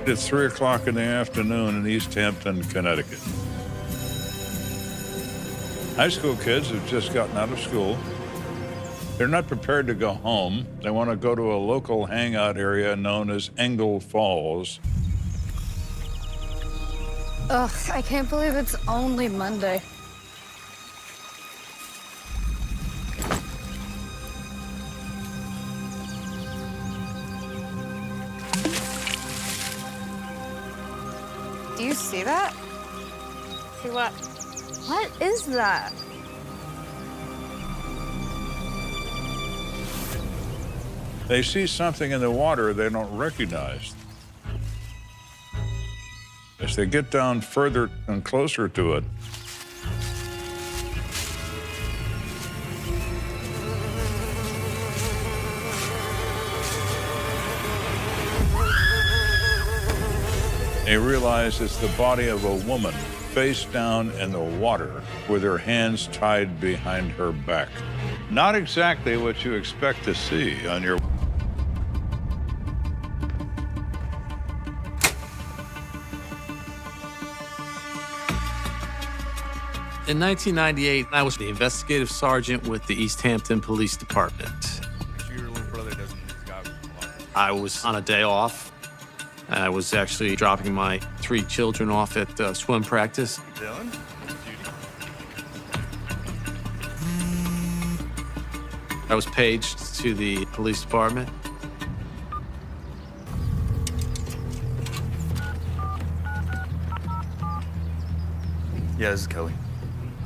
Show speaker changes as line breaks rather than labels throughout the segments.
It's 3 o'clock in the afternoon in East Hampton, Connecticut. High school kids have just gotten out of school. They're not prepared to go home. They want to go to a local hangout area known as Engle Falls.
Ugh, I can't believe it's only Monday. Do you see that?
See what?
What is that?
They see something in the water they don't recognize. As they get down further and closer to it, they realize it's the body of a woman face down in the water with her hands tied behind her back. Not exactly what you expect to see on your...
In 1998, I was the investigative sergeant with the East Hampton Police Department.
Make sure your little brother doesn't got
I was on a day off. I was actually dropping my 3 children off at swim practice.
Dylan?
I was paged to the police department.
Yeah, this is Kelly.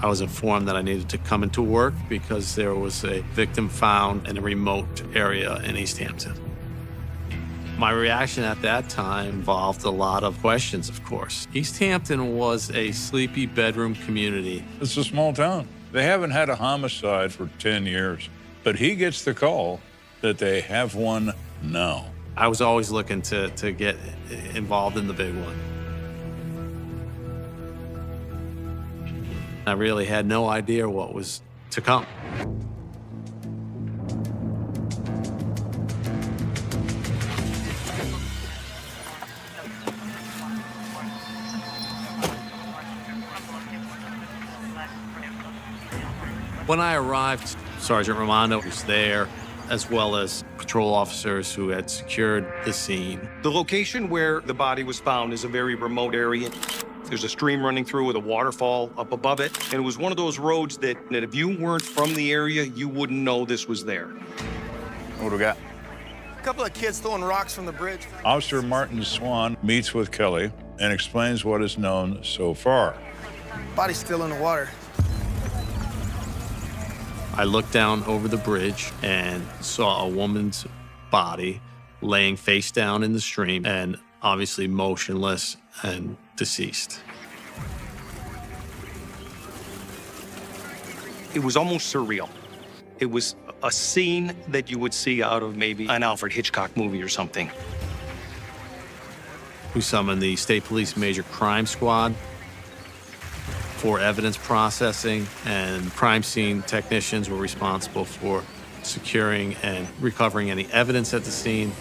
I was informed that I needed to come into work because there was a victim found in a remote area in East Hampton. My reaction at that time involved a lot of questions, of course. East Hampton was a sleepy bedroom community.
It's a small town. They haven't had a homicide for 10 years, but he gets the call that they have one now.
I was always looking to get involved in the big one. I really had no idea what was to come. When I arrived, Sergeant Romano was there, as well as patrol officers who had secured the scene.
The location where the body was found is a very remote area. There's a stream running through with a waterfall up above it. And it was one of those roads that if you weren't from the area, you wouldn't know this was there.
What do we got?
A couple of kids throwing rocks from the bridge.
Officer Martin Swan meets with Kelly and explains what is known so far.
Body's still in the water.
I looked down over the bridge and saw a woman's body laying face down in the stream and obviously motionless and deceased.
It was almost surreal. It was a scene that you would see out of maybe an Alfred Hitchcock movie or something.
We summoned the State Police Major Crime Squad for evidence processing, and crime scene technicians were responsible for securing and recovering any evidence at the scene.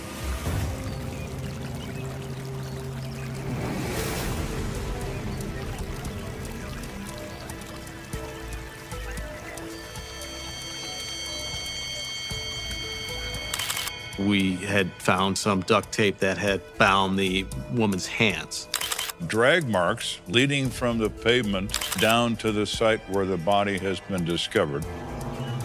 We had found some duct tape that had bound the woman's hands.
Drag marks leading from the pavement down to the site where the body has been discovered,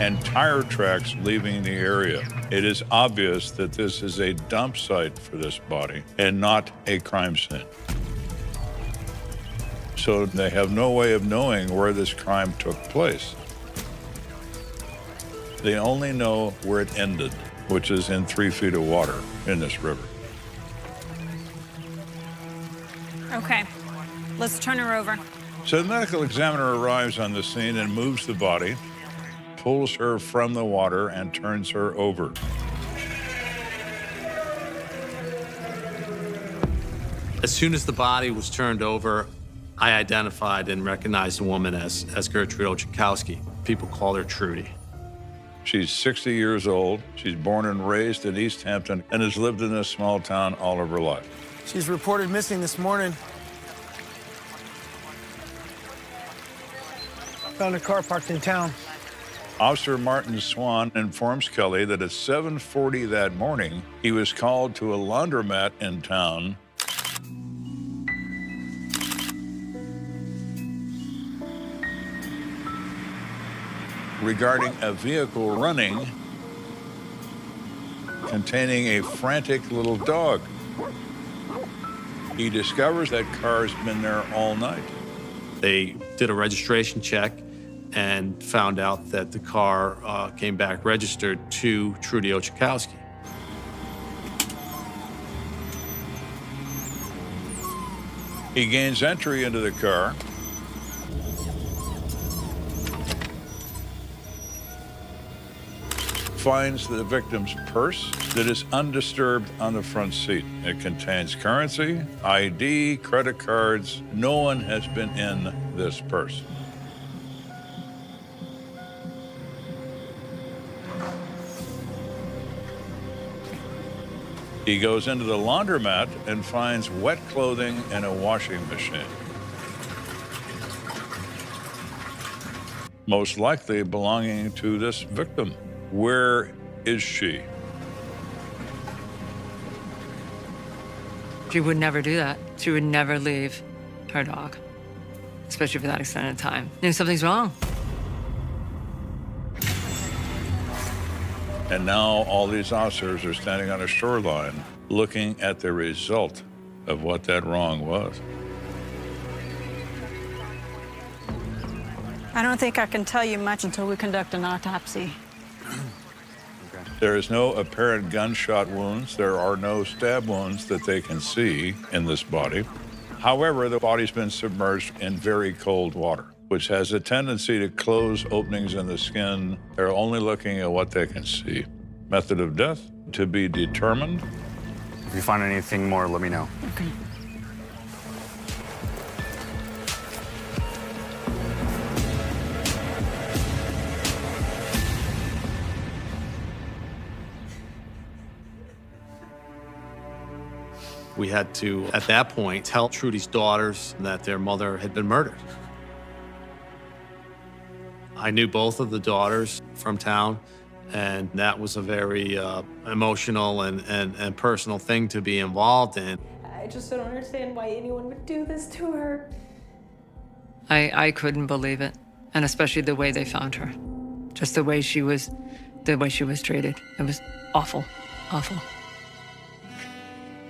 and tire tracks leaving the area. It is obvious that this is a dump site for this body and not a crime scene. So they have no way of knowing where this crime took place. They only know where it ended, which is in 3 feet of water in this river.
Okay, let's turn her over.
So the medical examiner arrives on the scene and moves the body, pulls her from the water, and turns her over.
As soon as the body was turned over, I identified and recognized the woman as Gertrude Ochakowski. People call her Trudy.
She's 60 years old. She's born and raised in East Hampton and has lived in this small town all of her life.
She's reported missing this morning. Found a car parked in town.
Officer Martin Swan informs Kelly that at 7:40 that morning, he was called to a laundromat in town regarding a vehicle running containing a frantic little dog. He discovers that car's been there all night.
They did a registration check and found out that the car came back registered to Trudy Ochakowski.
He gains entry into the car. Finds the victim's purse that is undisturbed on the front seat. It contains currency, ID, credit cards. No one has been in this purse. He goes into the laundromat and finds wet clothing and a washing machine. Most likely belonging to this victim. Where is she?
She would never do that. She would never leave her dog, especially for that extended time. You know, something's wrong.
And now all these officers are standing on a shoreline looking at the result of what that wrong was.
I don't think I can tell you much until we conduct an autopsy.
There is no apparent gunshot wounds. There are no stab wounds that they can see in this body. However, the body's been submerged in very cold water, which has a tendency to close openings in the skin. They're only looking at what they can see. Method of death to be determined.
If you find anything more, let me know.
Okay.
We had to, at that point, tell Trudy's daughters that their mother had been murdered. I knew both of the daughters from town, and that was a very emotional and personal thing to be involved in.
I just don't understand why anyone would do this to her.
I couldn't believe it, and especially the way they found her. Just the way she was treated. It was awful, awful.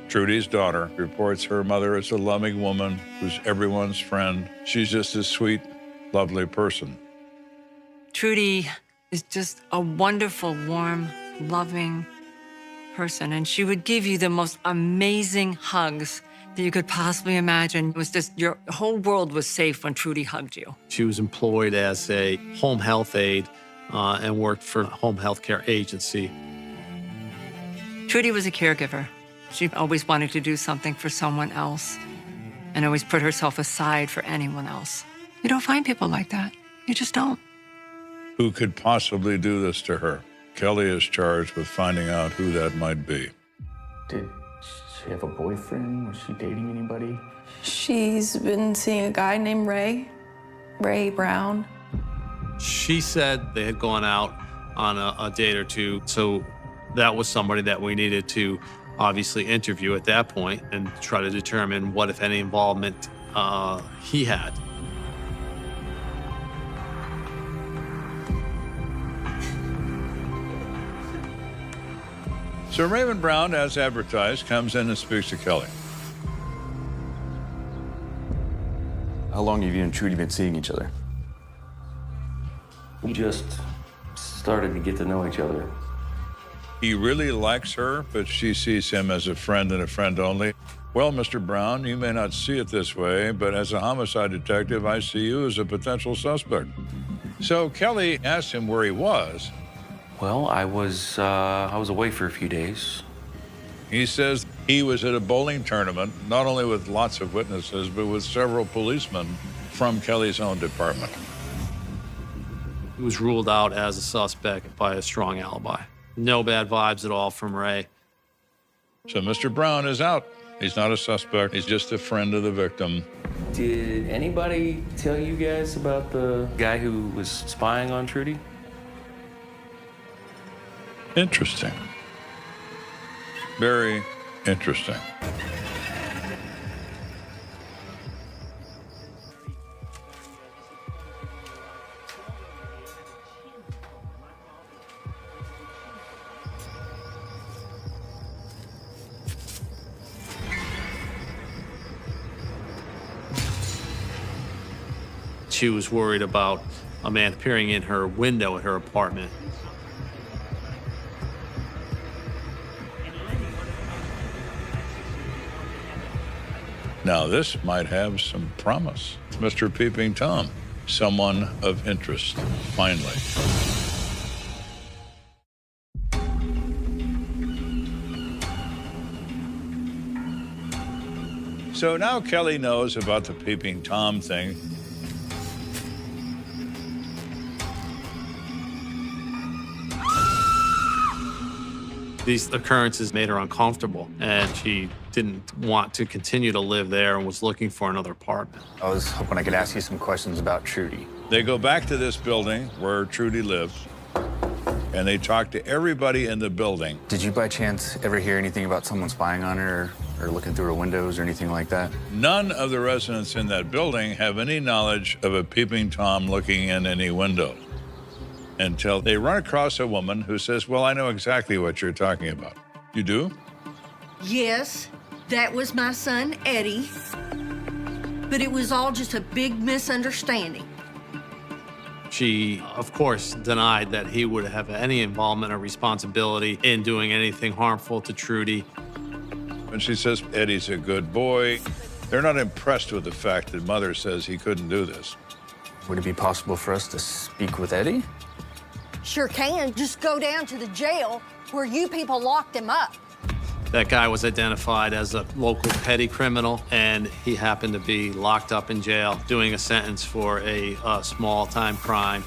Trudy's daughter reports her mother is a loving woman who's everyone's friend. She's just a sweet, lovely person.
Trudy is just a wonderful, warm, loving person, and she would give you the most amazing hugs that you could possibly imagine. It was just, your whole world was safe when Trudy hugged you.
She was employed as a home health aide and worked for a home health care agency.
Trudy was a caregiver. She always wanted to do something for someone else and always put herself aside for anyone else. You don't find people like that. You just don't.
Who could possibly do this to her? Kelly is charged with finding out who that might be.
Did she have a boyfriend? Was she dating anybody?
She's been seeing a guy named Ray Brown.
She said they had gone out on a date or two, so that was somebody that we needed to obviously interview at that point and try to determine what, if any, involvement he had.
So Raymond Brown, as advertised, comes in and speaks to Kelly.
How long have you and Trudy been seeing each other?
We just started to get to know each other.
He really likes her, but she sees him as a friend and a friend only. Well, Mr. Brown, you may not see it this way, but as a homicide detective, I see you as a potential suspect. So Kelly asked him where he was.
Well, I was away for a few days.
He says he was at a bowling tournament, not only with lots of witnesses, but with several policemen from Kelly's own department.
He was ruled out as a suspect by a strong alibi. No bad vibes at all from Ray.
So Mr. Brown is out. He's not a suspect. He's just a friend of the victim.
Did anybody tell you guys about the guy who was spying on Trudy?
Interesting. Very interesting.
She was worried about a man appearing in her window at her apartment.
Now, this might have some promise. Mr. Peeping Tom, someone of interest, finally. So now Kelly knows about the Peeping Tom thing.
These occurrences made her uncomfortable, and she didn't want to continue to live there and was looking for another apartment.
I was hoping I could ask you some questions about Trudy.
They go back to this building where Trudy lived, and they talk to everybody in the building.
Did you by chance ever hear anything about someone spying on her or looking through her windows or anything like that?
None of the residents in that building have any knowledge of a Peeping Tom looking in any window until they run across a woman who says, well, I know exactly what you're talking about. You do?
Yes, that was my son, Eddie. But it was all just a big misunderstanding.
She, of course, denied that he would have any involvement or responsibility in doing anything harmful to Trudy.
And she says, Eddie's a good boy. They're not impressed with the fact that Mother says he couldn't do this.
Would it be possible for us to speak with Eddie?
Sure can. Just go down to the jail where you people locked him up.
That guy was identified as a local petty criminal, and he happened to be locked up in jail doing a sentence for a small-time crime.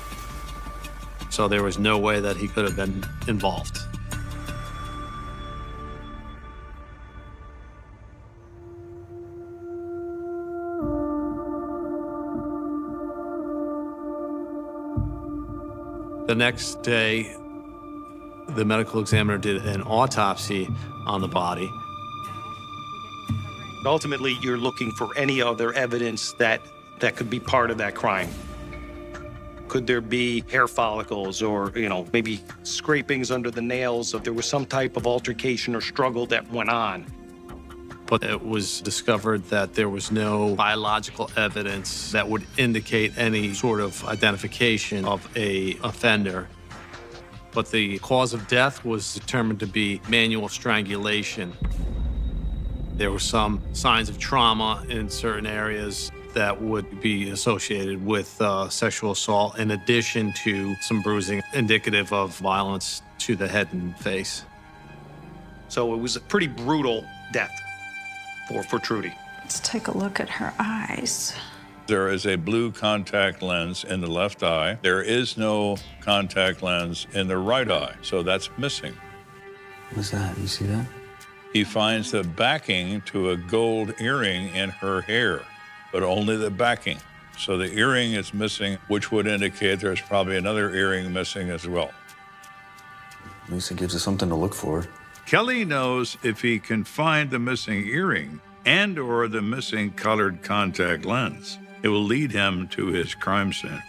So there was no way that he could have been involved. The next day, the medical examiner did an autopsy on the body.
Ultimately, you're looking for any other evidence that could be part of that crime. Could there be hair follicles or, maybe scrapings under the nails if there was some type of altercation or struggle that went on?
But it was discovered that there was no biological evidence that would indicate any sort of identification of an offender. But the cause of death was determined to be manual strangulation. There were some signs of trauma in certain areas that would be associated with sexual assault, in addition to some bruising indicative of violence to the head and face.
So it was a pretty brutal death for Trudy.
Let's take a look at her eyes.
There is a blue contact lens in the left eye. There is no contact lens in the right eye, so that's missing.
What's that? You see that?
He finds the backing to a gold earring in her hair, but only the backing. So the earring is missing, which would indicate there's probably another earring missing as well.
At least it gives us something to look for.
Kelly knows if he can find the missing earring and or the missing colored contact lens, it will lead him to his crime scene.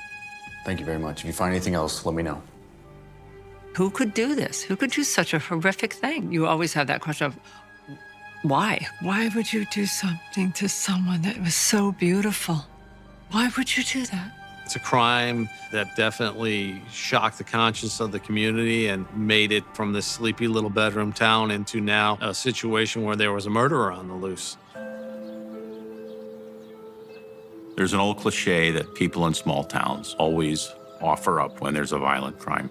Thank you very much. If you find anything else, let me know.
Who could do this? Who could do such a horrific thing? You always have that question of, why? Why would you do something to someone that was so beautiful? Why would you do that?
It's a crime that definitely shocked the conscience of the community and made it from this sleepy little bedroom town into now a situation where there was a murderer on the loose.
There's an old cliche that people in small towns always offer up when there's a violent crime.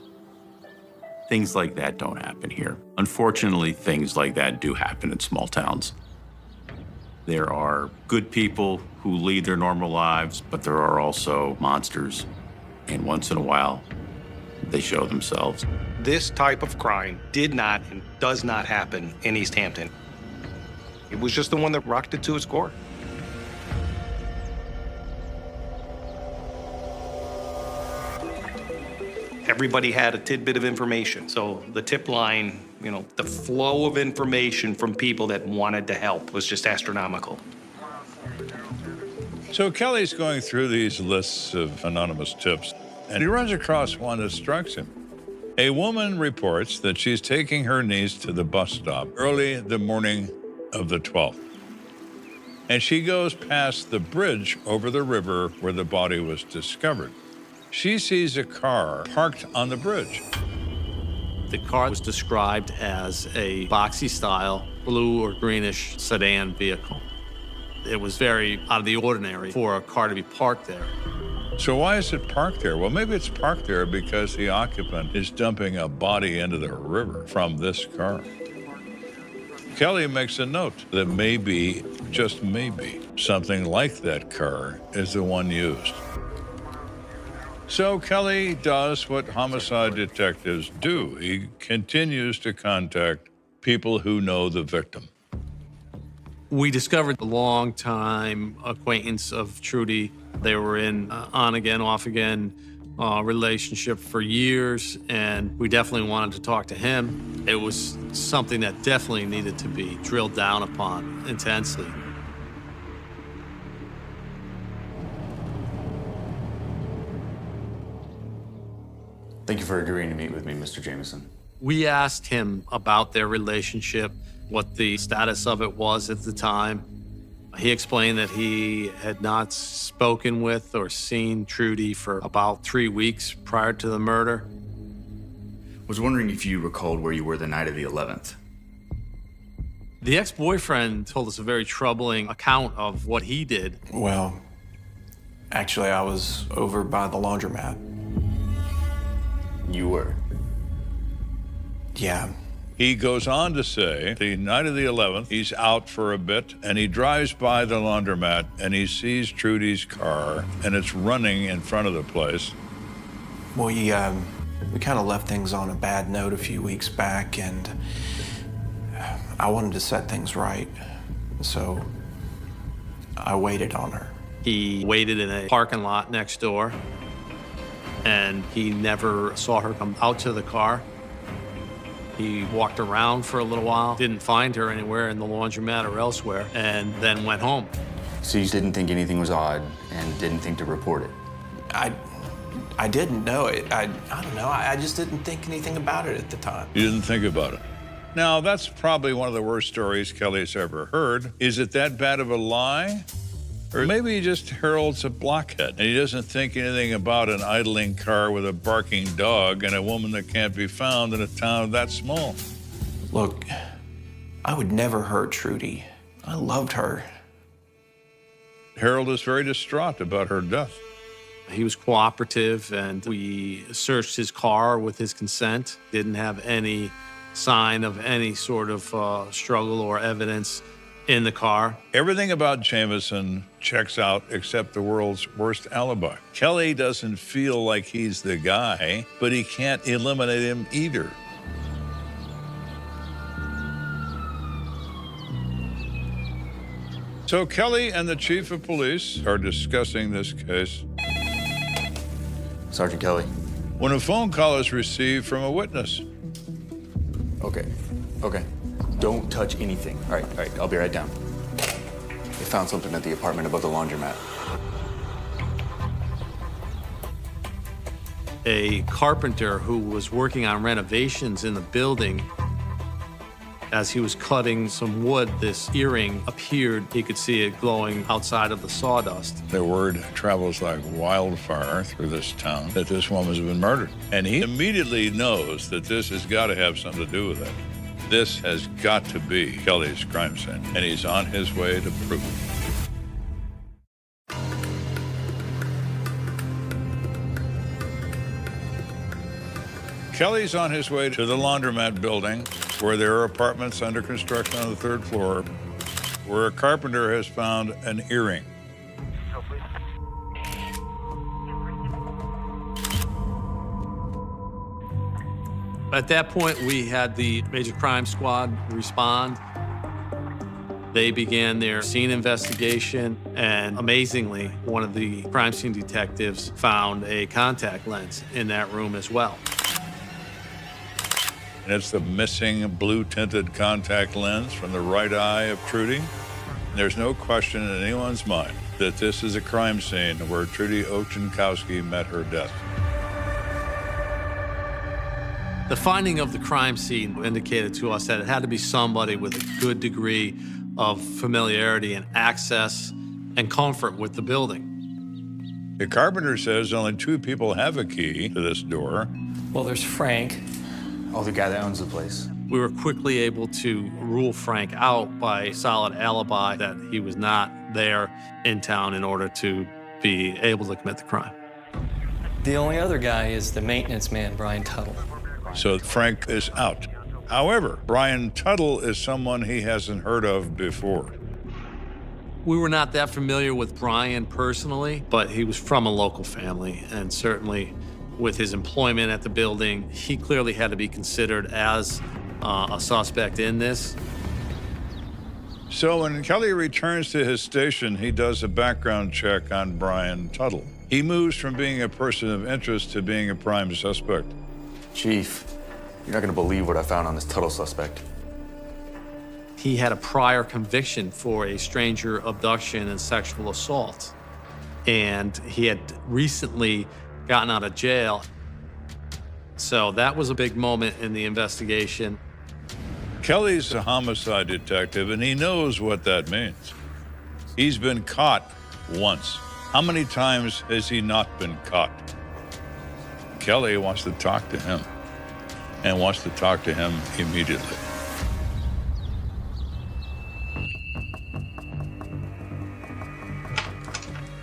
Things like that don't happen here. Unfortunately, things like that do happen in small towns. There are good people who lead their normal lives, but there are also monsters. And once in a while, they show themselves.
This type of crime did not and does not happen in East Hampton. It was just the one that rocked it to its core. Everybody had a tidbit of information. So the tip line, the flow of information from people that wanted to help was just astronomical.
So Kelly's going through these lists of anonymous tips, and he runs across one that strikes him. A woman reports that she's taking her niece to the bus stop early the morning of the 12th. And she goes past the bridge over the river where the body was discovered. She sees a car parked on the bridge.
The car was described as a boxy-style, blue or greenish sedan vehicle. It was very out of the ordinary for a car to be parked there.
So why is it parked there? Well, maybe it's parked there because the occupant is dumping a body into the river from this car. Kelly makes a note that maybe, just maybe, something like that car is the one used. So Kelly does what homicide detectives do. He continues to contact people who know the victim.
We discovered a long-time acquaintance of Trudy. They were in on again, off again relationship for years, and we definitely wanted to talk to him. It was something that definitely needed to be drilled down upon intensely.
Thank you for agreeing to meet with me, Mr. Jameson.
We asked him about their relationship, what the status of it was at the time. He explained that he had not spoken with or seen Trudy for about 3 weeks prior to the murder.
Was wondering if you recalled where you were the night of the 11th.
The ex-boyfriend told us a very troubling account of what he did.
Well, actually, I was over by the laundromat.
You were?
Yeah.
He goes on to say, the night of the 11th, he's out for a bit, and he drives by the laundromat, and he sees Trudy's car, and it's running in front of the place.
Well, we kind of left things on a bad note a few weeks back, and I wanted to set things right, so I waited on her.
He waited in a parking lot next door, and he never saw her come out to the car. He walked around for a little while, didn't find her anywhere in the laundromat or elsewhere, and then went home.
So you didn't think anything was odd and didn't think to report it?
I didn't know it. I don't know. I just didn't think anything about it at the time.
You didn't think about it. Now, that's probably one of the worst stories Kelly's ever heard. Is it that bad of a lie? Or maybe just Harold's a blockhead, and he doesn't think anything about an idling car with a barking dog and a woman that can't be found in a town that small.
Look, I would never hurt Trudy. I loved her.
Harold is very distraught about her death.
He was cooperative, and we searched his car with his consent. Didn't have any sign of any sort of struggle or evidence in the car.
Everything about Jameson checks out except the world's worst alibi. Kelly doesn't feel like he's the guy, but he can't eliminate him either. So Kelly and the chief of police are discussing this case.
Sergeant Kelly.
When a phone call is received from a witness.
Okay. Don't touch anything. All right, I'll be right down. They found something at the apartment above the laundromat.
A carpenter who was working on renovations in the building, as he was cutting some wood, this earring appeared. He could see it glowing outside of the sawdust.
The word travels like wildfire through this town that this woman's been murdered. And he immediately knows that this has got to have something to do with it. This has got to be Kelly's crime scene, and he's on his way to prove it. Kelly's on his way to the laundromat building, where there are apartments under construction on the 3rd floor, where a carpenter has found an earring. At
that point, we had the major crime squad respond. They began their scene investigation, and amazingly, one of the crime scene detectives found a contact lens in that room as well.
And it's the missing blue-tinted contact lens from the right eye of Trudy. There's no question in anyone's mind that this is a crime scene where Trudy Ochenkowski met her death.
The finding of the crime scene indicated to us that it had to be somebody with a good degree of familiarity and access and comfort with the building.
The carpenter says only 2 people have a key to this door.
Well, there's Frank.
Oh, the guy that owns the place.
We were quickly able to rule Frank out by solid alibi that he was not there in town in order to be able to commit the crime.
The only other guy is the maintenance man, Brian Tuttle.
So Frank is out. However, Brian Tuttle is someone he hasn't heard of before.
We were not that familiar with Brian personally, but he was from a local family, and certainly with his employment at the building, he clearly had to be considered as a suspect in this.
So when Kelly returns to his station, he does a background check on Brian Tuttle. He moves from being a person of interest to being a prime suspect.
Chief, you're not gonna believe what I found on this Tuttle suspect.
He had a prior conviction for a stranger abduction and sexual assault. And he had recently gotten out of jail. So that was a big moment in the investigation.
Kelly's a homicide detective, and he knows what that means. He's been caught once. How many times has he not been caught? Kelly wants to talk to him, and wants to talk to him immediately.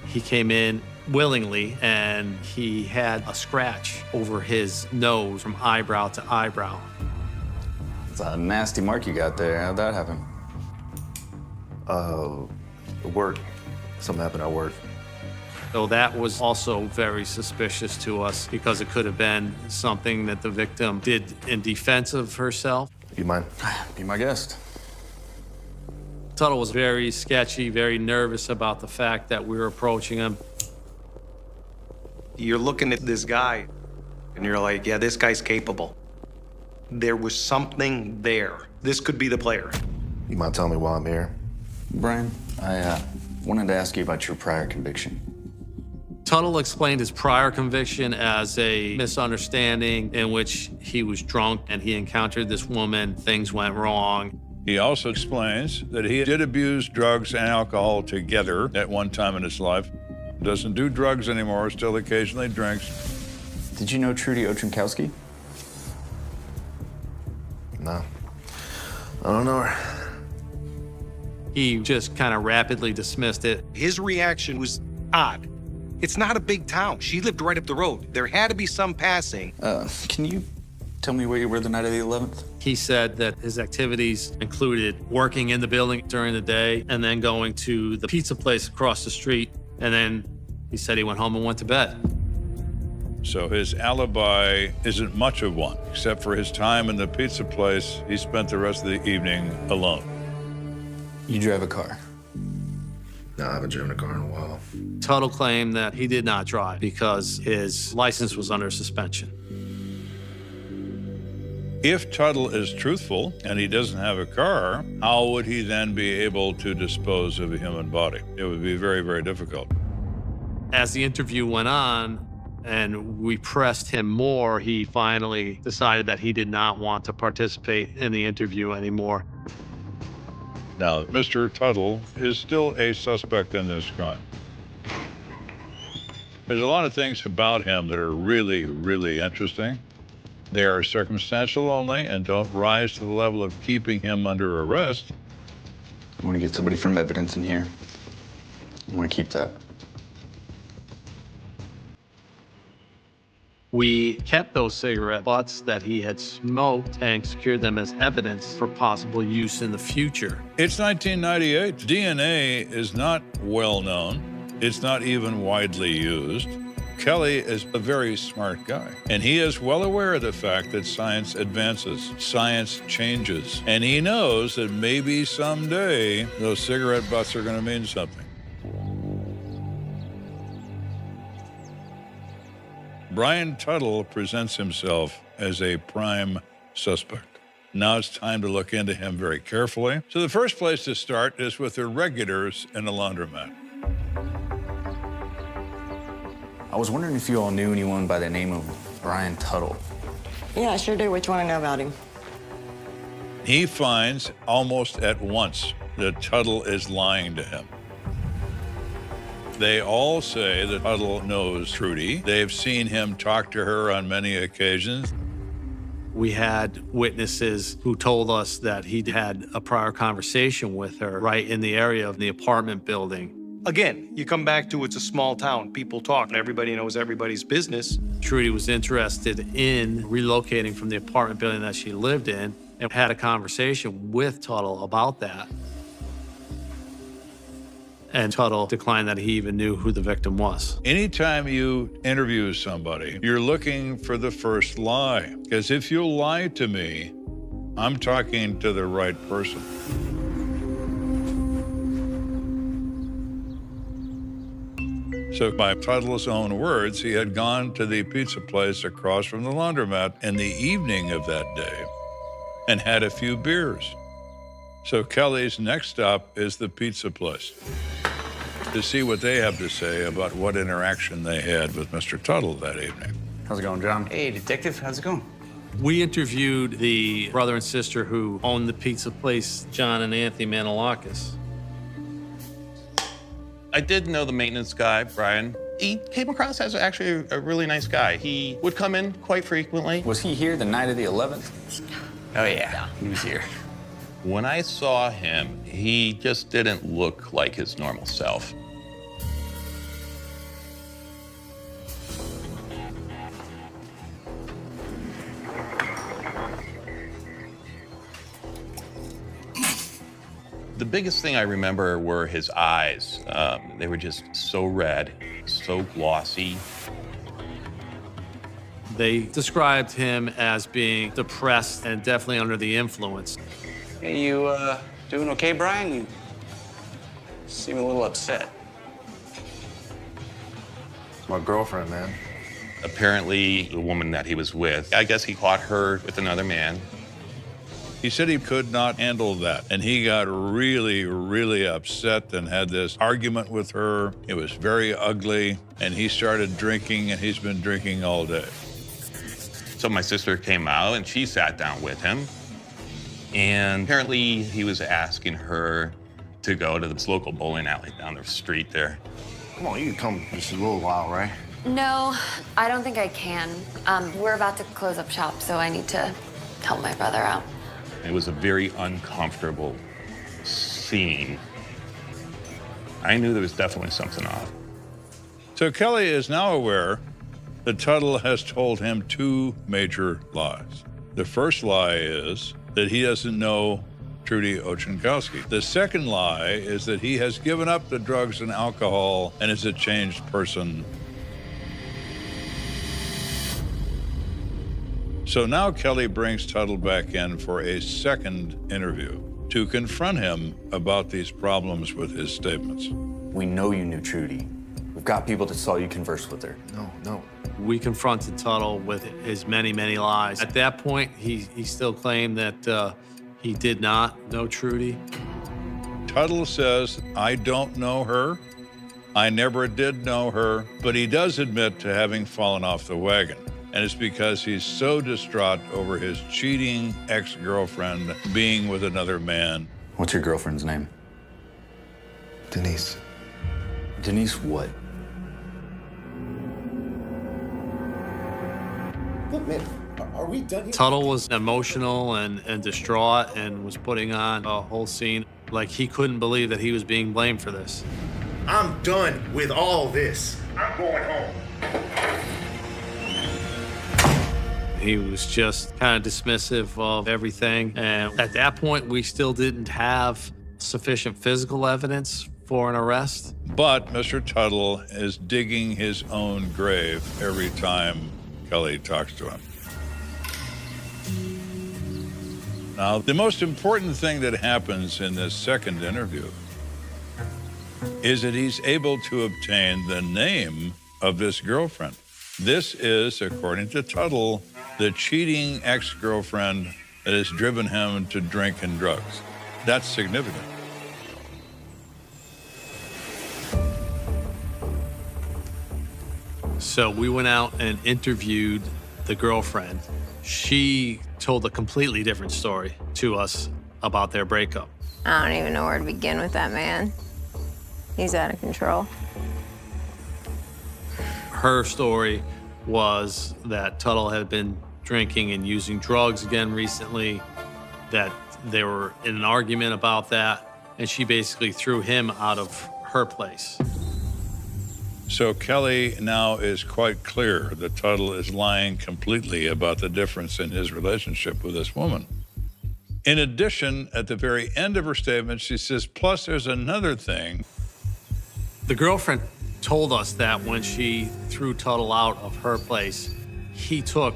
He came in willingly, and he had a scratch over his nose from eyebrow to eyebrow.
It's a nasty mark you got there. How'd that happen? Work. Something happened at work.
So that was also very suspicious to us because it could have been something that the victim did in defense of herself.
You mind? Be my guest.
Tuttle was very sketchy, very nervous about the fact that we were approaching him.
You're looking at this guy, and you're like, yeah, this guy's capable. There was something there. This could be the player.
You mind telling me why I'm here? Brian, I wanted to ask you about your prior conviction.
Tuttle explained his prior conviction as a misunderstanding in which he was drunk and he encountered this woman, things went wrong.
He also explains that he did abuse drugs and alcohol together at one time in his life. Doesn't do drugs anymore, still occasionally drinks.
Did you know Trudy Ochenkowski? No. I don't know her.
He just kind of rapidly dismissed it.
His reaction was odd. It's not a big town. She lived right up the road. There had to be some passing.
Can you tell me where you were the night of the 11th?
He said that his activities included working in the building during the day and then going to the pizza place across the street. And then he said he went home and went to bed.
So his alibi isn't much of one, except for his time in the pizza place. He spent the rest of the evening alone.
You drive a car? No, I haven't driven a car in a while.
Tuttle claimed that he did not drive because his license was under suspension.
If Tuttle is truthful and he doesn't have a car, how would he then be able to dispose of a human body? It would be very, very difficult.
As the interview went on and we pressed him more, he finally decided that he did not want to participate in the interview anymore.
Now, Mr. Tuttle is still a suspect in this crime. There's a lot of things about him that are really, really interesting. They are circumstantial only and don't rise to the level of keeping him under arrest.
I want to get somebody from evidence in here. I want to keep that.
We kept those cigarette butts that he had smoked and secured them as evidence for possible use in the future.
It's 1998. DNA is not well known. It's not even widely used. Kelly is a very smart guy, and he is well aware of the fact that science advances, science changes, and he knows that maybe someday those cigarette butts are going to mean something. Brian Tuttle presents himself as a prime suspect. Now it's time to look into him very carefully. So the first place to start is with the regulars in the laundromat.
I was wondering if you all knew anyone by the name of Brian Tuttle.
Yeah, I sure do. What you want to know about him?
He finds almost at once that Tuttle is lying to him. They all say that Tuttle knows Trudy. They've seen him talk to her on many occasions.
We had witnesses who told us that he'd had a prior conversation with her right in the area of the apartment building.
Again, you come back to it's a small town. People talk. Everybody knows everybody's business.
Trudy was interested in relocating from the apartment building that she lived in and had a conversation with Tuttle about that. And Tuttle declined that he even knew who the victim was.
Anytime you interview somebody, you're looking for the first lie. Because if you lie to me, I'm talking to the right person. So by Tuttle's own words, he had gone to the pizza place across from the laundromat in the evening of that day and had a few beers. So Kelly's next stop is the pizza place to see what they have to say about what interaction they had with Mr. Tuttle that evening.
How's it going, John?
Hey, detective, how's it going?
We interviewed the brother and sister who owned the pizza place, John and Anthony Manalakis.
I did know the maintenance guy, Brian. He came across as actually a really nice guy. He would come in quite frequently.
Was he here the night of the 11th?
Oh, yeah, he was here.
When I saw him, he just didn't look like his normal self. The biggest thing I remember were his eyes. They were just so red, so glossy.
They described him as being depressed and definitely under the influence.
Hey, you doing okay, Brian? You seem a little upset.
My girlfriend, man.
Apparently, the woman that he was with, I guess he caught her with another man.
He said he could not handle that, and he got really, really upset and had this argument with her. It was very ugly, and he started drinking, and he's been drinking all day.
So my sister came out, and she sat down with him. And apparently, he was asking her to go to this local bowling alley down the street there.
Come on, you can come just a little while, right?
No, I don't think I can. We're about to close up shop, so I need to help my brother out.
It was a very uncomfortable scene. I knew there was definitely something off.
So Kelly is now aware that Tuttle has told him two major lies. The first lie is that he doesn't know Trudy Ochenkowski. The second lie is that he has given up the drugs and alcohol and is a changed person. So now Kelly brings Tuttle back in for a second interview to confront him about these problems with his statements.
We know you knew Trudy. We've got people that saw you converse with her.
No.
We confronted Tuttle with his many, many lies. At that point, he still claimed that he did not know Trudy.
Tuttle says, I don't know her. I never did know her, but he does admit to having fallen off the wagon. And it's because he's so distraught over his cheating ex-girlfriend being with another man.
What's your girlfriend's name?
Denise.
Denise what?
Look, man, are we done here?
Tuttle was emotional and distraught and was putting on a whole scene like he couldn't believe that he was being blamed for this.
I'm done with all this. I'm going home.
He was just kind of dismissive of everything. And at that point, we still didn't have sufficient physical evidence for an arrest.
But Mr. Tuttle is digging his own grave every time Kelly talks to him. Now, the most important thing that happens in this second interview is that he's able to obtain the name of this girlfriend. This is, according to Tuttle, the cheating ex-girlfriend that has driven him to drink and drugs. That's significant.
So we went out and interviewed the girlfriend. She told a completely different story to us about their breakup.
I don't even know where to begin with that man. He's out of control.
Her story was that Tuttle had been drinking and using drugs again recently, that they were in an argument about that, and she basically threw him out of her place.
So Kelly now is quite clear that Tuttle is lying completely about the difference in his relationship with this woman. In addition, at the very end of her statement, she says, plus there's another thing.
The girlfriend told us that when she threw Tuttle out of her place, he took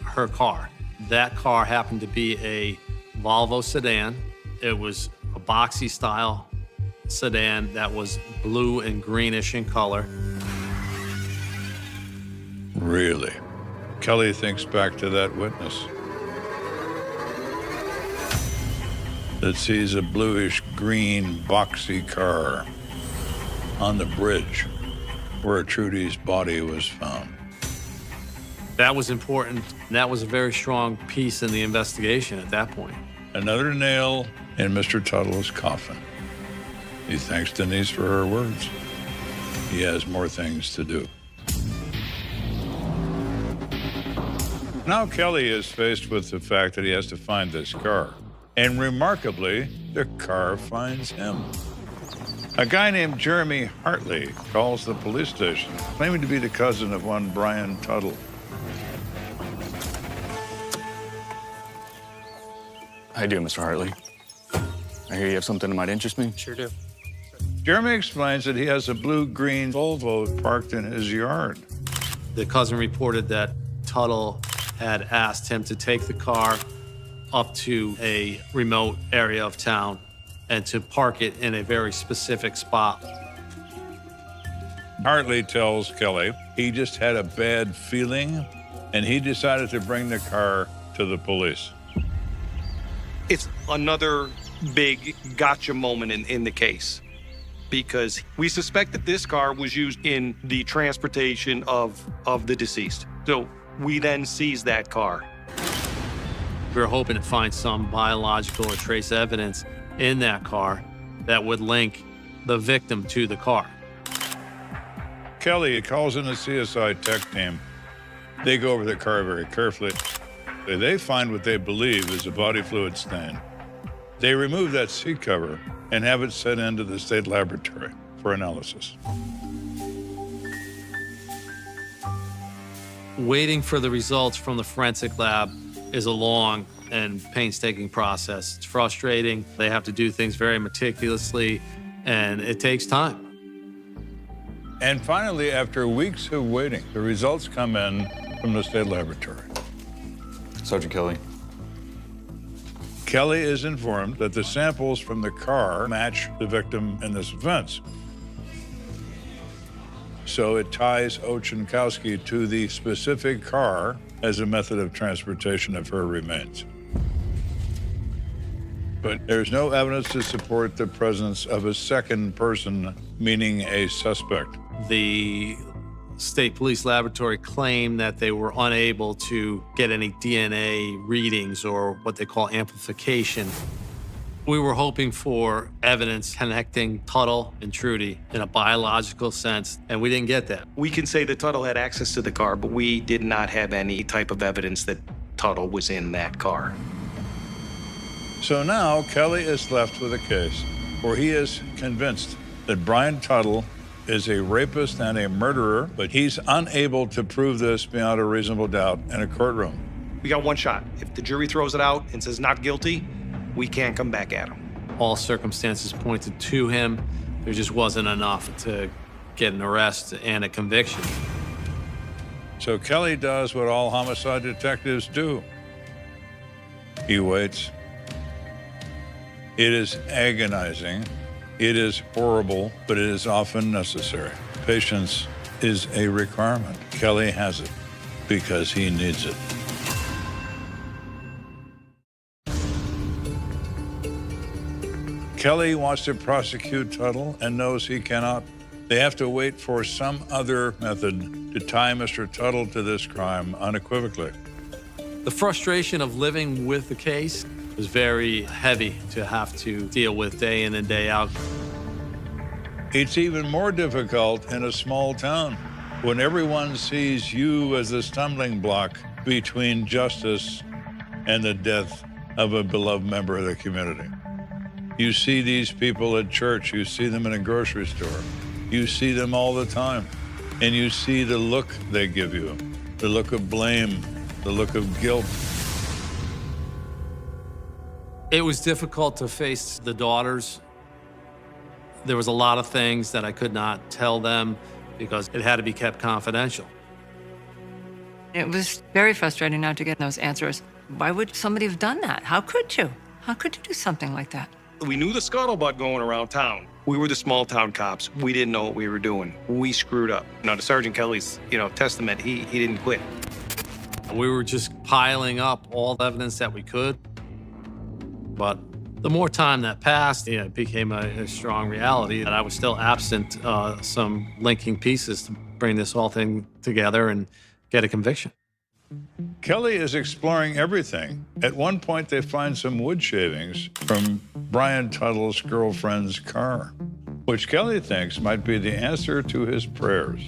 her car. That car happened to be a Volvo sedan. It was a boxy style sedan that was blue and greenish in color.
Really? Kelly thinks back to that witness that sees a bluish green boxy car on the bridge where Trudy's body was found.
That was important. That was a very strong piece in the investigation at that point.
Another nail in Mr. Tuttle's coffin. He thanks Denise for her words. He has more things to do. Now Kelly is faced with the fact that he has to find this car. And remarkably, the car finds him. A guy named Jeremy Hartley calls the police station, claiming to be the cousin of one Brian Tuttle.
How you doing, Mr. Hartley? I hear you have something that might interest me.
Sure do.
Jeremy explains that he has a blue-green Volvo parked in his yard.
The cousin reported that Tuttle had asked him to take the car up to a remote area of town and to park it in a very specific spot.
Hartley tells Kelly he just had a bad feeling and he decided to bring the car to the police.
It's another big gotcha moment in the case, because we suspect that this car was used in the transportation of the deceased. So we then seize that car.
We were hoping to find some biological or trace evidence in that car that would link the victim to the car.
Kelly calls in a CSI tech team. They go over the car very carefully. They find what they believe is a body fluid stain. They remove that seat cover and have it sent into the state laboratory for analysis.
Waiting for the results from the forensic lab is a long and painstaking process. It's frustrating. They have to do things very meticulously, and it takes time.
And finally, after weeks of waiting, the results come in from the state laboratory.
Sergeant Kelly.
Kelly is informed that the samples from the car match the victim in this offense. So it ties Ochenkowski to the specific car as a method of transportation of her remains. But there's no evidence to support the presence of a second person, meaning a suspect.
The state police laboratory claimed that they were unable to get any DNA readings or what they call amplification. We were hoping for evidence connecting Tuttle and Trudy in a biological sense, and we didn't get that.
We can say that Tuttle had access to the car, but we did not have any type of evidence that Tuttle was in that car.
So now Kelly is left with a case where he is convinced that Brian Tuttle is a rapist and a murderer, but he's unable to prove this beyond a reasonable doubt in a courtroom.
We got one shot. If the jury throws it out and says not guilty, we can't come back at him.
All circumstances pointed to him, There just wasn't enough to get an arrest and a conviction.
So Kelly does what all homicide detectives do. He waits. It is agonizing. It is horrible, but it is often necessary. Patience is a requirement. Kelly has it because he needs it. Kelly wants to prosecute Tuttle and knows he cannot. They have to wait for some other method to tie Mr. Tuttle to this crime unequivocally.
The frustration of living with the case was very heavy to have to deal with day in and day out.
It's even more difficult in a small town when everyone sees you as the stumbling block between justice and the death of a beloved member of the community. You see these people at church, you see them in a grocery store, you see them all the time, and you see the look they give you, the look of blame, the look of guilt.
It was difficult to face the daughters. There was a lot of things that I could not tell them because it had to be kept confidential.
It was very frustrating not to get those answers. Why would somebody have done that? How could you? How could you do something like that?
We knew the scuttlebutt going around town. We were the small town cops. We didn't know what we were doing. We screwed up. Now, to Sergeant Kelly's, testament, he didn't quit.
We were just piling up all the evidence that we could. But the more time that passed, it became a strong reality that I was still absent some linking pieces to bring this whole thing together and get a conviction.
Kelly is exploring everything. At one point, they find some wood shavings from Brian Tuttle's girlfriend's car, which Kelly thinks might be the answer to his prayers.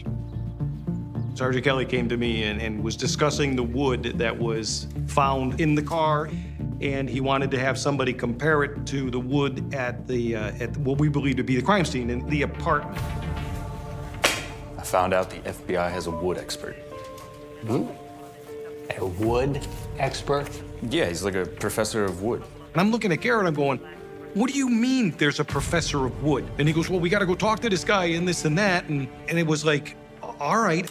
Sergeant Kelly came to me and was discussing the wood that was found in the car, and he wanted to have somebody compare it to the wood at what we believe to be the crime scene in the apartment.
I found out the FBI has a wood expert.
Ooh. A wood expert?
Yeah, he's like a professor of wood.
And I'm looking at Garrett, I'm going, what do you mean there's a professor of wood? And he goes, well, we got to go talk to this guy and this and that. And it was like, all right.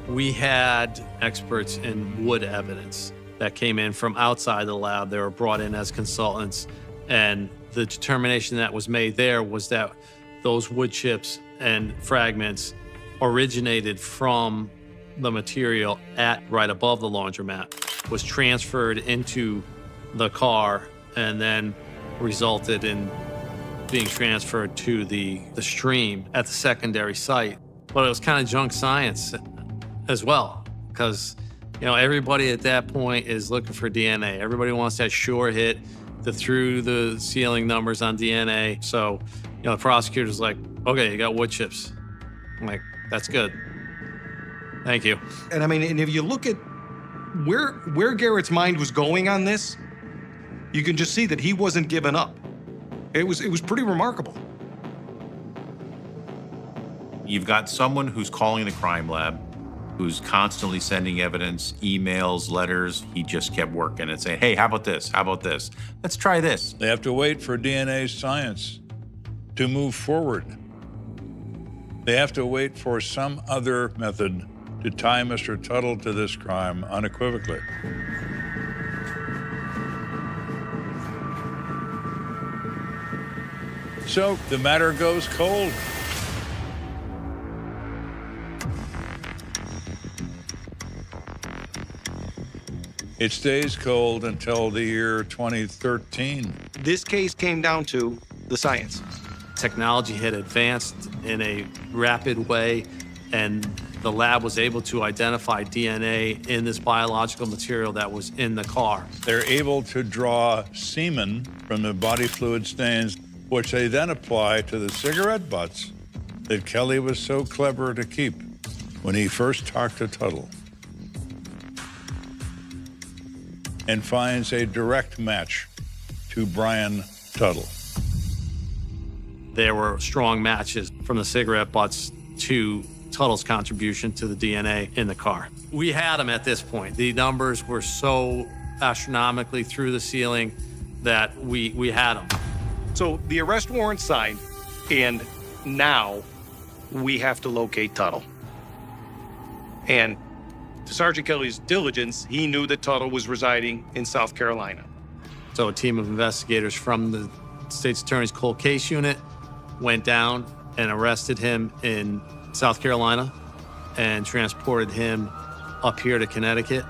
We had experts in wood evidence that came in from outside the lab. They were brought in as consultants. And the determination that was made there was that those wood chips and fragments originated from the material right above the laundromat, was transferred into the car, and then resulted in being transferred to the stream at the secondary site. But it was kind of junk science as well, because everybody at that point is looking for DNA. Everybody wants that sure hit, the through the ceiling numbers on DNA. So, the prosecutor's like, okay, you got wood chips. I'm like, that's good. Thank you.
And I mean, and if you look at where Garrett's mind was going on this, you can just see that he wasn't giving up. It was pretty remarkable.
You've got someone who's calling the crime lab, who's constantly sending evidence, emails, letters. He just kept working and saying, hey, how about this? How about this? Let's try this.
They have to wait for DNA science to move forward. They have to wait for some other method to tie Mr. Tuttle to this crime unequivocally. So the matter goes cold. It stays cold until the year 2013.
This case came down to the science.
Technology had advanced in a rapid way, and the lab was able to identify DNA in this biological material that was in the car.
They're able to draw semen from the body fluid stains, which they then apply to the cigarette butts that Kelly was so clever to keep when he first talked to Tuttle, and finds a direct match to Brian Tuttle.
There were strong matches from the cigarette butts to Tuttle's contribution to the DNA in the car. We had them at this point. The numbers were so astronomically through the ceiling that we had them.
So the arrest warrant signed, And now we have to locate Tuttle. And to Sergeant Kelly's diligence, he knew that Tuttle was residing in South Carolina.
So a team of investigators from the State's Attorney's Cold Case Unit went down and arrested him in South Carolina and transported him up here to Connecticut.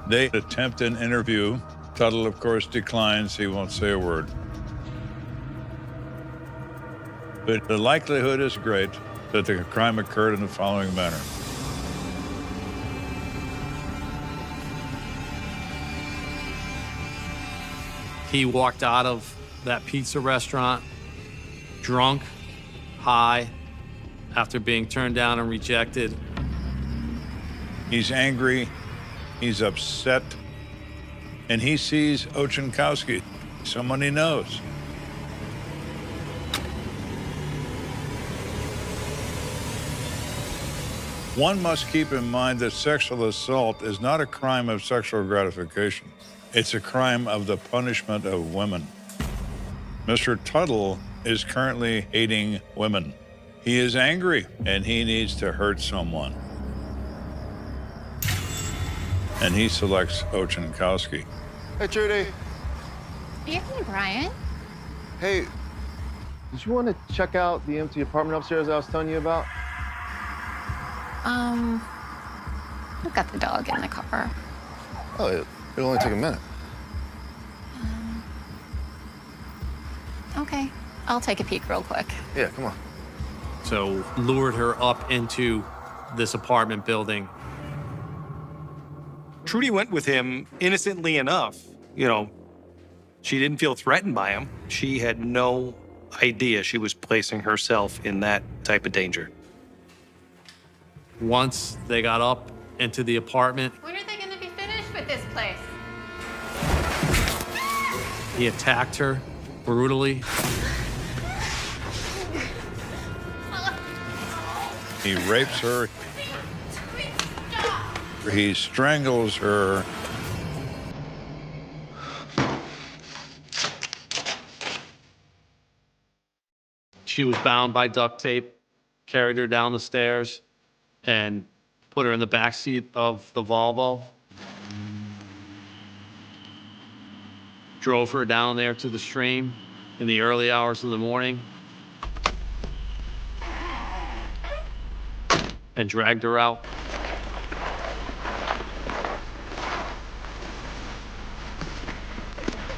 They attempt an interview. Tuttle, of course, declines. He won't say a word. But the likelihood is great that the crime occurred in the following manner.
He walked out of that pizza restaurant drunk, high, after being turned down and rejected.
He's angry, he's upset, and he sees Ochenkowski, someone he knows. One must keep in mind that sexual assault is not a crime of sexual gratification. It's a crime of the punishment of women. Mr. Tuttle is currently hating women. He is angry, and he needs to hurt someone. And he selects Ochenkowski.
Hey, Trudy.
Hey, Brian.
Hey, did you want to check out the empty apartment upstairs I was telling you about?
We've got the dog in the car.
Oh, it'll only take a minute.
Okay, I'll take a peek real quick.
Yeah, come on.
So lured her up into this apartment building.
Trudy went with him innocently enough. You know, she didn't feel threatened by him. She had no idea she was placing herself in that type of danger.
Once they got up into the apartment,
When are they gonna be finished with this place?
he attacked her brutally.
He rapes her. He strangles her.
She was bound by duct tape, carried her down the stairs, and put her in the back seat of the Volvo. Drove her down there to the stream in the early hours of the morning and dragged her out.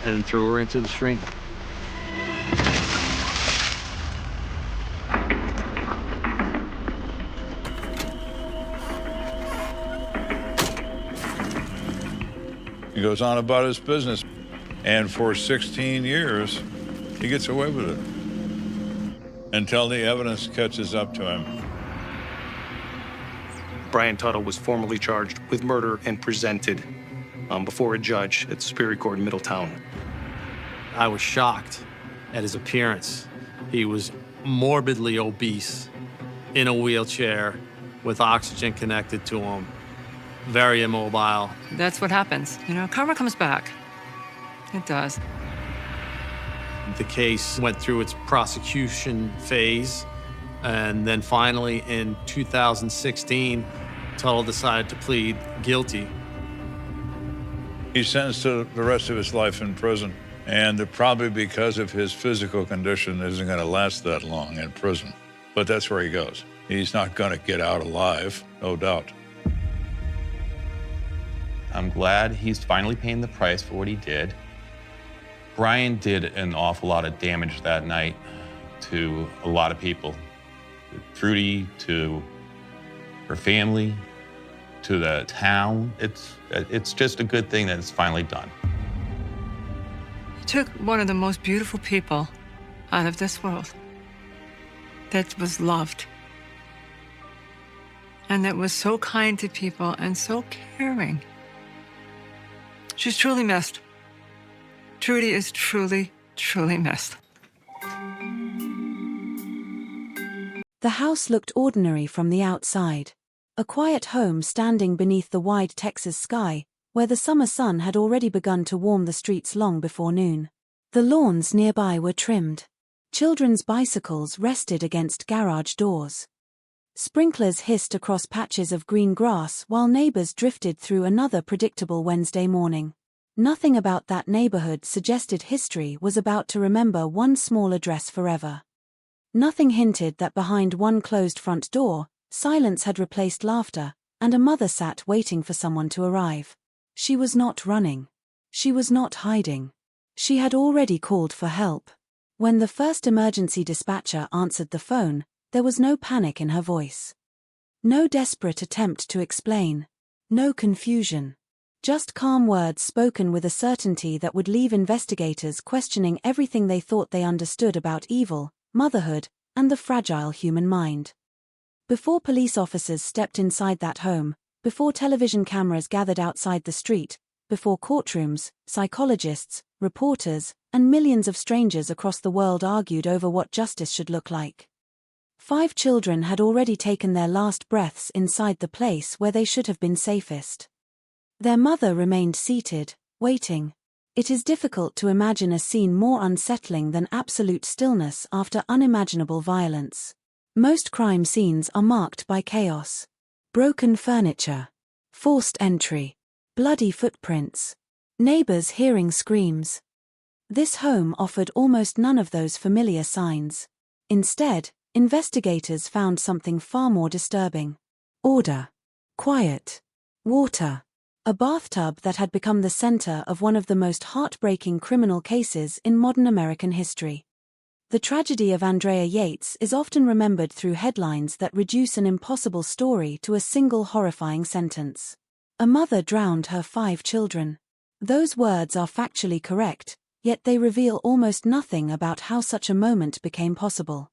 And threw her into the stream.
He goes on about his business. And for 16 years, he gets away with it until the evidence catches up to him.
Brian Tuttle was formally charged with murder and presented before a judge at Superior Court in Middletown.
I was shocked at his appearance. He was morbidly obese, in a wheelchair, with oxygen connected to him, very immobile.
That's what happens. You know, karma comes back. It does.
The case went through its prosecution phase, and then finally in 2016, Tuttle decided to plead guilty.
He's sentenced to the rest of his life in prison, and probably because of his physical condition isn't going to last that long in prison. But that's where he goes. He's not going to get out alive, no doubt.
I'm glad he's finally paying the price for what he did. Brian did an awful lot of damage that night to a lot of people. To Trudy, to her family, to the town. It's just a good thing that it's finally done.
He took one of the most beautiful people out of this world that was loved and that was so kind to people and so caring. She's truly missed. Trudy is truly, truly missed.
The house looked ordinary from the outside. A quiet home standing beneath the wide Texas sky, where the summer sun had already begun to warm the streets long before noon. The lawns nearby were trimmed. Children's bicycles rested against garage doors. Sprinklers hissed across patches of green grass while neighbors drifted through another predictable Wednesday morning. Nothing about that neighborhood suggested history was about to remember one small address forever. Nothing hinted that behind one closed front door, silence had replaced laughter, and a mother sat waiting for someone to arrive. She was not running. She was not hiding. She had already called for help. When the first emergency dispatcher answered the phone, there was no panic in her voice. No desperate attempt to explain. No confusion. Just calm words spoken with a certainty that would leave investigators questioning everything they thought they understood about evil, motherhood, and the fragile human mind. Before police officers stepped inside that home, before television cameras gathered outside the street, before courtrooms, psychologists, reporters, and millions of strangers across the world argued over what justice should look like. 5 children had already taken their last breaths inside the place where they should have been safest. Their mother remained seated, waiting. It is difficult to imagine a scene more unsettling than absolute stillness after unimaginable violence. Most crime scenes are marked by chaos. Broken furniture. Forced entry. Bloody footprints. Neighbors hearing screams. This home offered almost none of those familiar signs. Instead, investigators found something far more disturbing. Order. Quiet. Water. A bathtub that had become the center of one of the most heartbreaking criminal cases in modern American history. The tragedy of Andrea Yates is often remembered through headlines that reduce an impossible story to a single horrifying sentence. A mother drowned her 5 children. Those words are factually correct, yet they reveal almost nothing about how such a moment became possible.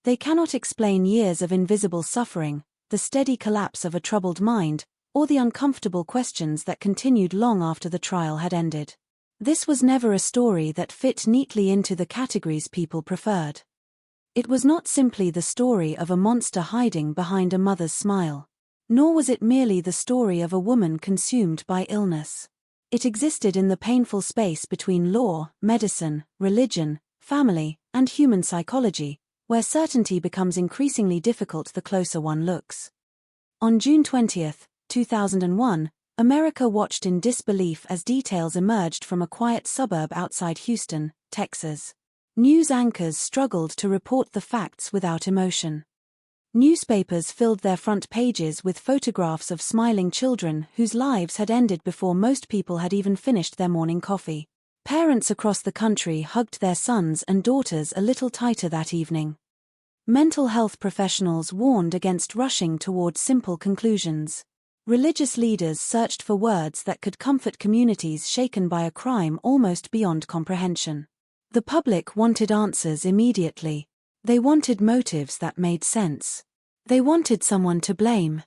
They cannot explain years of invisible suffering, the steady collapse of a troubled mind, or the uncomfortable questions that continued long after the trial had ended. This was never a story that fit neatly into the categories people preferred. It was not simply the story of a monster hiding behind a mother's smile. Nor was it merely the story of a woman consumed by illness. It existed in the painful space between law, medicine, religion, family, and human psychology, where certainty becomes increasingly difficult the closer one looks. On June 20, 2001, America watched in disbelief as details emerged from a quiet suburb outside Houston, Texas. News anchors struggled to report the facts without emotion. Newspapers filled their front pages with photographs of smiling children whose lives had ended before most people had even finished their morning coffee. Parents across the country hugged their sons and daughters a little tighter that evening. Mental health professionals warned against rushing toward simple conclusions. Religious leaders searched for words that could comfort communities shaken by a crime almost beyond comprehension. The public wanted answers immediately. They wanted motives that made sense. They wanted someone to blame.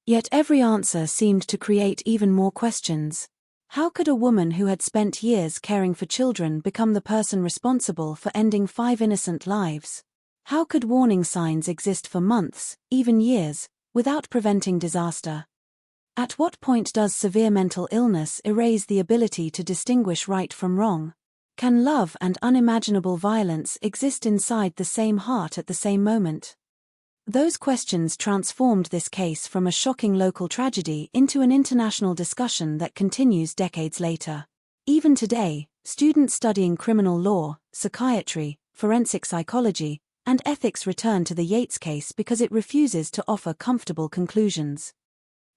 Yet every answer seemed to create even more questions. How could a woman who had spent years caring for children become the person responsible for ending 5 innocent lives? How could warning signs exist for months, even years, without preventing disaster? At what point does severe mental illness erase the ability to distinguish right from wrong? Can love and unimaginable violence exist inside the same heart at the same moment? Those questions transformed this case from a shocking local tragedy into an international discussion that continues decades later. Even today, students studying criminal law, psychiatry, forensic psychology, and ethics return to the Yates case because it refuses to offer comfortable conclusions.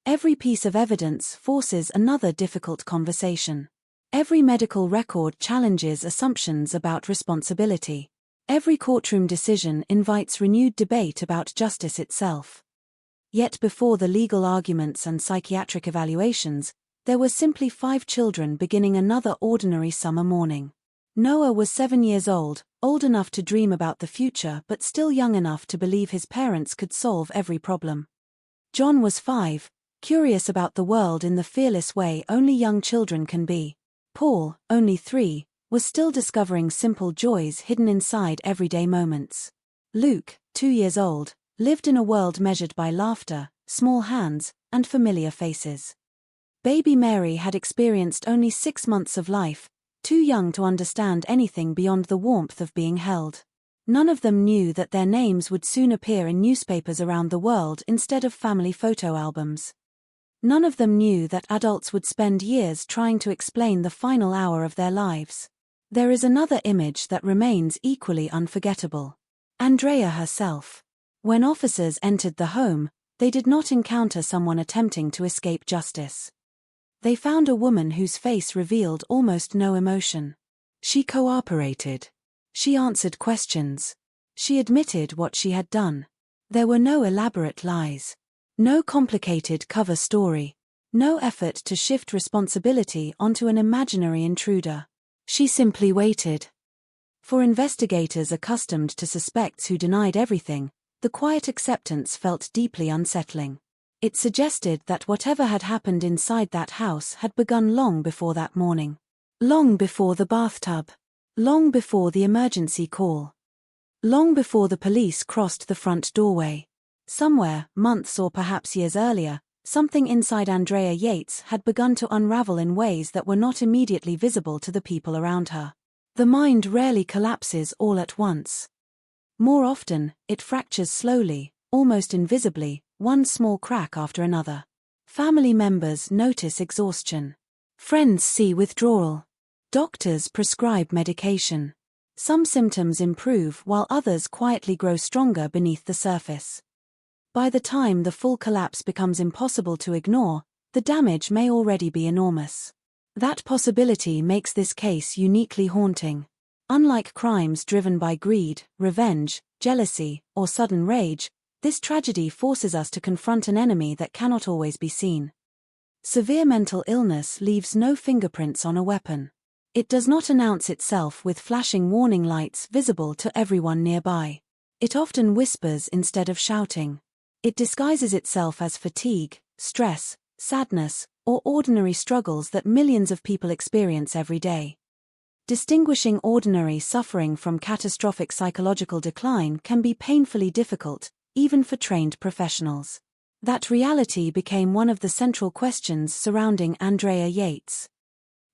Every piece of evidence forces another difficult conversation. Every medical record challenges assumptions about responsibility. Every courtroom decision invites renewed debate about justice itself. Yet before the legal arguments and psychiatric evaluations, there were simply 5 children beginning another ordinary summer morning. Noah was 7 years old enough to dream about the future but still young enough to believe his parents could solve every problem. John was 5, curious about the world in the fearless way only young children can be. Paul, only 3, was still discovering simple joys hidden inside everyday moments. Luke, 2 years old, lived in a world measured by laughter, small hands, and familiar faces. Baby Mary had experienced only 6 months of life, too young to understand anything beyond the warmth of being held. None of them knew that their names would soon appear in newspapers around the world instead of family photo albums. None of them knew that adults would spend years trying to explain the final hour of their lives. There is another image that remains equally unforgettable. Andrea herself. When officers entered the home, they did not encounter someone attempting to escape justice. They found a woman whose face revealed almost no emotion. She cooperated. She answered questions. She admitted what she had done. There were no elaborate lies. No complicated cover story. No effort to shift responsibility onto an imaginary intruder. She simply waited. For investigators accustomed to suspects who denied everything, the quiet acceptance felt deeply unsettling. It suggested that whatever had happened inside that house had begun long before that morning. Long before the bathtub. Long before the emergency call. Long before the police crossed the front doorway. Somewhere, months or perhaps years earlier, something inside Andrea Yates had begun to unravel in ways that were not immediately visible to the people around her. The mind rarely collapses all at once. More often, it fractures slowly, almost invisibly, one small crack after another. Family members notice exhaustion. Friends see withdrawal. Doctors prescribe medication. Some symptoms improve while others quietly grow stronger beneath the surface. By the time the full collapse becomes impossible to ignore, the damage may already be enormous. That possibility makes this case uniquely haunting. Unlike crimes driven by greed, revenge, jealousy, or sudden rage, this tragedy forces us to confront an enemy that cannot always be seen. Severe mental illness leaves no fingerprints on a weapon. It does not announce itself with flashing warning lights visible to everyone nearby. It often whispers instead of shouting. It disguises itself as fatigue, stress, sadness, or ordinary struggles that millions of people experience every day. Distinguishing ordinary suffering from catastrophic psychological decline can be painfully difficult, even for trained professionals. That reality became one of the central questions surrounding Andrea Yates.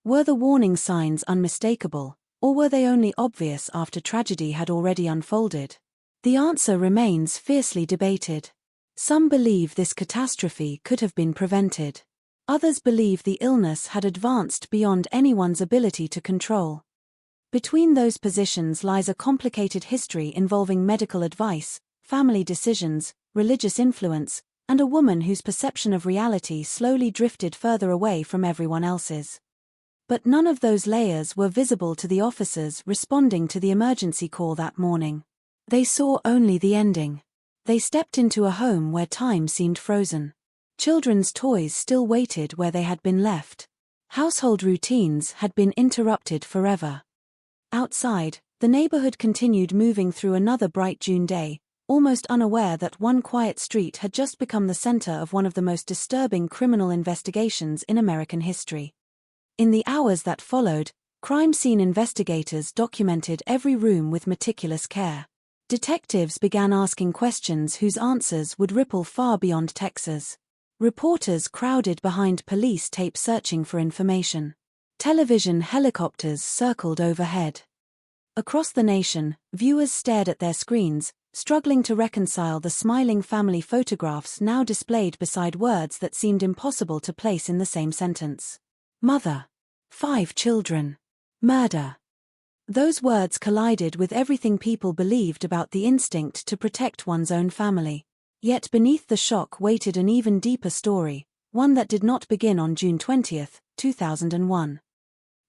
Were the warning signs unmistakable, or were they only obvious after tragedy had already unfolded? The answer remains fiercely debated. Some believe this catastrophe could have been prevented. Others believe the illness had advanced beyond anyone's ability to control. Between those positions lies a complicated history involving medical advice, family decisions, religious influence, and a woman whose perception of reality slowly drifted further away from everyone else's. But none of those layers were visible to the officers responding to the emergency call that morning. They saw only the ending. They stepped into a home where time seemed frozen. Children's toys still waited where they had been left. Household routines had been interrupted forever. Outside, the neighborhood continued moving through another bright June day, almost unaware that one quiet street had just become the center of one of the most disturbing criminal investigations in American history. In the hours that followed, crime scene investigators documented every room with meticulous care. Detectives began asking questions whose answers would ripple far beyond Texas. Reporters crowded behind police tape searching for information. Television helicopters circled overhead. Across the nation, viewers stared at their screens, struggling to reconcile the smiling family photographs now displayed beside words that seemed impossible to place in the same sentence. Mother. 5 children. Murder. Those words collided with everything people believed about the instinct to protect one's own family. Yet beneath the shock waited an even deeper story, one that did not begin on June 20, 2001.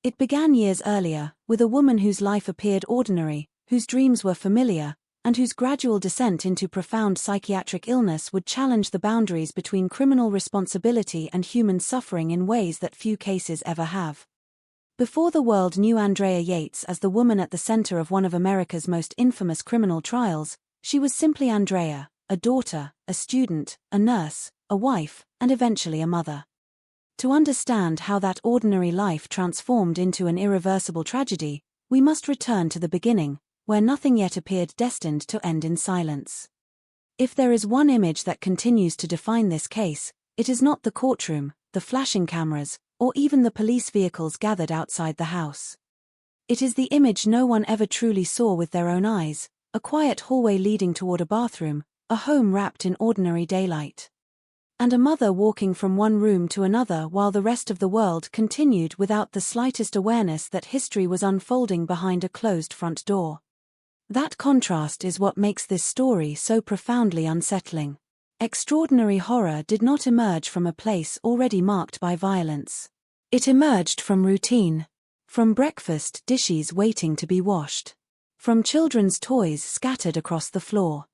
It began years earlier, with a woman whose life appeared ordinary, whose dreams were familiar, and whose gradual descent into profound psychiatric illness would challenge the boundaries between criminal responsibility and human suffering in ways that few cases ever have. Before the world knew Andrea Yates as the woman at the center of one of America's most infamous criminal trials, she was simply Andrea, a daughter, a student, a nurse, a wife, and eventually a mother. To understand how that ordinary life transformed into an irreversible tragedy, we must return to the beginning, where nothing yet appeared destined to end in silence. If there is one image that continues to define this case, it is not the courtroom, the flashing cameras, or even the police vehicles gathered outside the house. It is the image no one ever truly saw with their own eyes, a quiet hallway leading toward a bathroom, a home wrapped in ordinary daylight. And a mother walking from one room to another while the rest of the world continued without the slightest awareness that history was unfolding behind a closed front door. That contrast is what makes this story so profoundly unsettling. Extraordinary horror did not emerge from a place already marked by violence. It emerged from routine. From breakfast dishes waiting to be washed. From children's toys scattered across the floor.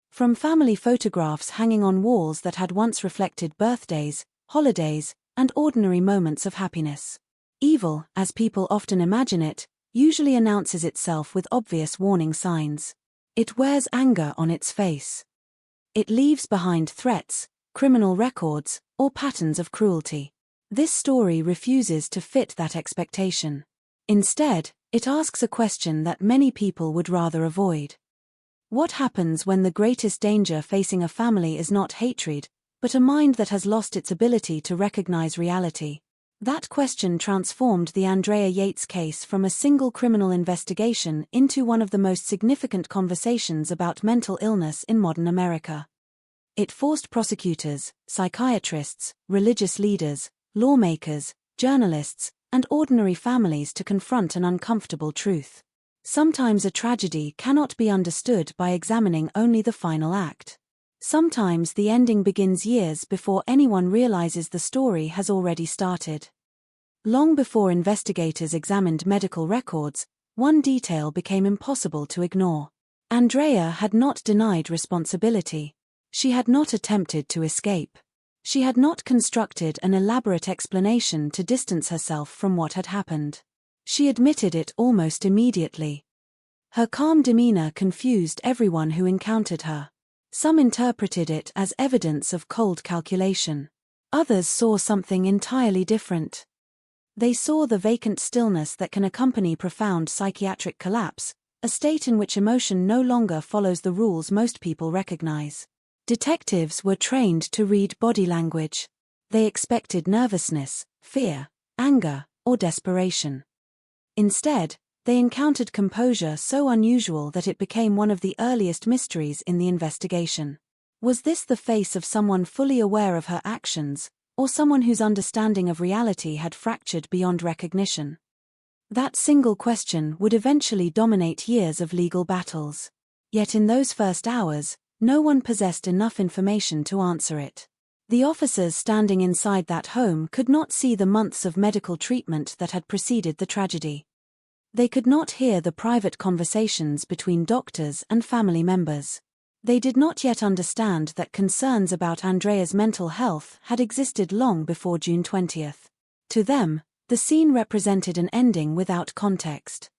From family photographs hanging on walls that had once reflected birthdays, holidays, and ordinary moments of happiness. Evil, as people often imagine it, usually announces itself with obvious warning signs. It wears anger on its face. It leaves behind threats, criminal records, or patterns of cruelty. This story refuses to fit that expectation. Instead, it asks a question that many people would rather avoid. What happens when the greatest danger facing a family is not hatred, but a mind that has lost its ability to recognize reality? That question transformed the Andrea Yates case from a single criminal investigation into one of the most significant conversations about mental illness in modern America. It forced prosecutors, psychiatrists, religious leaders, lawmakers, journalists, and ordinary families to confront an uncomfortable truth. Sometimes a tragedy cannot be understood by examining only the final act. Sometimes the ending begins years before anyone realizes the story has already started. Long before investigators examined medical records, one detail became impossible to ignore. Andrea had not denied responsibility. She had not attempted to escape. She had not constructed an elaborate explanation to distance herself from what had happened. She admitted it almost immediately. Her calm demeanor confused everyone who encountered her. Some interpreted it as evidence of cold calculation. Others saw something entirely different. They saw the vacant stillness that can accompany profound psychiatric collapse, a state in which emotion no longer follows the rules most people recognize. Detectives were trained to read body language. They expected nervousness, fear, anger, or desperation. Instead, they encountered composure so unusual that it became one of the earliest mysteries in the investigation. Was this the face of someone fully aware of her actions, or someone whose understanding of reality had fractured beyond recognition? That single question would eventually dominate years of legal battles. Yet in those first hours, no one possessed enough information to answer it. The officers standing inside that home could not see the months of medical treatment that had preceded the tragedy. They could not hear the private conversations between doctors and family members. They did not yet understand that concerns about Andrea's mental health had existed long before June 20th. To them, the scene represented an ending without context.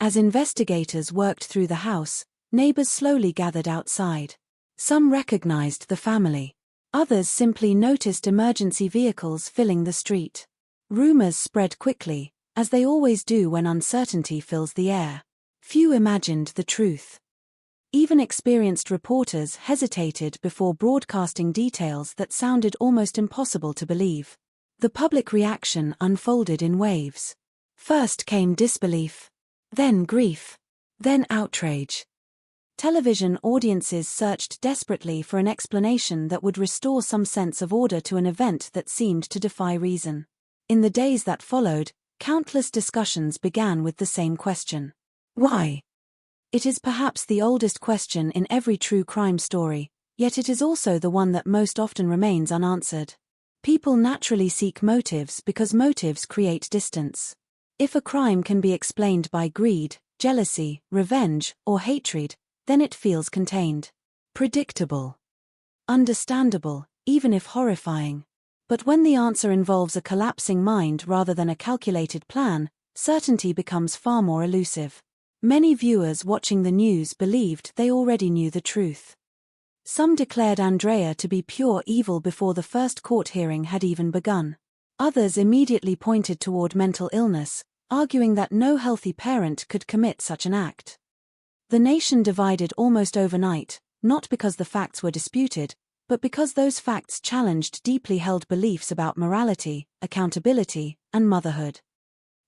As investigators worked through the house, neighbors slowly gathered outside. Some recognized the family. Others simply noticed emergency vehicles filling the street. Rumors spread quickly, as they always do when uncertainty fills the air. Few imagined the truth. Even experienced reporters hesitated before broadcasting details that sounded almost impossible to believe. The public reaction unfolded in waves. First came disbelief, then grief, then outrage. Television audiences searched desperately for an explanation that would restore some sense of order to an event that seemed to defy reason. In the days that followed, countless discussions began with the same question. Why? It is perhaps the oldest question in every true crime story, yet it is also the one that most often remains unanswered. People naturally seek motives because motives create distance. If a crime can be explained by greed, jealousy, revenge, or hatred, then it feels contained. Predictable. Understandable, even if horrifying. But when the answer involves a collapsing mind rather than a calculated plan, certainty becomes far more elusive. Many viewers watching the news believed they already knew the truth. Some declared Andrea to be pure evil before the first court hearing had even begun. Others immediately pointed toward mental illness, arguing that no healthy parent could commit such an act. The nation divided almost overnight, not because the facts were disputed, but because those facts challenged deeply held beliefs about morality, accountability, and motherhood.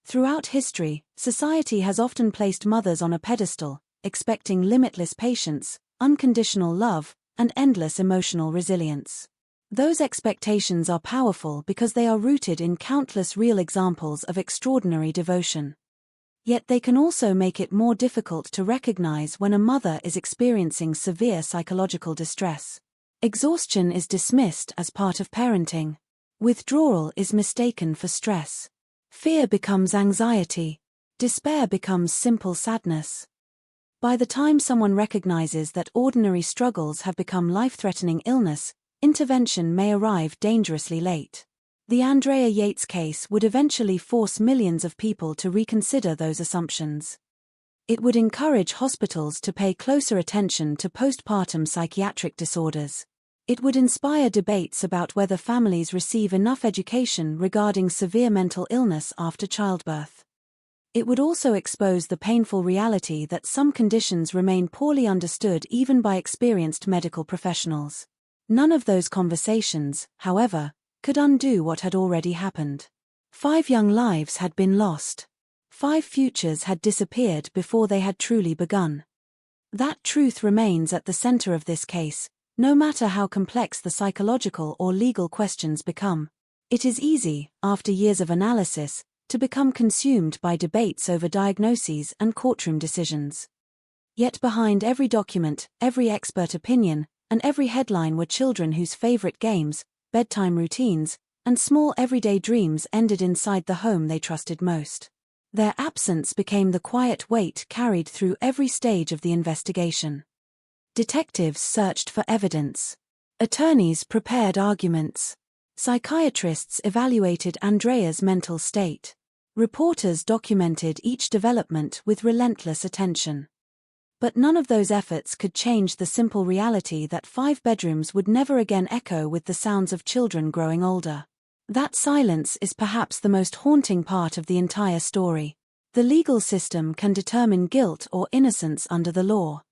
Throughout history, society has often placed mothers on a pedestal, expecting limitless patience, unconditional love, and endless emotional resilience. Those expectations are powerful because they are rooted in countless real examples of extraordinary devotion. Yet they can also make it more difficult to recognize when a mother is experiencing severe psychological distress. Exhaustion is dismissed as part of parenting. Withdrawal is mistaken for stress. Fear becomes anxiety. Despair becomes simple sadness. By the time someone recognizes that ordinary struggles have become life-threatening illness, intervention may arrive dangerously late. The Andrea Yates case would eventually force millions of people to reconsider those assumptions. It would encourage hospitals to pay closer attention to postpartum psychiatric disorders. It would inspire debates about whether families receive enough education regarding severe mental illness after childbirth. It would also expose the painful reality that some conditions remain poorly understood even by experienced medical professionals. None of those conversations, however, could undo what had already happened. 5 young lives had been lost. 5 futures had disappeared before they had truly begun. That truth remains at the center of this case, no matter how complex the psychological or legal questions become. It is easy, after years of analysis, to become consumed by debates over diagnoses and courtroom decisions. Yet behind every document, every expert opinion, and every headline were children whose favorite games, bedtime routines, and small everyday dreams ended inside the home they trusted most. Their absence became the quiet weight carried through every stage of the investigation. Detectives searched for evidence. Attorneys prepared arguments. Psychiatrists evaluated Andrea's mental state. Reporters documented each development with relentless attention. But none of those efforts could change the simple reality that 5 bedrooms would never again echo with the sounds of children growing older. That silence is perhaps the most haunting part of the entire story. The legal system can determine guilt or innocence under the law.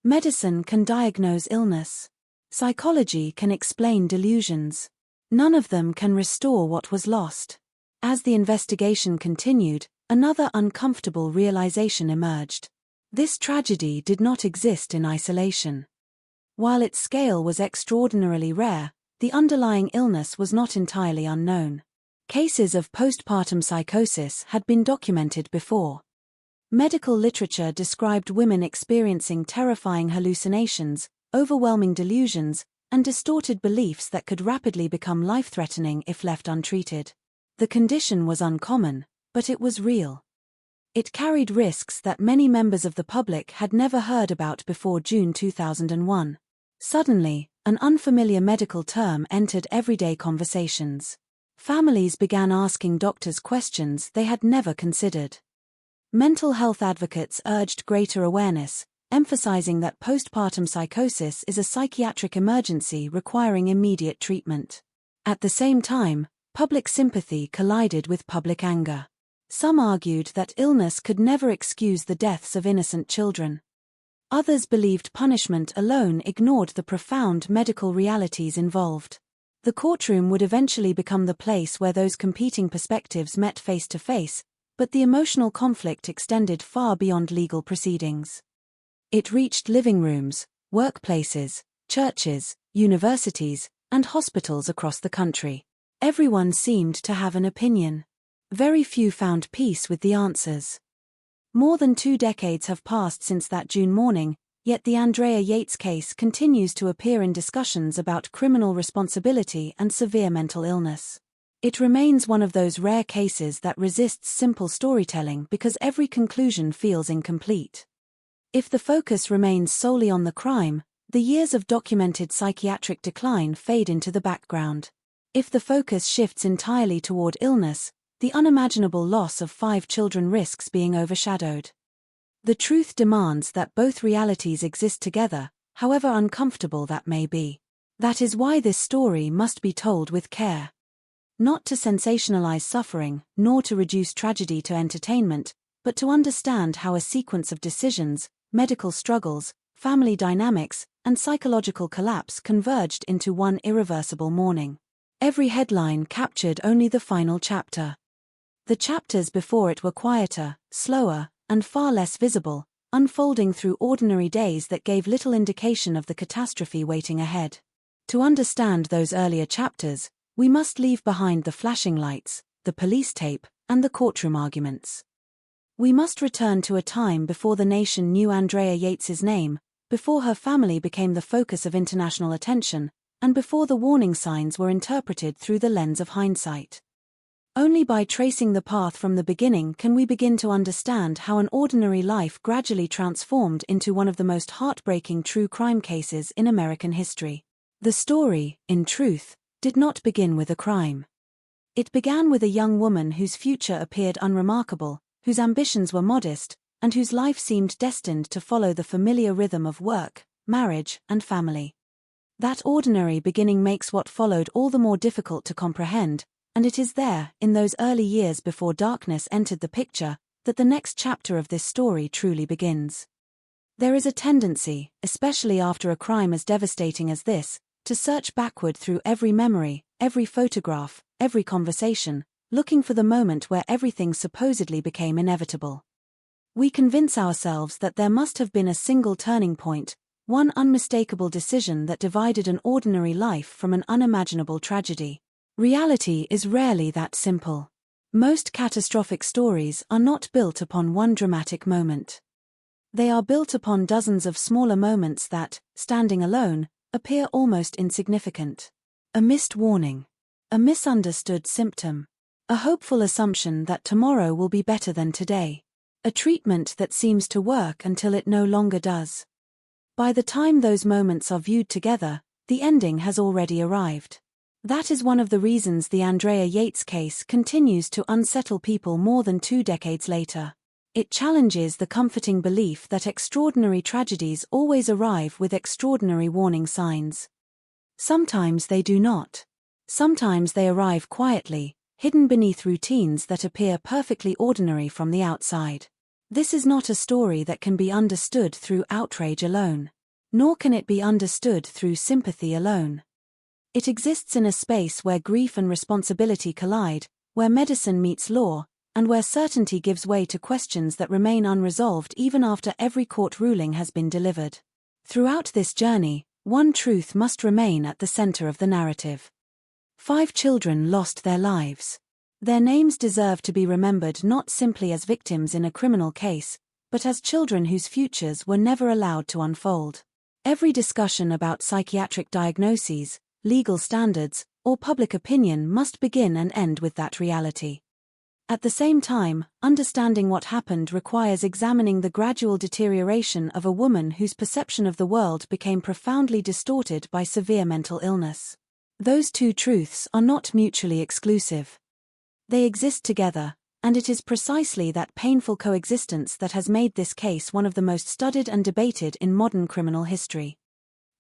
Medicine can diagnose illness. Psychology can explain delusions. None of them can restore what was lost. As the investigation continued, another uncomfortable realization emerged. This tragedy did not exist in isolation. While its scale was extraordinarily rare, the underlying illness was not entirely unknown. Cases of postpartum psychosis had been documented before. Medical literature described women experiencing terrifying hallucinations, overwhelming delusions, and distorted beliefs that could rapidly become life-threatening if left untreated. The condition was uncommon, but it was real. It carried risks that many members of the public had never heard about before June 2001. Suddenly, an unfamiliar medical term entered everyday conversations. Families began asking doctors questions they had never considered. Mental health advocates urged greater awareness, emphasizing that postpartum psychosis is a psychiatric emergency requiring immediate treatment. At the same time, public sympathy collided with public anger. Some argued that illness could never excuse the deaths of innocent children. Others believed punishment alone ignored the profound medical realities involved. The courtroom would eventually become the place where those competing perspectives met face to face, but the emotional conflict extended far beyond legal proceedings. It reached living rooms, workplaces, churches, universities, and hospitals across the country. Everyone seemed to have an opinion. Very few found peace with the answers. More than 2 decades have passed since that June morning, yet the Andrea Yates case continues to appear in discussions about criminal responsibility and severe mental illness. It remains one of those rare cases that resists simple storytelling because every conclusion feels incomplete. If the focus remains solely on the crime, the years of documented psychiatric decline fade into the background. If the focus shifts entirely toward illness, the unimaginable loss of 5 children risks being overshadowed. The truth demands that both realities exist together, however uncomfortable that may be. That is why this story must be told with care. Not to sensationalize suffering, nor to reduce tragedy to entertainment, but to understand how a sequence of decisions, medical struggles, family dynamics, and psychological collapse converged into one irreversible morning. Every headline captured only the final chapter. The chapters before it were quieter, slower, and far less visible, unfolding through ordinary days that gave little indication of the catastrophe waiting ahead. To understand those earlier chapters, we must leave behind the flashing lights, the police tape, and the courtroom arguments. We must return to a time before the nation knew Andrea Yates's name, before her family became the focus of international attention, and before the warning signs were interpreted through the lens of hindsight. Only by tracing the path from the beginning can we begin to understand how an ordinary life gradually transformed into one of the most heartbreaking true crime cases in American history. The story, in truth, did not begin with a crime. It began with a young woman whose future appeared unremarkable, whose ambitions were modest, and whose life seemed destined to follow the familiar rhythm of work, marriage, and family. That ordinary beginning makes what followed all the more difficult to comprehend, and it is there, in those early years before darkness entered the picture, that the next chapter of this story truly begins. There is a tendency, especially after a crime as devastating as this, to search backward through every memory, every photograph, every conversation, looking for the moment where everything supposedly became inevitable. We convince ourselves that there must have been a single turning point, one unmistakable decision that divided an ordinary life from an unimaginable tragedy. Reality is rarely that simple. Most catastrophic stories are not built upon one dramatic moment. They are built upon dozens of smaller moments that, standing alone, appear almost insignificant. A missed warning. A misunderstood symptom. A hopeful assumption that tomorrow will be better than today. A treatment that seems to work until it no longer does. By the time those moments are viewed together, the ending has already arrived. That is one of the reasons the Andrea Yates case continues to unsettle people more than 2 decades later. It challenges the comforting belief that extraordinary tragedies always arrive with extraordinary warning signs. Sometimes they do not. Sometimes they arrive quietly, hidden beneath routines that appear perfectly ordinary from the outside. This is not a story that can be understood through outrage alone. Nor can it be understood through sympathy alone. It exists in a space where grief and responsibility collide, where medicine meets law, and where certainty gives way to questions that remain unresolved even after every court ruling has been delivered. Throughout this journey, one truth must remain at the center of the narrative. 5 children lost their lives. Their names deserve to be remembered not simply as victims in a criminal case, but as children whose futures were never allowed to unfold. Every discussion about psychiatric diagnoses, legal standards, or public opinion must begin and end with that reality. At the same time, understanding what happened requires examining the gradual deterioration of a woman whose perception of the world became profoundly distorted by severe mental illness. Those 2 truths are not mutually exclusive. They exist together, and it is precisely that painful coexistence that has made this case one of the most studied and debated in modern criminal history.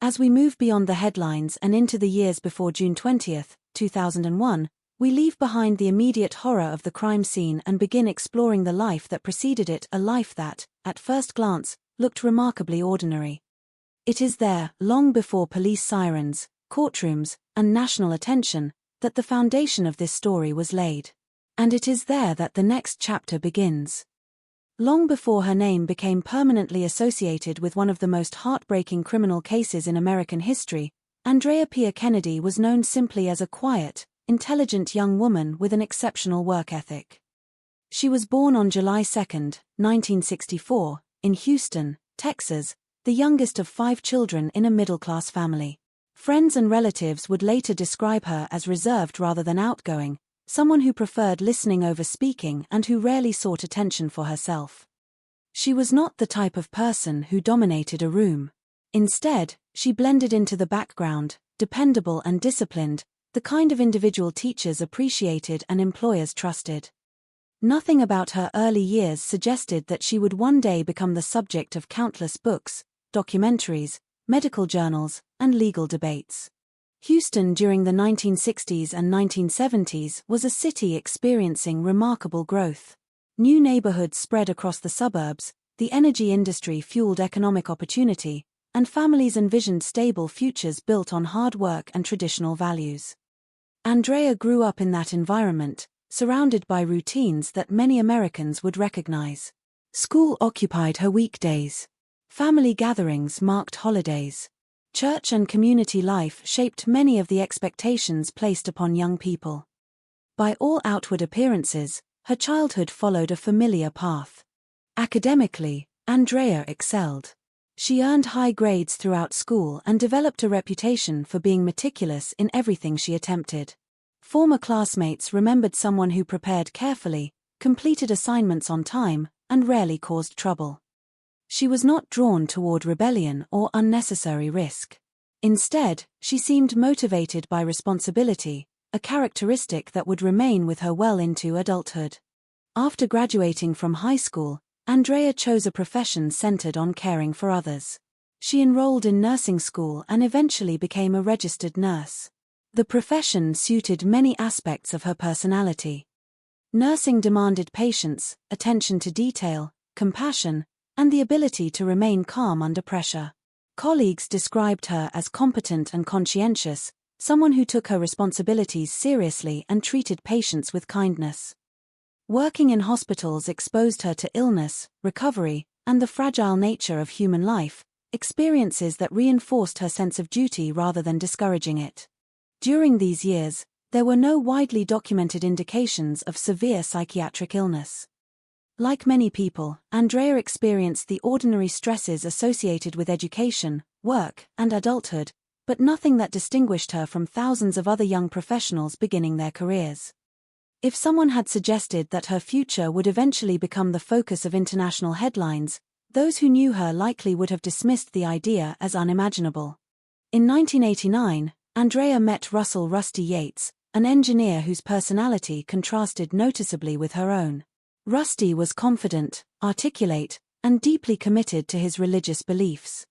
As we move beyond the headlines and into the years before June 20, 2001, we leave behind the immediate horror of the crime scene and begin exploring the life that preceded it, a life that, at first glance, looked remarkably ordinary. It is there, long before police sirens, courtrooms, and national attention, that the foundation of this story was laid. And it is there that the next chapter begins. Long before her name became permanently associated with one of the most heartbreaking criminal cases in American history, Andrea Pia Kennedy was known simply as a quiet, intelligent young woman with an exceptional work ethic. She was born on July 2, 1964, in Houston, Texas, the youngest of 5 children in a middle-class family. Friends and relatives would later describe her as reserved rather than outgoing, someone who preferred listening over speaking and who rarely sought attention for herself. She was not the type of person who dominated a room. Instead, she blended into the background, dependable and disciplined, the kind of individual teachers appreciated and employers trusted. Nothing about her early years suggested that she would one day become the subject of countless books, documentaries, medical journals, and legal debates. Houston during the 1960s and 1970s was a city experiencing remarkable growth. New neighborhoods spread across the suburbs, the energy industry fueled economic opportunity, and families envisioned stable futures built on hard work and traditional values. Andrea grew up in that environment, surrounded by routines that many Americans would recognize. School occupied her weekdays. Family gatherings marked holidays. Church and community life shaped many of the expectations placed upon young people. By all outward appearances, her childhood followed a familiar path. Academically, Andrea excelled. She earned high grades throughout school and developed a reputation for being meticulous in everything she attempted. Former classmates remembered someone who prepared carefully, completed assignments on time, and rarely caused trouble. She was not drawn toward rebellion or unnecessary risk. Instead, she seemed motivated by responsibility, a characteristic that would remain with her well into adulthood. After graduating from high school, Andrea chose a profession centered on caring for others. She enrolled in nursing school and eventually became a registered nurse. The profession suited many aspects of her personality. Nursing demanded patience, attention to detail, compassion, and the ability to remain calm under pressure. Colleagues described her as competent and conscientious, someone who took her responsibilities seriously and treated patients with kindness. Working in hospitals exposed her to illness, recovery, and the fragile nature of human life, experiences that reinforced her sense of duty rather than discouraging it. During these years, there were no widely documented indications of severe psychiatric illness. Like many people, Andrea experienced the ordinary stresses associated with education, work, and adulthood, but nothing that distinguished her from thousands of other young professionals beginning their careers. If someone had suggested that her future would eventually become the focus of international headlines, those who knew her likely would have dismissed the idea as unimaginable. In 1989, Andrea met Russell "Rusty" Yates, an engineer whose personality contrasted noticeably with her own. Rusty was confident, articulate, and deeply committed to his religious beliefs.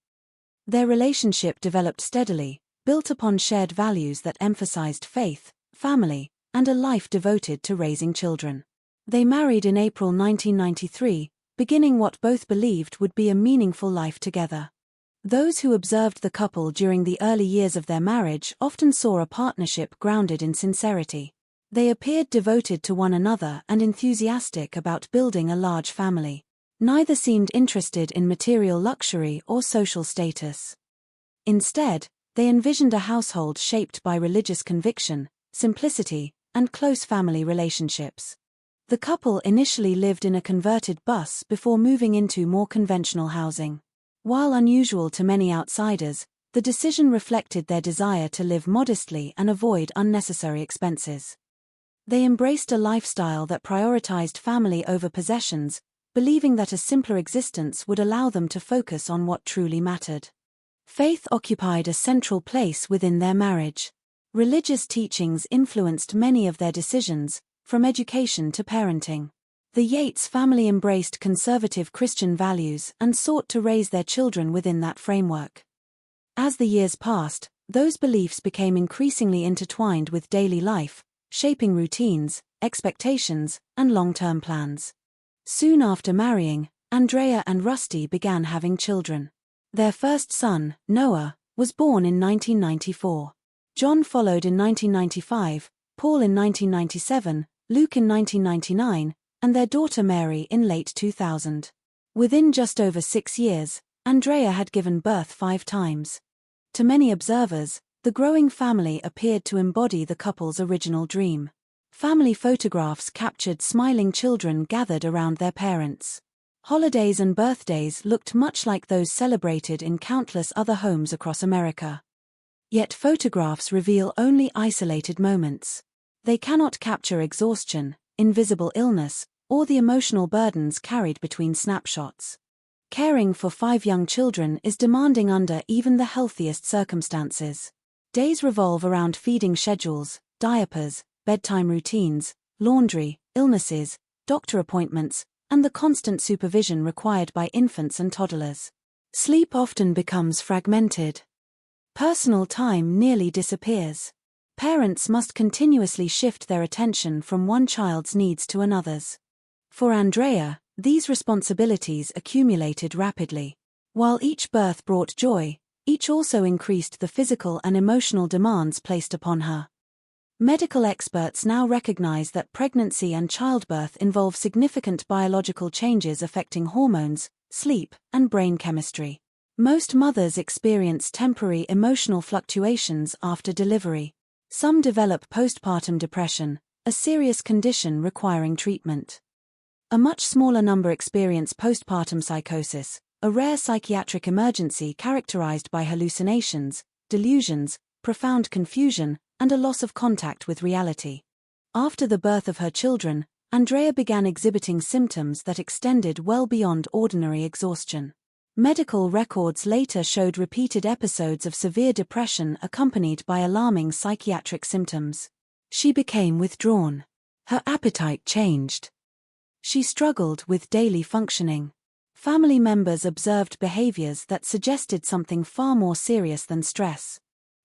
Their relationship developed steadily, built upon shared values that emphasized faith, family, and a life devoted to raising children. They married in April 1993, beginning what both believed would be a meaningful life together. Those who observed the couple during the early years of their marriage often saw a partnership grounded in sincerity. They appeared devoted to one another and enthusiastic about building a large family. Neither seemed interested in material luxury or social status. Instead, they envisioned a household shaped by religious conviction, simplicity, and close family relationships. The couple initially lived in a converted bus before moving into more conventional housing. While unusual to many outsiders, the decision reflected their desire to live modestly and avoid unnecessary expenses. They embraced a lifestyle that prioritized family over possessions, believing that a simpler existence would allow them to focus on what truly mattered. Faith occupied a central place within their marriage. Religious teachings influenced many of their decisions, from education to parenting. The Yates family embraced conservative Christian values and sought to raise their children within that framework. As the years passed, those beliefs became increasingly intertwined with daily life, shaping routines, expectations, and long-term plans. Soon after marrying, Andrea and Rusty began having children. Their first son, Noah, was born in 1994. John followed in 1995, Paul in 1997, Luke in 1999, and their daughter Mary in late 2000. Within just over 6 years, Andrea had given birth 5 times. To many observers, the growing family appeared to embody the couple's original dream. Family photographs captured smiling children gathered around their parents. Holidays and birthdays looked much like those celebrated in countless other homes across America. Yet photographs reveal only isolated moments. They cannot capture exhaustion, invisible illness, or the emotional burdens carried between snapshots. Caring for 5 young children is demanding under even the healthiest circumstances. Days revolve around feeding schedules, diapers, bedtime routines, laundry, illnesses, doctor appointments, and the constant supervision required by infants and toddlers. Sleep often becomes fragmented. Personal time nearly disappears. Parents must continuously shift their attention from one child's needs to another's. For Andrea, these responsibilities accumulated rapidly. While each birth brought joy, each also increased the physical and emotional demands placed upon her. Medical experts now recognize that pregnancy and childbirth involve significant biological changes affecting hormones, sleep, and brain chemistry. Most mothers experience temporary emotional fluctuations after delivery. Some develop postpartum depression, a serious condition requiring treatment. A much smaller number experience postpartum psychosis, a rare psychiatric emergency characterized by hallucinations, delusions, profound confusion, and a loss of contact with reality. After the birth of her children, Andrea began exhibiting symptoms that extended well beyond ordinary exhaustion. Medical records later showed repeated episodes of severe depression accompanied by alarming psychiatric symptoms. She became withdrawn. Her appetite changed. She struggled with daily functioning. Family members observed behaviors that suggested something far more serious than stress.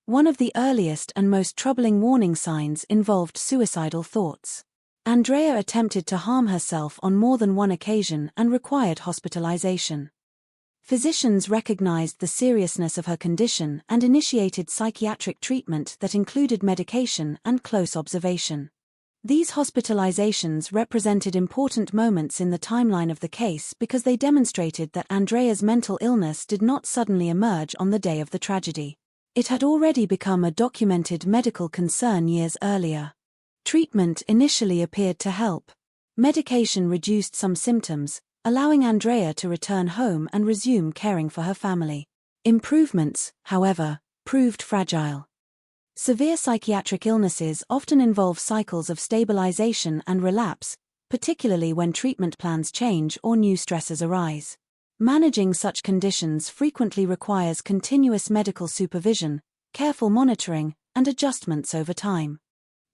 One of the earliest and most troubling warning signs involved suicidal thoughts. Andrea attempted to harm herself on more than one occasion and required hospitalization. Physicians recognized the seriousness of her condition and initiated psychiatric treatment that included medication and close observation. These hospitalizations represented important moments in the timeline of the case because they demonstrated that Andrea's mental illness did not suddenly emerge on the day of the tragedy. It had already become a documented medical concern years earlier. Treatment initially appeared to help. Medication reduced some symptoms, allowing Andrea to return home and resume caring for her family. Improvements, however, proved fragile. Severe psychiatric illnesses often involve cycles of stabilization and relapse, particularly when treatment plans change or new stresses arise. Managing such conditions frequently requires continuous medical supervision, careful monitoring, and adjustments over time.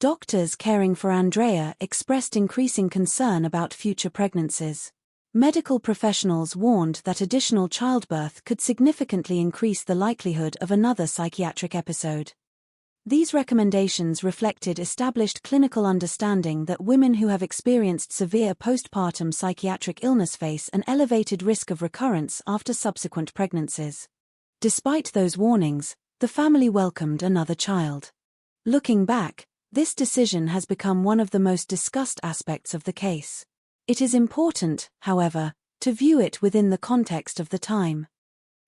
Doctors caring for Andrea expressed increasing concern about future pregnancies. Medical professionals warned that additional childbirth could significantly increase the likelihood of another psychiatric episode. These recommendations reflected established clinical understanding that women who have experienced severe postpartum psychiatric illness face an elevated risk of recurrence after subsequent pregnancies. Despite those warnings, the family welcomed another child. Looking back, this decision has become one of the most discussed aspects of the case. It is important, however, to view it within the context of the time.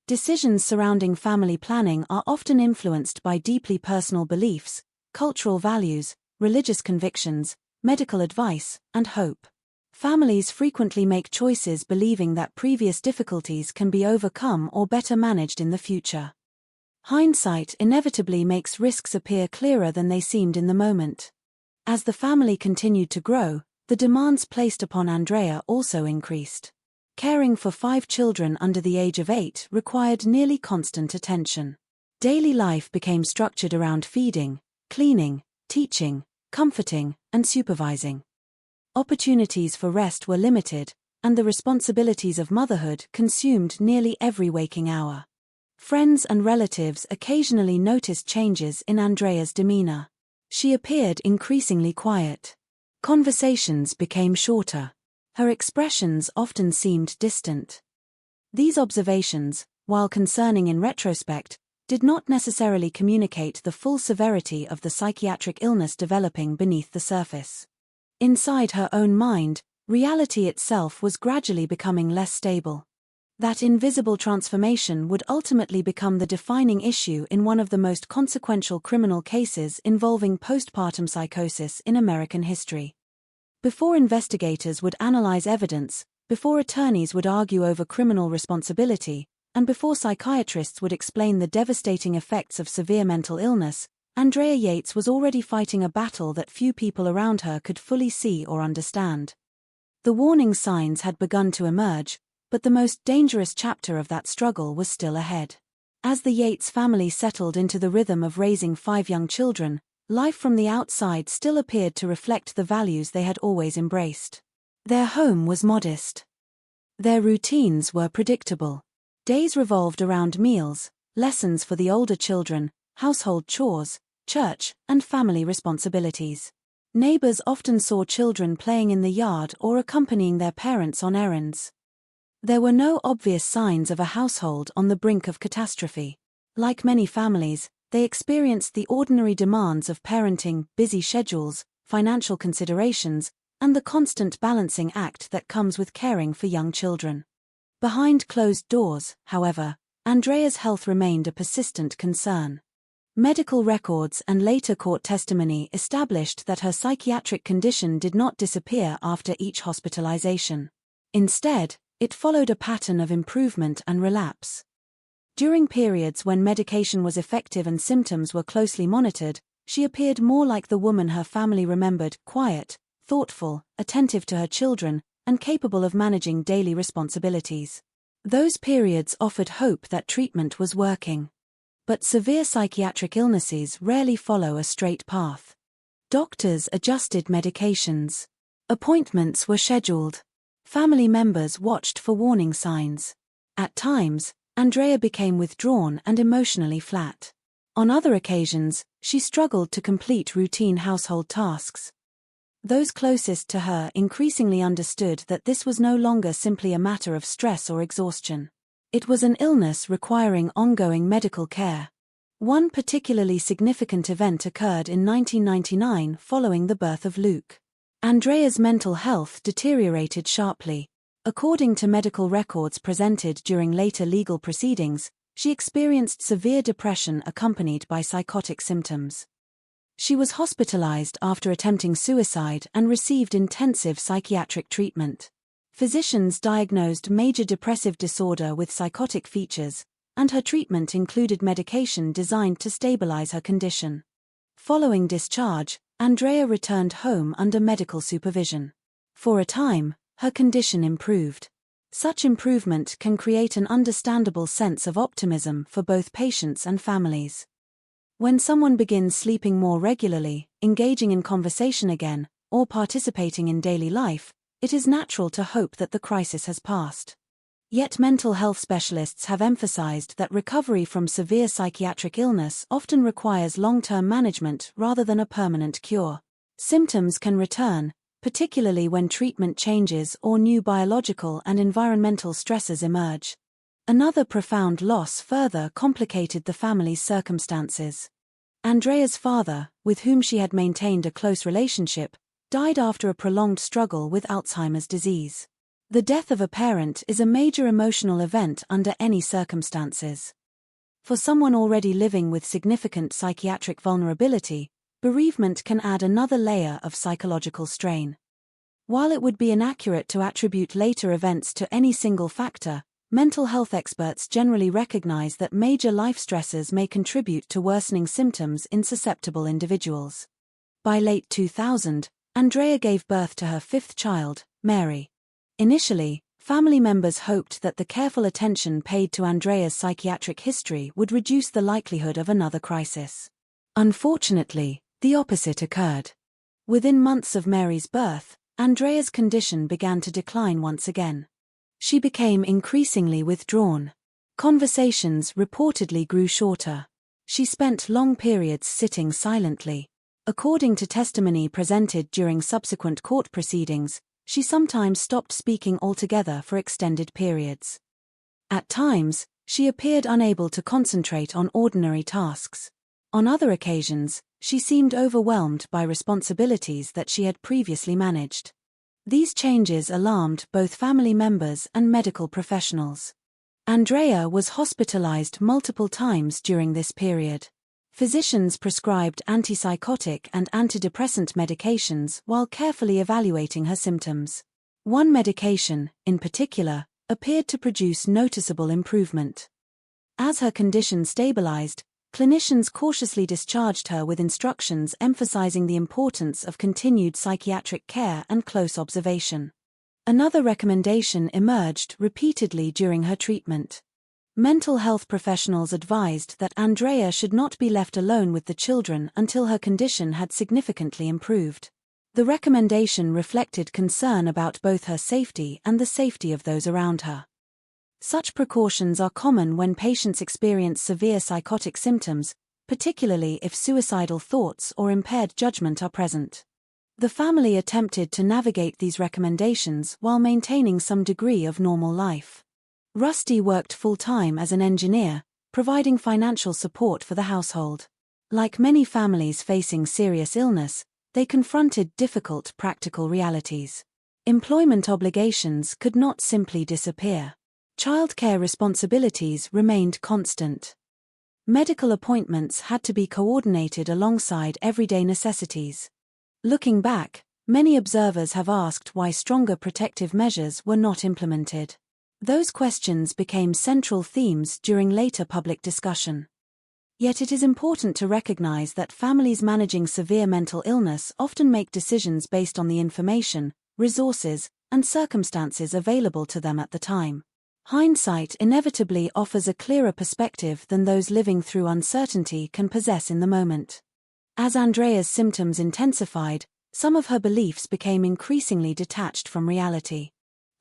Decisions surrounding family planning are often influenced by deeply personal beliefs, cultural values, religious convictions, medical advice, and hope. Families frequently make choices believing that previous difficulties can be overcome or better managed in the future. Hindsight inevitably makes risks appear clearer than they seemed in the moment. As the family continued to grow, the demands placed upon Andrea also increased. Caring for 5 children under the age of 8 required nearly constant attention. Daily life became structured around feeding, cleaning, teaching, comforting, and supervising. Opportunities for rest were limited, and the responsibilities of motherhood consumed nearly every waking hour. Friends and relatives occasionally noticed changes in Andrea's demeanor. She appeared increasingly quiet. Conversations became shorter. Her expressions often seemed distant. These observations, while concerning in retrospect, did not necessarily communicate the full severity of the psychiatric illness developing beneath the surface. Inside her own mind, reality itself was gradually becoming less stable. That invisible transformation would ultimately become the defining issue in one of the most consequential criminal cases involving postpartum psychosis in American history. Before investigators would analyze evidence, before attorneys would argue over criminal responsibility, and before psychiatrists would explain the devastating effects of severe mental illness, Andrea Yates was already fighting a battle that few people around her could fully see or understand. The warning signs had begun to emerge, but the most dangerous chapter of that struggle was still ahead. As the Yates family settled into the rhythm of raising 5 young children, life from the outside still appeared to reflect the values they had always embraced. Their home was modest. Their routines were predictable. Days revolved around meals, lessons for the older children, household chores, church, and family responsibilities. Neighbors often saw children playing in the yard or accompanying their parents on errands. There were no obvious signs of a household on the brink of catastrophe. Like many families, they experienced the ordinary demands of parenting, busy schedules, financial considerations, and the constant balancing act that comes with caring for young children. Behind closed doors, however, Andrea's health remained a persistent concern. Medical records and later court testimony established that her psychiatric condition did not disappear after each hospitalization. Instead, it followed a pattern of improvement and relapse. During periods when medication was effective and symptoms were closely monitored, she appeared more like the woman her family remembered: quiet, thoughtful, attentive to her children, and capable of managing daily responsibilities. Those periods offered hope that treatment was working. But severe psychiatric illnesses rarely follow a straight path. Doctors adjusted medications. Appointments were scheduled. Family members watched for warning signs. At times, Andrea became withdrawn and emotionally flat. On other occasions, she struggled to complete routine household tasks. Those closest to her increasingly understood that this was no longer simply a matter of stress or exhaustion. It was an illness requiring ongoing medical care. One particularly significant event occurred in 1999 following the birth of Luke. Andrea's mental health deteriorated sharply. According to medical records presented during later legal proceedings, she experienced severe depression accompanied by psychotic symptoms. She was hospitalized after attempting suicide and received intensive psychiatric treatment. Physicians diagnosed major depressive disorder with psychotic features, and her treatment included medication designed to stabilize her condition. Following discharge, Andrea returned home under medical supervision. For a time, her condition improved. Such improvement can create an understandable sense of optimism for both patients and families. When someone begins sleeping more regularly, engaging in conversation again, or participating in daily life, it is natural to hope that the crisis has passed. Yet mental health specialists have emphasized that recovery from severe psychiatric illness often requires long-term management rather than a permanent cure. Symptoms can return, particularly when treatment changes or new biological and environmental stresses emerge. Another profound loss further complicated the family's circumstances. Andrea's father, with whom she had maintained a close relationship, died after a prolonged struggle with Alzheimer's disease. The death of a parent is a major emotional event under any circumstances. For someone already living with significant psychiatric vulnerability, bereavement can add another layer of psychological strain. While it would be inaccurate to attribute later events to any single factor, mental health experts generally recognize that major life stresses may contribute to worsening symptoms in susceptible individuals. By late 2000, Andrea gave birth to her fifth child, Mary. Initially, family members hoped that the careful attention paid to Andrea's psychiatric history would reduce the likelihood of another crisis. Unfortunately, the opposite occurred. Within months of Mary's birth, Andrea's condition began to decline once again. She became increasingly withdrawn. Conversations reportedly grew shorter. She spent long periods sitting silently. According to testimony presented during subsequent court proceedings, she sometimes stopped speaking altogether for extended periods. At times, she appeared unable to concentrate on ordinary tasks. On other occasions, she seemed overwhelmed by responsibilities that she had previously managed. These changes alarmed both family members and medical professionals. Andrea was hospitalized multiple times during this period. Physicians prescribed antipsychotic and antidepressant medications while carefully evaluating her symptoms. One medication, in particular, appeared to produce noticeable improvement. As her condition stabilized, clinicians cautiously discharged her with instructions emphasizing the importance of continued psychiatric care and close observation. Another recommendation emerged repeatedly during her treatment. Mental health professionals advised that Andrea should not be left alone with the children until her condition had significantly improved. The recommendation reflected concern about both her safety and the safety of those around her. Such precautions are common when patients experience severe psychotic symptoms, particularly if suicidal thoughts or impaired judgment are present. The family attempted to navigate these recommendations while maintaining some degree of normal life. Rusty worked full-time as an engineer, providing financial support for the household. Like many families facing serious illness, they confronted difficult practical realities. Employment obligations could not simply disappear. Childcare responsibilities remained constant. Medical appointments had to be coordinated alongside everyday necessities. Looking back, many observers have asked why stronger protective measures were not implemented. Those questions became central themes during later public discussion. Yet it is important to recognize that families managing severe mental illness often make decisions based on the information, resources, and circumstances available to them at the time. Hindsight inevitably offers a clearer perspective than those living through uncertainty can possess in the moment. As Andrea's symptoms intensified, some of her beliefs became increasingly detached from reality.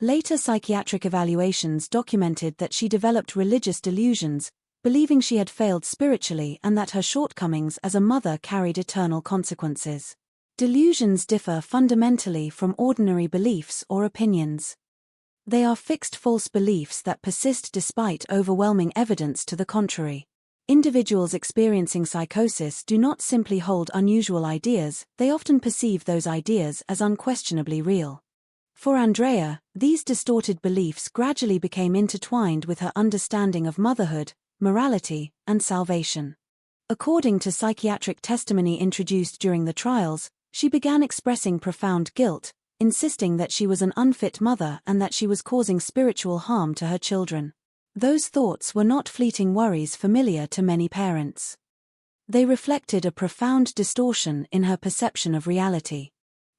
Later psychiatric evaluations documented that she developed religious delusions, believing she had failed spiritually and that her shortcomings as a mother carried eternal consequences. Delusions differ fundamentally from ordinary beliefs or opinions. They are fixed false beliefs that persist despite overwhelming evidence to the contrary. Individuals experiencing psychosis do not simply hold unusual ideas, they often perceive those ideas as unquestionably real. For Andrea, these distorted beliefs gradually became intertwined with her understanding of motherhood, morality, and salvation. According to psychiatric testimony introduced during the trials, she began expressing profound guilt, insisting that she was an unfit mother and that she was causing spiritual harm to her children. Those thoughts were not fleeting worries familiar to many parents. They reflected a profound distortion in her perception of reality.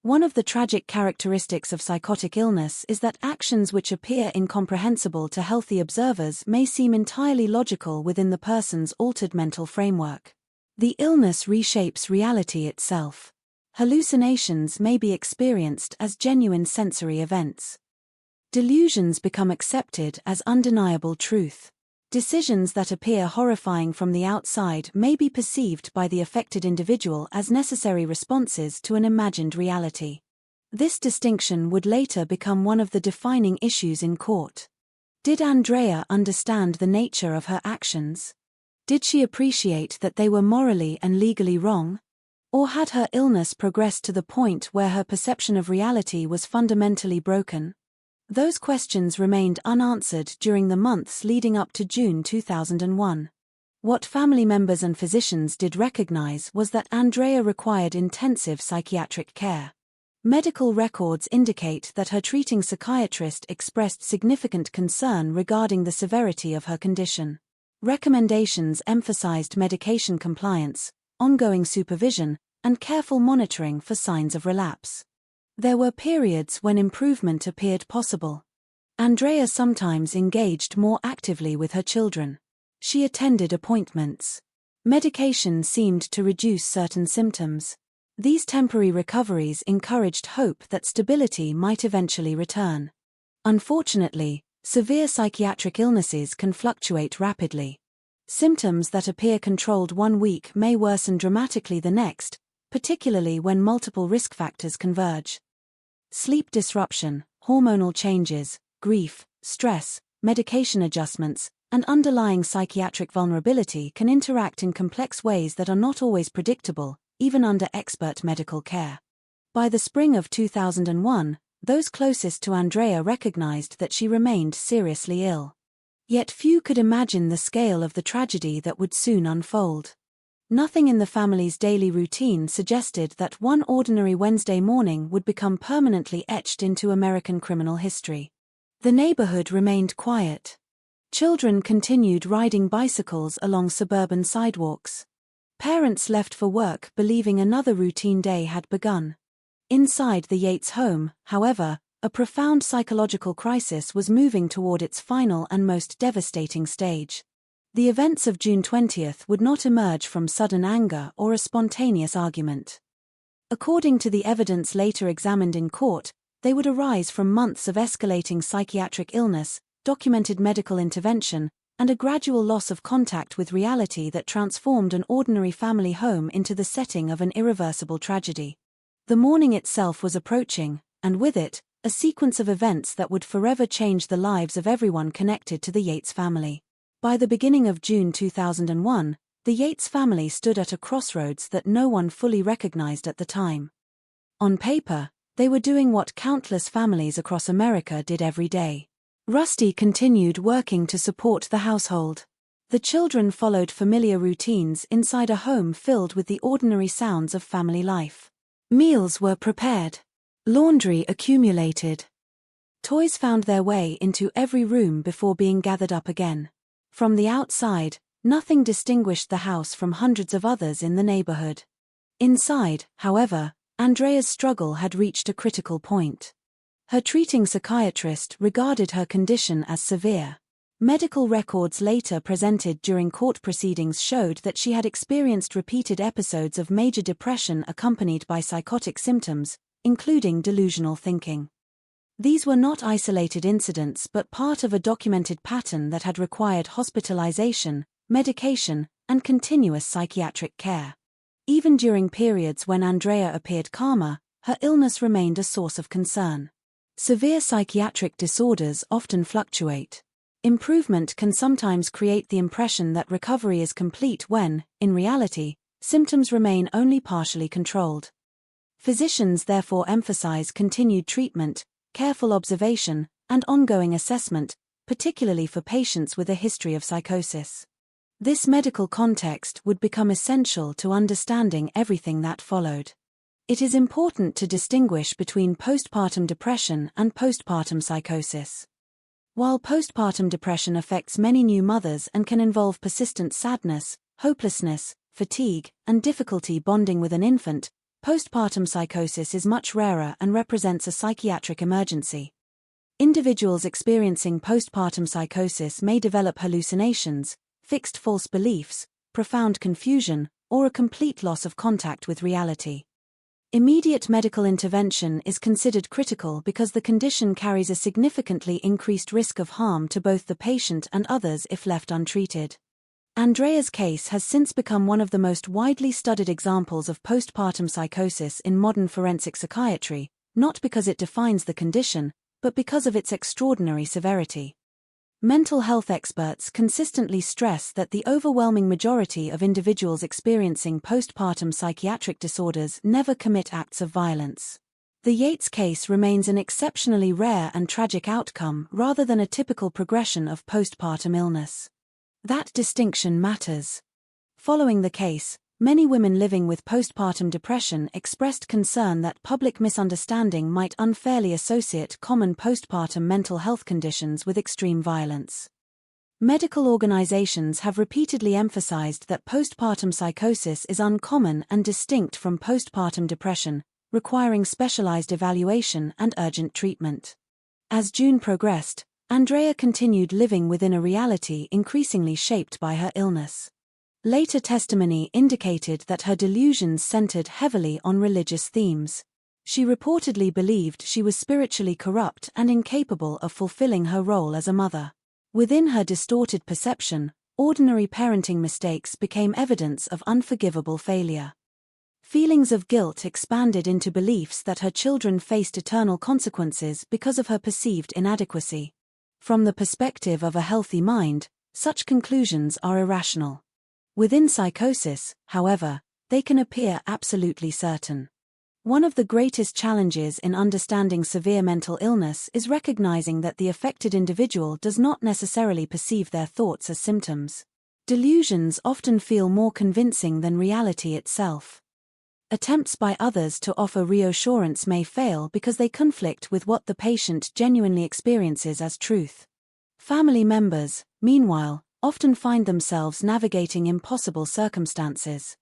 One of the tragic characteristics of psychotic illness is that actions which appear incomprehensible to healthy observers may seem entirely logical within the person's altered mental framework. The illness reshapes reality itself. Hallucinations may be experienced as genuine sensory events. Delusions become accepted as undeniable truth. Decisions that appear horrifying from the outside may be perceived by the affected individual as necessary responses to an imagined reality. This distinction would later become one of the defining issues in court. Did Andrea understand the nature of her actions? Did she appreciate that they were morally and legally wrong? Or had her illness progressed to the point where her perception of reality was fundamentally broken? Those questions remained unanswered during the months leading up to June 2001. What family members and physicians did recognize was that Andrea required intensive psychiatric care. Medical records indicate that her treating psychiatrist expressed significant concern regarding the severity of her condition. Recommendations emphasized medication compliance, ongoing supervision, and careful monitoring for signs of relapse. There were periods when improvement appeared possible. Andrea sometimes engaged more actively with her children. She attended appointments. Medication seemed to reduce certain symptoms. These temporary recoveries encouraged hope that stability might eventually return. Unfortunately, severe psychiatric illnesses can fluctuate rapidly. Symptoms that appear controlled one week may worsen dramatically the next, particularly when multiple risk factors converge. Sleep disruption, hormonal changes, grief, stress, medication adjustments, and underlying psychiatric vulnerability can interact in complex ways that are not always predictable, even under expert medical care. By the spring of 2001, those closest to Andrea recognized that she remained seriously ill. Yet few could imagine the scale of the tragedy that would soon unfold. Nothing in the family's daily routine suggested that one ordinary Wednesday morning would become permanently etched into American criminal history. The neighborhood remained quiet. Children continued riding bicycles along suburban sidewalks. Parents left for work believing another routine day had begun. Inside the Yates home, however, a profound psychological crisis was moving toward its final and most devastating stage. The events of June 20th would not emerge from sudden anger or a spontaneous argument. According to the evidence later examined in court, they would arise from months of escalating psychiatric illness, documented medical intervention, and a gradual loss of contact with reality that transformed an ordinary family home into the setting of an irreversible tragedy. The morning itself was approaching, and with it, a sequence of events that would forever change the lives of everyone connected to the Yates family. By the beginning of June 2001, the Yates family stood at a crossroads that no one fully recognized at the time. On paper, they were doing what countless families across America did every day. Rusty continued working to support the household. The children followed familiar routines inside a home filled with the ordinary sounds of family life. Meals were prepared. Laundry accumulated. Toys found their way into every room before being gathered up again. From the outside, nothing distinguished the house from hundreds of others in the neighborhood. Inside, however, Andrea's struggle had reached a critical point. Her treating psychiatrist regarded her condition as severe. Medical records later presented during court proceedings showed that she had experienced repeated episodes of major depression accompanied by psychotic symptoms, including delusional thinking. These were not isolated incidents but part of a documented pattern that had required hospitalization, medication, and continuous psychiatric care. Even during periods when Andrea appeared calmer, her illness remained a source of concern. Severe psychiatric disorders often fluctuate. Improvement can sometimes create the impression that recovery is complete when, in reality, symptoms remain only partially controlled. Physicians therefore emphasize continued treatment, careful observation, and ongoing assessment, particularly for patients with a history of psychosis. This medical context would become essential to understanding everything that followed. It is important to distinguish between postpartum depression and postpartum psychosis. While postpartum depression affects many new mothers and can involve persistent sadness, hopelessness, fatigue, and difficulty bonding with an infant, postpartum psychosis is much rarer and represents a psychiatric emergency. Individuals experiencing postpartum psychosis may develop hallucinations, fixed false beliefs, profound confusion, or a complete loss of contact with reality. Immediate medical intervention is considered critical because the condition carries a significantly increased risk of harm to both the patient and others if left untreated. Andrea's case has since become one of the most widely studied examples of postpartum psychosis in modern forensic psychiatry, not because it defines the condition, but because of its extraordinary severity. Mental health experts consistently stress that the overwhelming majority of individuals experiencing postpartum psychiatric disorders never commit acts of violence. The Yates case remains an exceptionally rare and tragic outcome rather than a typical progression of postpartum illness. That distinction matters. Following the case, many women living with postpartum depression expressed concern that public misunderstanding might unfairly associate common postpartum mental health conditions with extreme violence. Medical organizations have repeatedly emphasized that postpartum psychosis is uncommon and distinct from postpartum depression, requiring specialized evaluation and urgent treatment. As June progressed, Andrea continued living within a reality increasingly shaped by her illness. Later testimony indicated that her delusions centered heavily on religious themes. She reportedly believed she was spiritually corrupt and incapable of fulfilling her role as a mother. Within her distorted perception, ordinary parenting mistakes became evidence of unforgivable failure. Feelings of guilt expanded into beliefs that her children faced eternal consequences because of her perceived inadequacy. From the perspective of a healthy mind, such conclusions are irrational. Within psychosis, however, they can appear absolutely certain. One of the greatest challenges in understanding severe mental illness is recognizing that the affected individual does not necessarily perceive their thoughts as symptoms. Delusions often feel more convincing than reality itself. Attempts by others to offer reassurance may fail because they conflict with what the patient genuinely experiences as truth. Family members, meanwhile, often find themselves navigating impossible circumstances.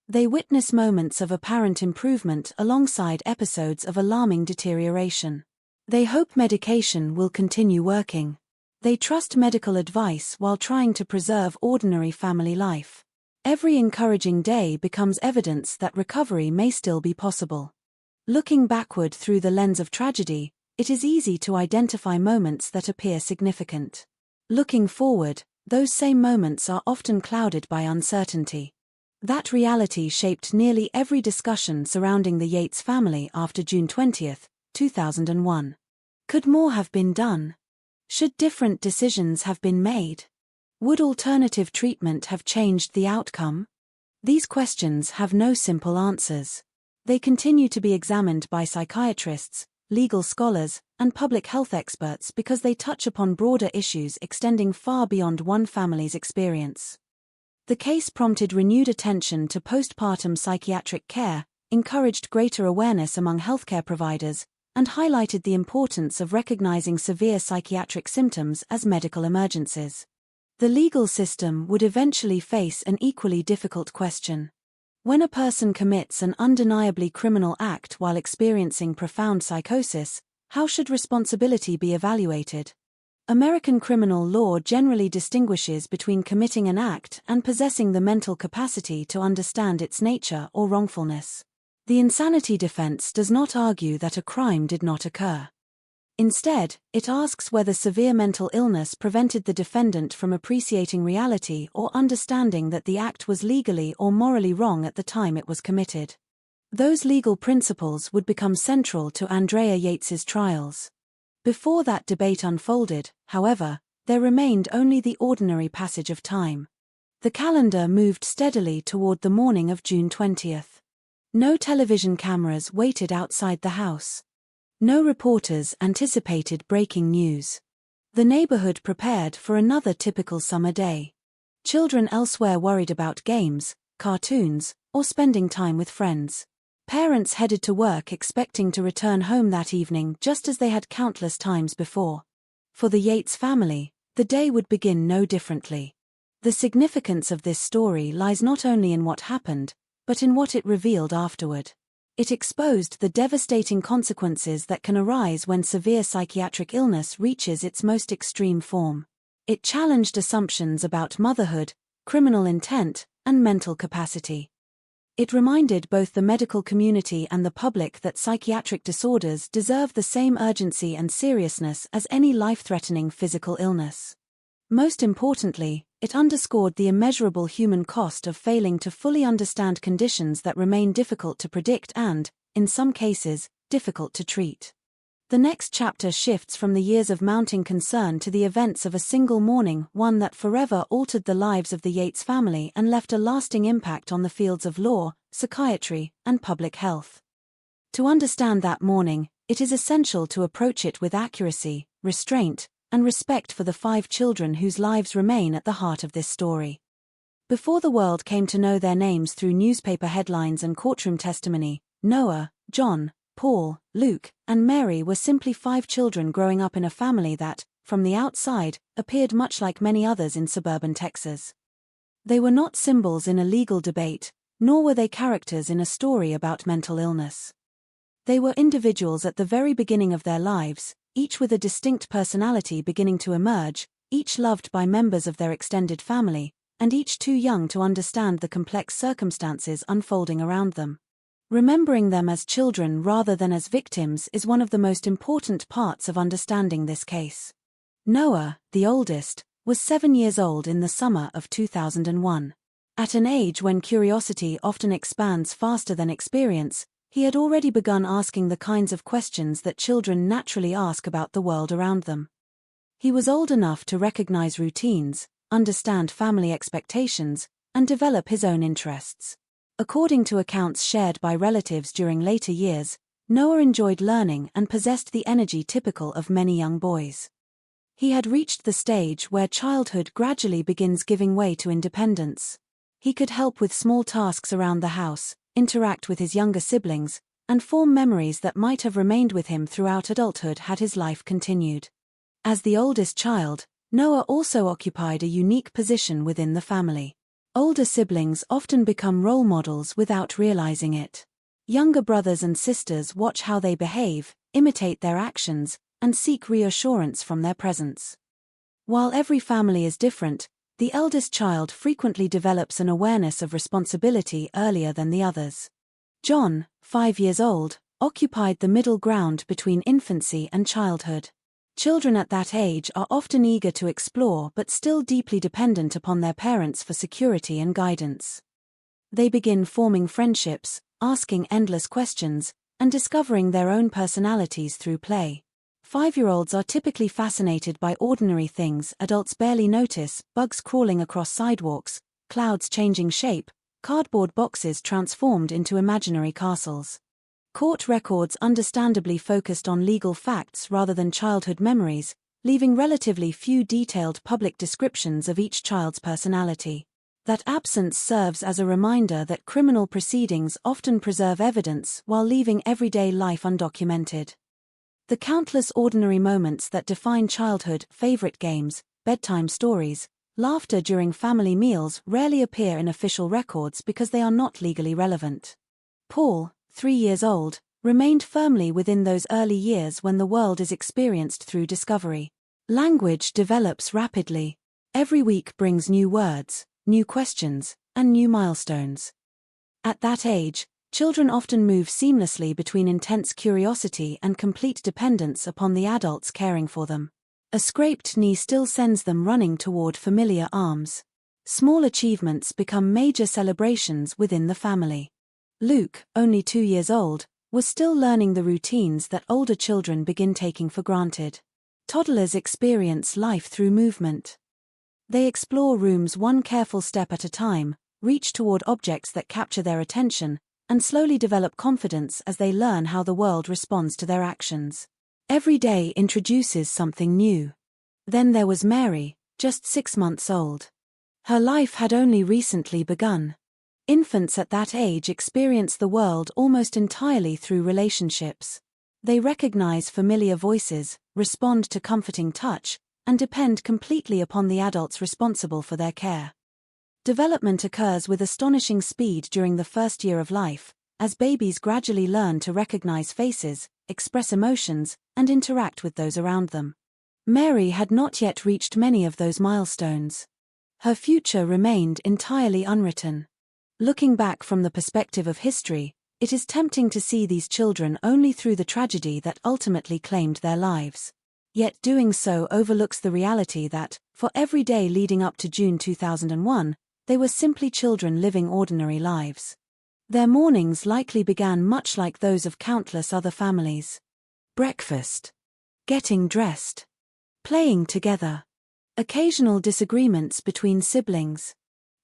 They witness moments of apparent improvement alongside episodes of alarming deterioration. They hope medication will continue working. They trust medical advice while trying to preserve ordinary family life. Every encouraging day becomes evidence that recovery may still be possible. Looking backward through the lens of tragedy, it is easy to identify moments that appear significant. Looking forward, those same moments are often clouded by uncertainty. That reality shaped nearly every discussion surrounding the Yates family after June 20, 2001. Could more have been done? Should different decisions have been made? Would alternative treatment have changed the outcome? These questions have no simple answers. They continue to be examined by psychiatrists, legal scholars, and public health experts because they touch upon broader issues extending far beyond one family's experience. The case prompted renewed attention to postpartum psychiatric care, encouraged greater awareness among healthcare providers, and highlighted the importance of recognizing severe psychiatric symptoms as medical emergencies. The legal system would eventually face an equally difficult question. When a person commits an undeniably criminal act while experiencing profound psychosis, how should responsibility be evaluated? American criminal law generally distinguishes between committing an act and possessing the mental capacity to understand its nature or wrongfulness. The insanity defense does not argue that a crime did not occur. Instead, it asks whether severe mental illness prevented the defendant from appreciating reality or understanding that the act was legally or morally wrong at the time it was committed. Those legal principles would become central to Andrea Yates's trials. Before that debate unfolded, however, there remained only the ordinary passage of time. The calendar moved steadily toward the morning of June 20th. No television cameras waited outside the house. No reporters anticipated breaking news. The neighborhood prepared for another typical summer day. Children elsewhere worried about games, cartoons, or spending time with friends. Parents headed to work expecting to return home that evening just as they had countless times before. For the Yates family, the day would begin no differently. The significance of this story lies not only in what happened, but in what it revealed afterward. It exposed the devastating consequences that can arise when severe psychiatric illness reaches its most extreme form. It challenged assumptions about motherhood, criminal intent, and mental capacity. It reminded both the medical community and the public that psychiatric disorders deserve the same urgency and seriousness as any life-threatening physical illness. Most importantly, it underscored the immeasurable human cost of failing to fully understand conditions that remain difficult to predict and, in some cases, difficult to treat. The next chapter shifts from the years of mounting concern to the events of a single morning, one that forever altered the lives of the Yates family and left a lasting impact on the fields of law, psychiatry, and public health. To understand that morning, it is essential to approach it with accuracy, restraint, and respect for the 5 children whose lives remain at the heart of this story. Before the world came to know their names through newspaper headlines and courtroom testimony, Noah, John, Paul, Luke, and Mary were simply 5 children growing up in a family that, from the outside, appeared much like many others in suburban Texas. They were not symbols in a legal debate, nor were they characters in a story about mental illness. They were individuals at the very beginning of their lives, each with a distinct personality beginning to emerge, each loved by members of their extended family, and each too young to understand the complex circumstances unfolding around them. Remembering them as children rather than as victims is one of the most important parts of understanding this case. Noah, the oldest, was 7 years old in the summer of 2001. At an age when curiosity often expands faster than experience, he had already begun asking the kinds of questions that children naturally ask about the world around them. He was old enough to recognize routines, understand family expectations, and develop his own interests. According to accounts shared by relatives during later years, Noah enjoyed learning and possessed the energy typical of many young boys. He had reached the stage where childhood gradually begins giving way to independence. He could help with small tasks around the house, interact with his younger siblings, and form memories that might have remained with him throughout adulthood had his life continued. As the oldest child, Noah also occupied a unique position within the family. Older siblings often become role models without realizing it. Younger brothers and sisters watch how they behave, imitate their actions, and seek reassurance from their presence. While every family is different, the eldest child frequently develops an awareness of responsibility earlier than the others. John, 5 years old, occupied the middle ground between infancy and childhood. Children at that age are often eager to explore but still deeply dependent upon their parents for security and guidance. They begin forming friendships, asking endless questions, and discovering their own personalities through play. 5-year-olds are typically fascinated by ordinary things adults barely notice: bugs crawling across sidewalks, clouds changing shape, cardboard boxes transformed into imaginary castles. Court records understandably focused on legal facts rather than childhood memories, leaving relatively few detailed public descriptions of each child's personality. That absence serves as a reminder that criminal proceedings often preserve evidence while leaving everyday life undocumented. The countless ordinary moments that define childhood, favorite games, bedtime stories, laughter during family meals rarely appear in official records because they are not legally relevant. Paul, 3 years old, remained firmly within those early years when the world is experienced through discovery. Language develops rapidly. Every week brings new words, new questions, and new milestones. At that age, children often move seamlessly between intense curiosity and complete dependence upon the adults caring for them. A scraped knee still sends them running toward familiar arms. Small achievements become major celebrations within the family. Luke, only 2 years old, was still learning the routines that older children begin taking for granted. Toddlers experience life through movement. They explore rooms one careful step at a time, reach toward objects that capture their attention, and slowly develop confidence as they learn how the world responds to their actions. Every day introduces something new. Then there was Mary, just 6 months old. Her life had only recently begun. Infants at that age experience the world almost entirely through relationships. They recognize familiar voices, respond to comforting touch, and depend completely upon the adults responsible for their care. Development occurs with astonishing speed during the first year of life, as babies gradually learn to recognize faces, express emotions, and interact with those around them. Mary had not yet reached many of those milestones. Her future remained entirely unwritten. Looking back from the perspective of history, it is tempting to see these children only through the tragedy that ultimately claimed their lives. Yet doing so overlooks the reality that, for every day leading up to June 2001, they were simply children living ordinary lives. Their mornings likely began much like those of countless other families. Breakfast. Getting dressed. Playing together. Occasional disagreements between siblings.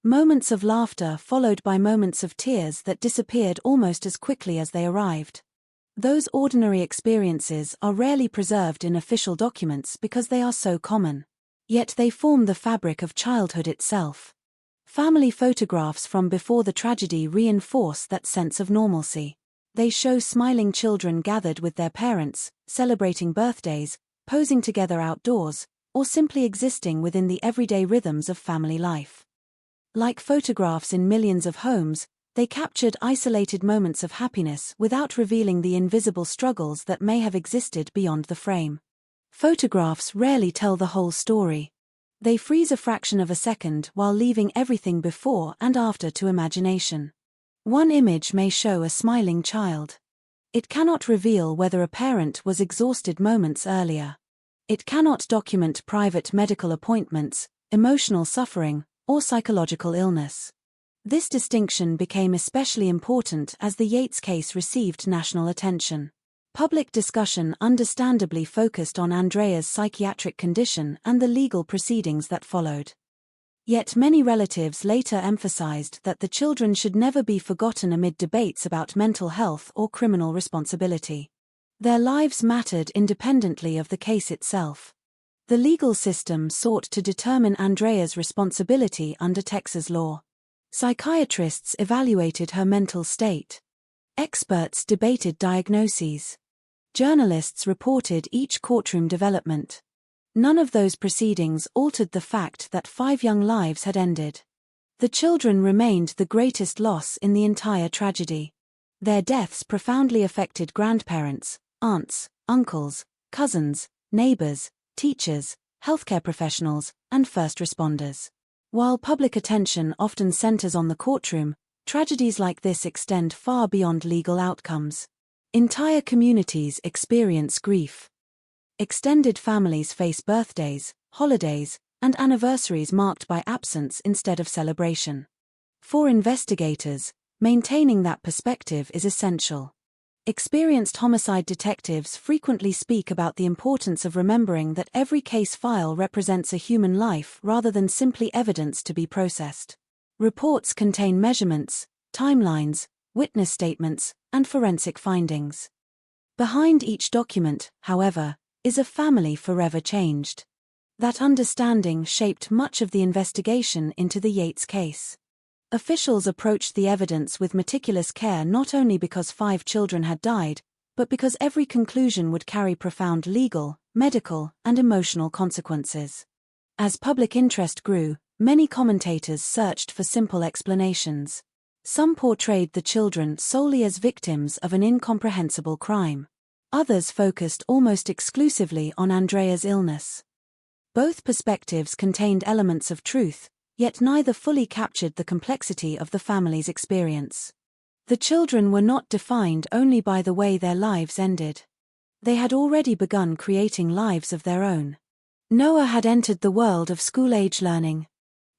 Moments of laughter followed by moments of tears that disappeared almost as quickly as they arrived. Those ordinary experiences are rarely preserved in official documents because they are so common. Yet they form the fabric of childhood itself. Family photographs from before the tragedy reinforce that sense of normalcy. They show smiling children gathered with their parents, celebrating birthdays, posing together outdoors, or simply existing within the everyday rhythms of family life. Like photographs in millions of homes, they captured isolated moments of happiness without revealing the invisible struggles that may have existed beyond the frame. Photographs rarely tell the whole story. They freeze a fraction of a second while leaving everything before and after to imagination. One image may show a smiling child. It cannot reveal whether a parent was exhausted moments earlier. It cannot document private medical appointments, emotional suffering, or psychological illness. This distinction became especially important as the Yates case received national attention. Public discussion understandably focused on Andrea's psychiatric condition and the legal proceedings that followed. Yet many relatives later emphasized that the children should never be forgotten amid debates about mental health or criminal responsibility. Their lives mattered independently of the case itself. The legal system sought to determine Andrea's responsibility under Texas law. Psychiatrists evaluated her mental state. Experts debated diagnoses. Journalists reported each courtroom development. None of those proceedings altered the fact that 5 young lives had ended. The children remained the greatest loss in the entire tragedy. Their deaths profoundly affected grandparents, aunts, uncles, cousins, neighbors, teachers, healthcare professionals, and first responders. While public attention often centers on the courtroom, tragedies like this extend far beyond legal outcomes. Entire communities experience grief. Extended families face birthdays, holidays, and anniversaries marked by absence instead of celebration. For investigators, maintaining that perspective is essential. Experienced homicide detectives frequently speak about the importance of remembering that every case file represents a human life rather than simply evidence to be processed. Reports contain measurements, timelines, witness statements, and forensic findings. Behind each document, however, is a family forever changed. That understanding shaped much of the investigation into the Yates case. Officials approached the evidence with meticulous care not only because 5 children had died, but because every conclusion would carry profound legal, medical, and emotional consequences. As public interest grew, many commentators searched for simple explanations. Some portrayed the children solely as victims of an incomprehensible crime. Others focused almost exclusively on Andrea's illness. Both perspectives contained elements of truth, yet neither fully captured the complexity of the family's experience. The children were not defined only by the way their lives ended. They had already begun creating lives of their own. Noah had entered the world of school-age learning.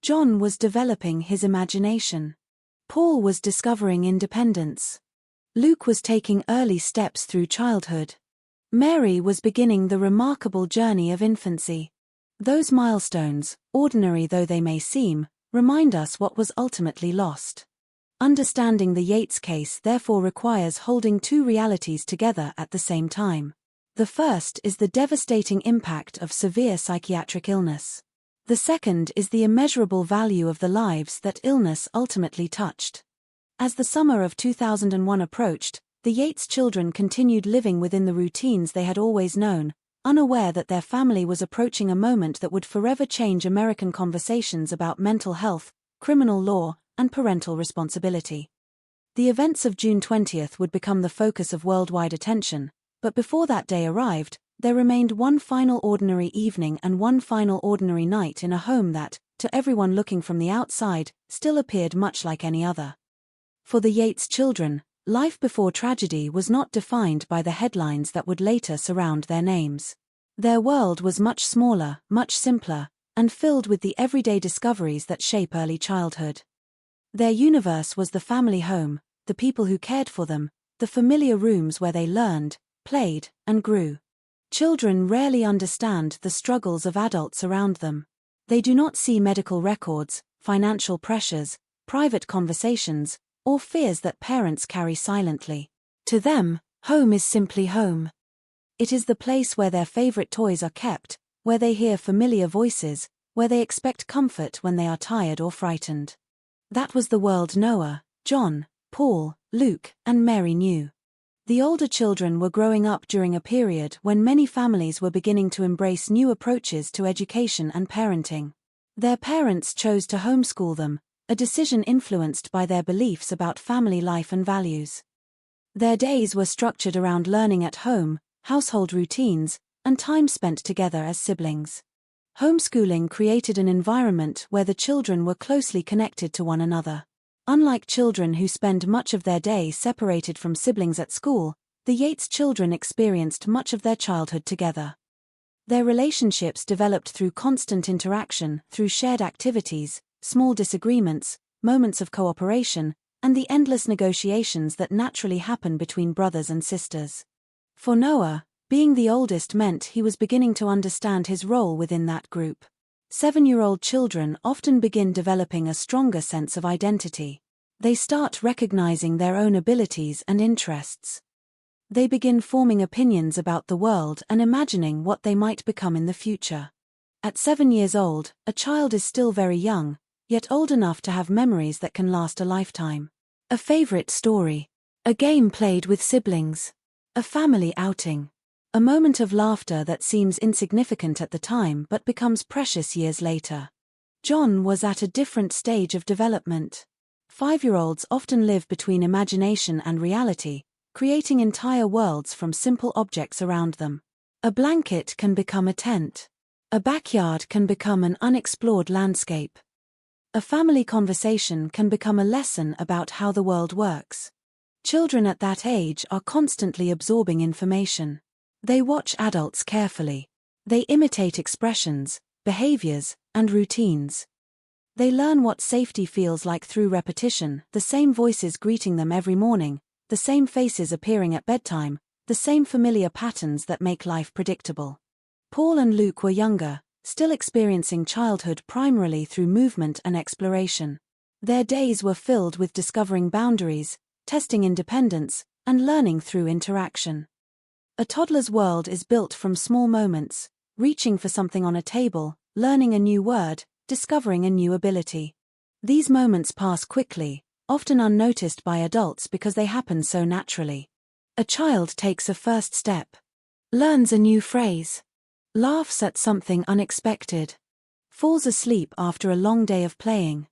John was developing his imagination. Paul was discovering independence. Luke was taking early steps through childhood. Mary was beginning the remarkable journey of infancy. Those milestones, ordinary though they may seem, remind us what was ultimately lost. Understanding the Yates case therefore requires holding 2 realities together at the same time. The first is the devastating impact of severe psychiatric illness. The second is the immeasurable value of the lives that illness ultimately touched. As the summer of 2001 approached, the Yates children continued living within the routines they had always known, unaware that their family was approaching a moment that would forever change American conversations about mental health, criminal law, and parental responsibility. The events of June 20th would become the focus of worldwide attention, but before that day arrived, there remained one final ordinary evening and one final ordinary night in a home that, to everyone looking from the outside, still appeared much like any other. For the Yates children, life before tragedy was not defined by the headlines that would later surround their names. Their world was much smaller, much simpler, and filled with the everyday discoveries that shape early childhood. Their universe was the family home, the people who cared for them, the familiar rooms where they learned, played, and grew. Children rarely understand the struggles of adults around them. They do not see medical records, financial pressures, private conversations, or fears that parents carry silently. To them, home is simply home. It is the place where their favorite toys are kept, where they hear familiar voices, where they expect comfort when they are tired or frightened. That was the world Noah, John, Paul, Luke, and Mary knew. The older children were growing up during a period when many families were beginning to embrace new approaches to education and parenting. Their parents chose to homeschool them, a decision influenced by their beliefs about family life and values. Their days were structured around learning at home, household routines, and time spent together as siblings. Homeschooling created an environment where the children were closely connected to one another. Unlike children who spend much of their day separated from siblings at school, the Yates children experienced much of their childhood together. Their relationships developed through constant interaction, through shared activities, small disagreements, moments of cooperation, and the endless negotiations that naturally happen between brothers and sisters. For Noah, being the oldest meant he was beginning to understand his role within that group. 7-year-old children often begin developing a stronger sense of identity. They start recognizing their own abilities and interests. They begin forming opinions about the world and imagining what they might become in the future. At 7 years old, a child is still very young, yet old enough to have memories that can last a lifetime. A favorite story. A game played with siblings. A family outing. A moment of laughter that seems insignificant at the time but becomes precious years later. John was at a different stage of development. 5-year-olds often live between imagination and reality, creating entire worlds from simple objects around them. A blanket can become a tent. A backyard can become an unexplored landscape. A family conversation can become a lesson about how the world works. Children at that age are constantly absorbing information. They watch adults carefully. They imitate expressions, behaviors, and routines. They learn what safety feels like through repetition, the same voices greeting them every morning, the same faces appearing at bedtime, the same familiar patterns that make life predictable. Paul and Luke were younger, still experiencing childhood primarily through movement and exploration. Their days were filled with discovering boundaries, testing independence, and learning through interaction. A toddler's world is built from small moments, reaching for something on a table, learning a new word, discovering a new ability. These moments pass quickly, often unnoticed by adults because they happen so naturally. A child takes a first step, learns a new phrase, laughs at something unexpected, falls asleep after a long day of playing.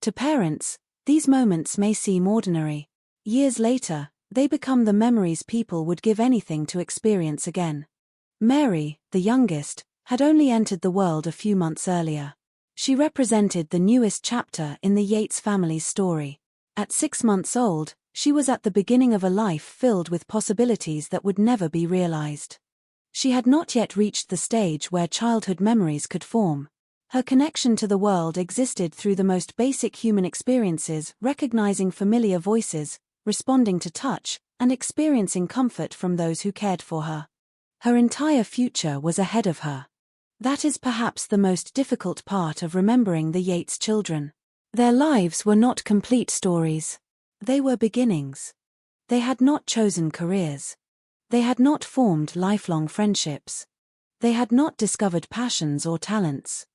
To parents, these moments may seem ordinary. Years later, they become the memories people would give anything to experience again. Mary, the youngest, had only entered the world a few months earlier. She represented the newest chapter in the Yates family's story. At 6 months old, she was at the beginning of a life filled with possibilities that would never be realized. She had not yet reached the stage where childhood memories could form. Her connection to the world existed through the most basic human experiences, recognizing familiar voices, responding to touch, and experiencing comfort from those who cared for her. Her entire future was ahead of her. That is perhaps the most difficult part of remembering the Yates children. Their lives were not complete stories. They were beginnings. They had not chosen careers. They had not formed lifelong friendships. They had not discovered passions or talents.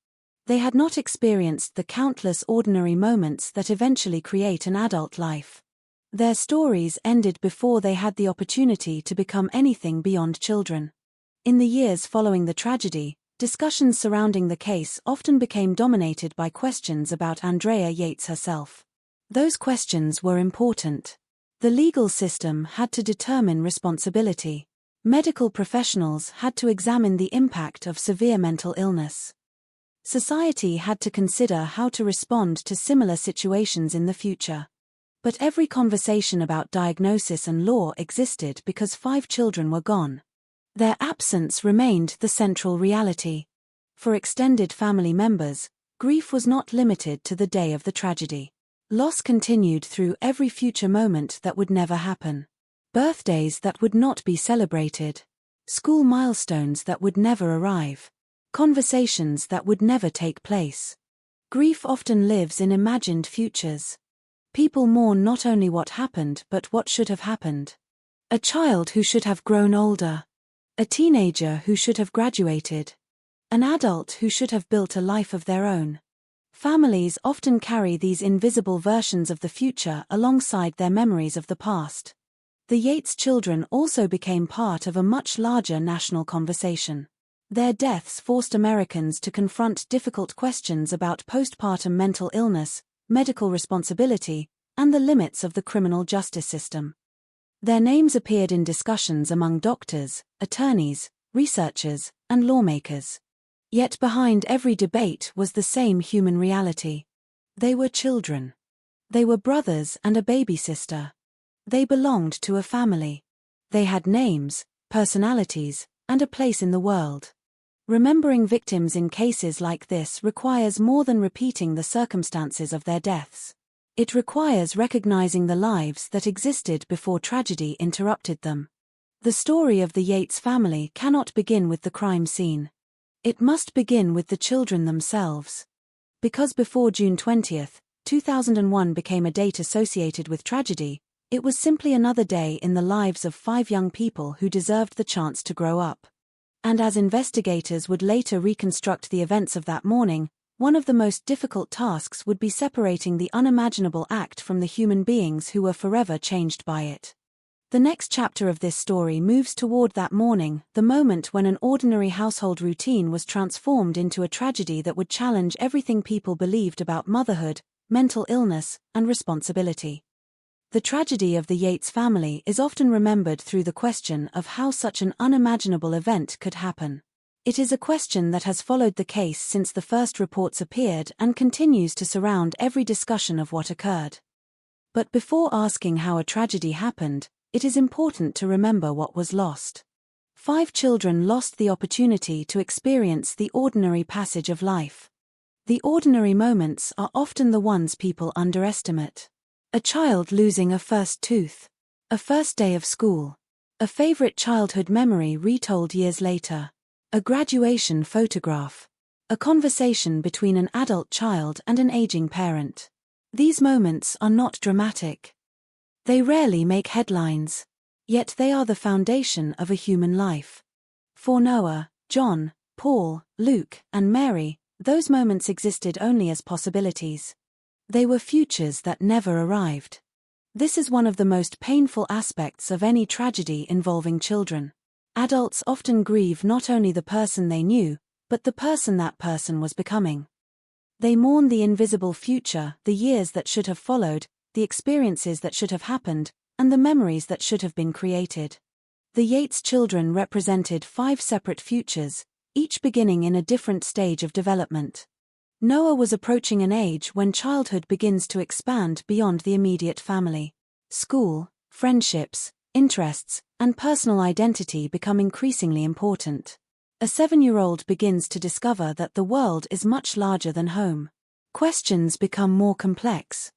They had not experienced the countless ordinary moments that eventually create an adult life. Their stories ended before they had the opportunity to become anything beyond children. In the years following the tragedy, discussions surrounding the case often became dominated by questions about Andrea Yates herself. Those questions were important. The legal system had to determine responsibility. Medical professionals had to examine the impact of severe mental illness. Society had to consider how to respond to similar situations in the future. But every conversation about diagnosis and law existed because 5 children were gone. Their absence remained the central reality. For extended family members, grief was not limited to the day of the tragedy. Loss continued through every future moment that would never happen. Birthdays that would not be celebrated. School milestones that would never arrive. Conversations that would never take place. Grief often lives in imagined futures. People mourn not only what happened but what should have happened. A child who should have grown older. A teenager who should have graduated. An adult who should have built a life of their own. Families often carry these invisible versions of the future alongside their memories of the past. The Yates children also became part of a much larger national conversation. Their deaths forced Americans to confront difficult questions about postpartum mental illness, medical responsibility, and the limits of the criminal justice system. Their names appeared in discussions among doctors, attorneys, researchers, and lawmakers. Yet behind every debate was the same human reality. They were children. They were brothers and a baby sister. They belonged to a family. They had names, personalities, and a place in the world. Remembering victims in cases like this requires more than repeating the circumstances of their deaths. It requires recognizing the lives that existed before tragedy interrupted them. The story of the Yates family cannot begin with the crime scene. It must begin with the children themselves. Because before June 20, 2001 became a date associated with tragedy, it was simply another day in the lives of 5 young people who deserved the chance to grow up. And as investigators would later reconstruct the events of that morning, one of the most difficult tasks would be separating the unimaginable act from the human beings who were forever changed by it. The next chapter of this story moves toward that morning, the moment when an ordinary household routine was transformed into a tragedy that would challenge everything people believed about motherhood, mental illness, and responsibility. The tragedy of the Yates family is often remembered through the question of how such an unimaginable event could happen. It is a question that has followed the case since the first reports appeared and continues to surround every discussion of what occurred. But before asking how a tragedy happened, it is important to remember what was lost. 5 children lost the opportunity to experience the ordinary passage of life. The ordinary moments are often the ones people underestimate. A child losing a first tooth. A first day of school. A favorite childhood memory retold years later. A graduation photograph. A conversation between an adult child and an aging parent. These moments are not dramatic. They rarely make headlines. Yet they are the foundation of a human life. For Noah, John, Paul, Luke, and Mary, those moments existed only as possibilities. They were futures that never arrived. This is one of the most painful aspects of any tragedy involving children. Adults often grieve not only the person they knew, but the person that person was becoming. They mourn the invisible future, the years that should have followed, the experiences that should have happened, and the memories that should have been created. The Yates children represented 5 separate futures, each beginning in a different stage of development. Noah was approaching an age when childhood begins to expand beyond the immediate family. School, friendships, interests, and personal identity become increasingly important. A 7-year-old begins to discover that the world is much larger than home. Questions become more complex.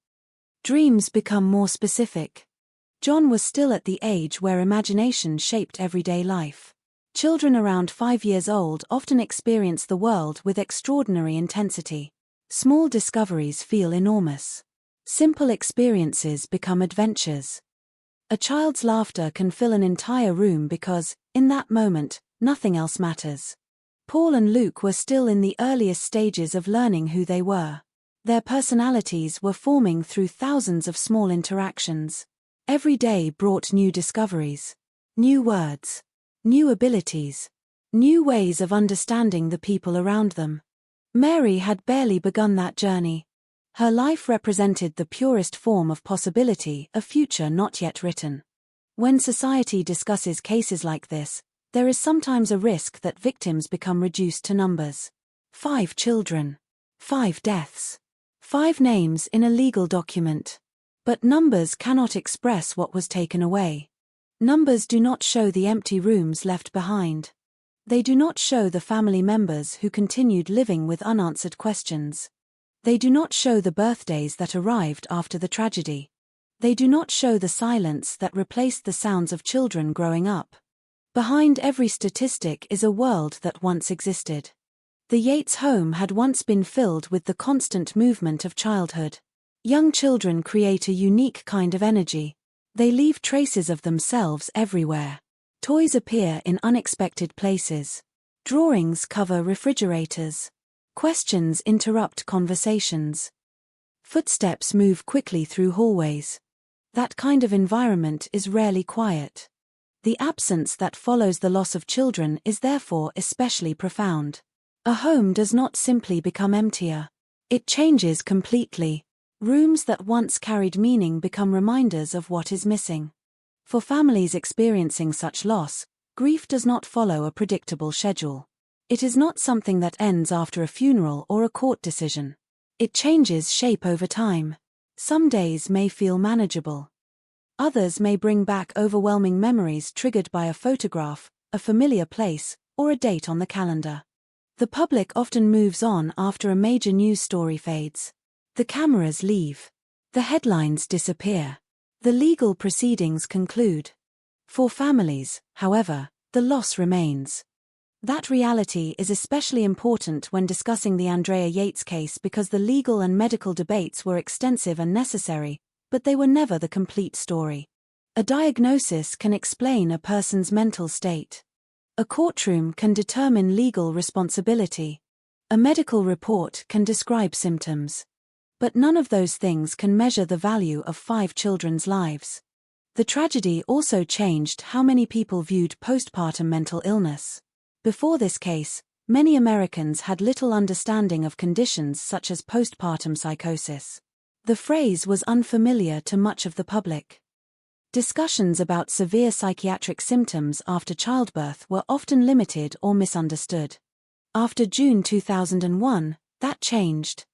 Dreams become more specific. John was still at the age where imagination shaped everyday life. Children around 5 years old often experience the world with extraordinary intensity. Small discoveries feel enormous. Simple experiences become adventures. A child's laughter can fill an entire room because, in that moment, nothing else matters. Paul and Luke were still in the earliest stages of learning who they were. Their personalities were forming through thousands of small interactions. Every day brought new discoveries, new words, new abilities, new ways of understanding the people around them. Mary had barely begun that journey. Her life represented the purest form of possibility, a future not yet written. When society discusses cases like this, there is sometimes a risk that victims become reduced to numbers. 5 children. 5 deaths. 5 names in a legal document. But numbers cannot express what was taken away. Numbers do not show the empty rooms left behind. They do not show the family members who continued living with unanswered questions. They do not show the birthdays that arrived after the tragedy. They do not show the silence that replaced the sounds of children growing up. Behind every statistic is a world that once existed. The Yates home had once been filled with the constant movement of childhood. Young children create a unique kind of energy. They leave traces of themselves everywhere. Toys appear in unexpected places. Drawings cover refrigerators. Questions interrupt conversations. Footsteps move quickly through hallways. That kind of environment is rarely quiet. The absence that follows the loss of children is therefore especially profound. A home does not simply become emptier. It changes completely. Rooms that once carried meaning become reminders of what is missing. For families experiencing such loss, grief does not follow a predictable schedule. It is not something that ends after a funeral or a court decision. It changes shape over time. Some days may feel manageable. Others may bring back overwhelming memories triggered by a photograph, a familiar place, or a date on the calendar. The public often moves on after a major news story fades. The cameras leave. The headlines disappear. The legal proceedings conclude. For families, however, the loss remains. That reality is especially important when discussing the Andrea Yates case because the legal and medical debates were extensive and necessary, but they were never the complete story. A diagnosis can explain a person's mental state. A courtroom can determine legal responsibility. A medical report can describe symptoms. But none of those things can measure the value of 5 children's lives. The tragedy also changed how many people viewed postpartum mental illness. Before this case, many Americans had little understanding of conditions such as postpartum psychosis. The phrase was unfamiliar to much of the public. Discussions about severe psychiatric symptoms after childbirth were often limited or misunderstood. After June 2001, that changed.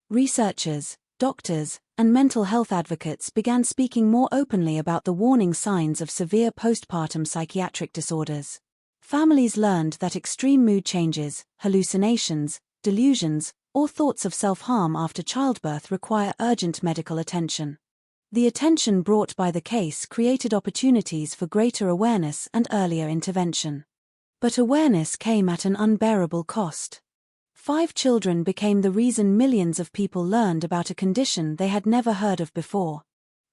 Researchers, doctors, and mental health advocates began speaking more openly about the warning signs of severe postpartum psychiatric disorders. Families learned that extreme mood changes, hallucinations, delusions, or thoughts of self-harm after childbirth require urgent medical attention. The attention brought by the case created opportunities for greater awareness and earlier intervention. But awareness came at an unbearable cost. 5 children became the reason millions of people learned about a condition they had never heard of before.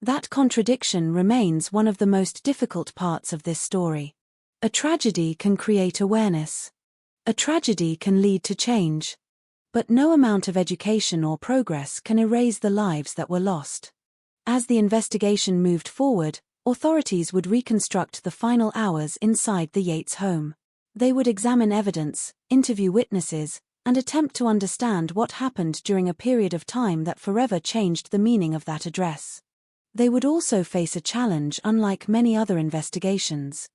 That contradiction remains one of the most difficult parts of this story. A tragedy can create awareness. A tragedy can lead to change. But no amount of education or progress can erase the lives that were lost. As the investigation moved forward, authorities would reconstruct the final hours inside the Yates home. They would examine evidence, interview witnesses, and attempt to understand what happened during a period of time that forever changed the meaning of that address. They would also face a challenge unlike many other investigations.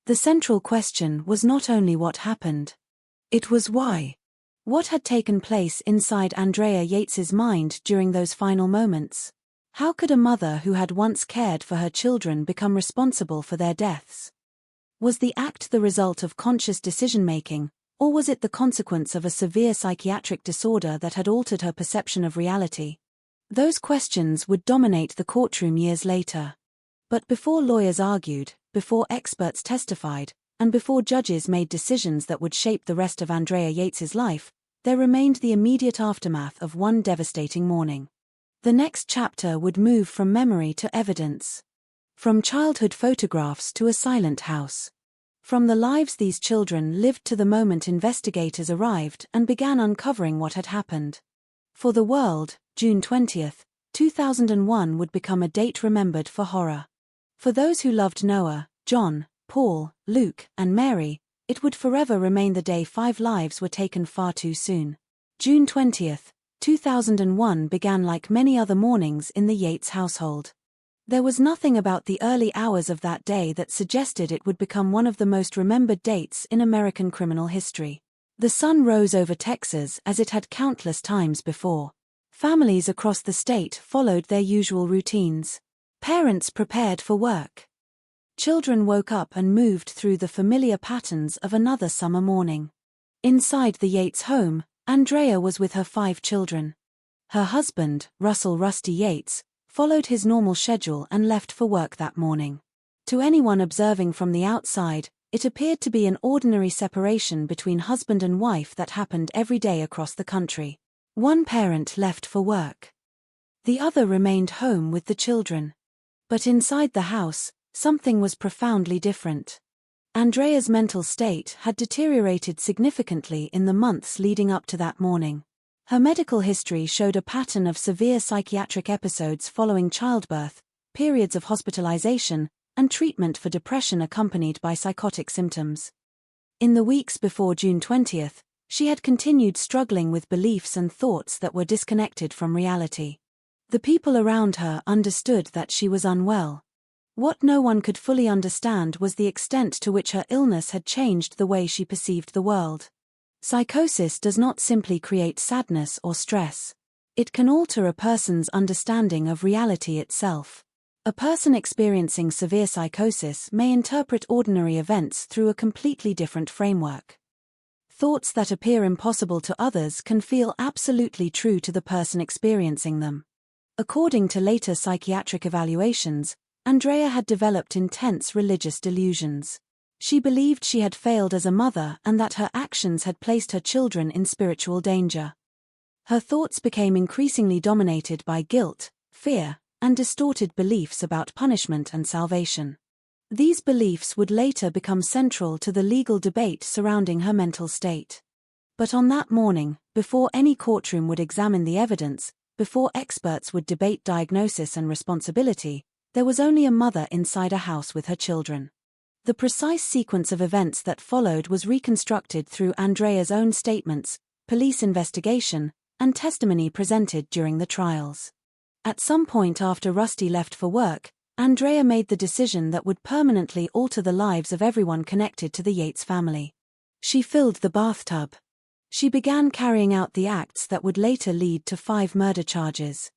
The central question was not only what happened. It was why. What had taken place inside Andrea Yates's mind during those final moments? How could a mother who had once cared for her children become responsible for their deaths? Was the act the result of conscious decision-making, or was it the consequence of a severe psychiatric disorder that had altered her perception of reality? Those questions would dominate the courtroom years later. But before lawyers argued, before experts testified, and before judges made decisions that would shape the rest of Andrea Yates's life, there remained the immediate aftermath of one devastating morning. The next chapter would move from memory to evidence. From childhood photographs to a silent house. From the lives these children lived to the moment investigators arrived and began uncovering what had happened. For the world, June 20, 2001 would become a date remembered for horror. For those who loved Noah, John, Paul, Luke, and Mary, it would forever remain the day 5 lives were taken far too soon. June 20, 2001 began like many other mornings in the Yates household. There was nothing about the early hours of that day that suggested it would become one of the most remembered dates in American criminal history. The sun rose over Texas as it had countless times before. Families across the state followed their usual routines. Parents prepared for work. Children woke up and moved through the familiar patterns of another summer morning. Inside the Yates home, Andrea was with her 5 children. Her husband, Russell "Rusty" Yates, followed his normal schedule and left for work that morning. To anyone observing from the outside, it appeared to be an ordinary separation between husband and wife that happened every day across the country. One parent left for work. The other remained home with the children. But inside the house, something was profoundly different. Andrea's mental state had deteriorated significantly in the months leading up to that morning. Her medical history showed a pattern of severe psychiatric episodes following childbirth, periods of hospitalization, and treatment for depression accompanied by psychotic symptoms. In the weeks before June 20, she had continued struggling with beliefs and thoughts that were disconnected from reality. The people around her understood that she was unwell. What no one could fully understand was the extent to which her illness had changed the way she perceived the world. Psychosis does not simply create sadness or stress. It can alter a person's understanding of reality itself. A person experiencing severe psychosis may interpret ordinary events through a completely different framework. Thoughts that appear impossible to others can feel absolutely true to the person experiencing them. According to later psychiatric evaluations, Andrea had developed intense religious delusions. She believed she had failed as a mother and that her actions had placed her children in spiritual danger. Her thoughts became increasingly dominated by guilt, fear, and distorted beliefs about punishment and salvation. These beliefs would later become central to the legal debate surrounding her mental state. But on that morning, before any courtroom would examine the evidence, before experts would debate diagnosis and responsibility, there was only a mother inside a house with her children. The precise sequence of events that followed was reconstructed through Andrea's own statements, police investigation, and testimony presented during the trials. At some point after Rusty left for work, Andrea made the decision that would permanently alter the lives of everyone connected to the Yates family. She filled the bathtub. She began carrying out the acts that would later lead to 5 murder charges.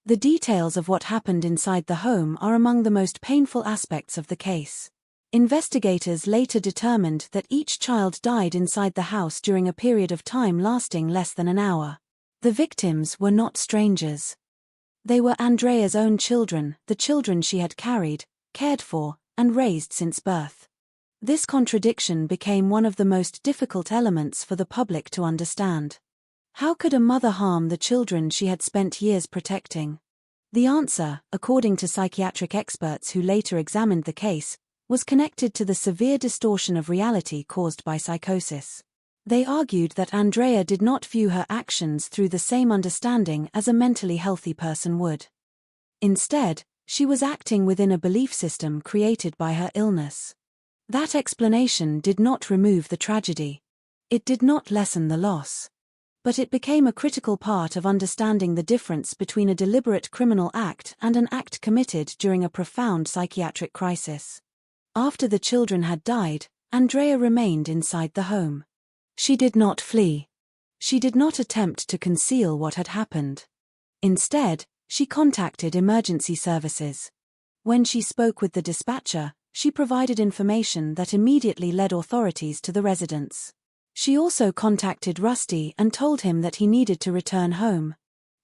The details of what happened inside the home are among the most painful aspects of the case. Investigators later determined that each child died inside the house during a period of time lasting less than an hour. The victims were not strangers. They were Andrea's own children, the children she had carried, cared for, and raised since birth. This contradiction became one of the most difficult elements for the public to understand. How could a mother harm the children she had spent years protecting? The answer, according to psychiatric experts who later examined the case, was connected to the severe distortion of reality caused by psychosis. They argued that Andrea did not view her actions through the same understanding as a mentally healthy person would. Instead, she was acting within a belief system created by her illness. That explanation did not remove the tragedy. It did not lessen the loss. But it became a critical part of understanding the difference between a deliberate criminal act and an act committed during a profound psychiatric crisis. After the children had died, Andrea remained inside the home. She did not flee. She did not attempt to conceal what had happened. Instead, she contacted emergency services. When she spoke with the dispatcher, she provided information that immediately led authorities to the residence. She also contacted Rusty and told him that he needed to return home.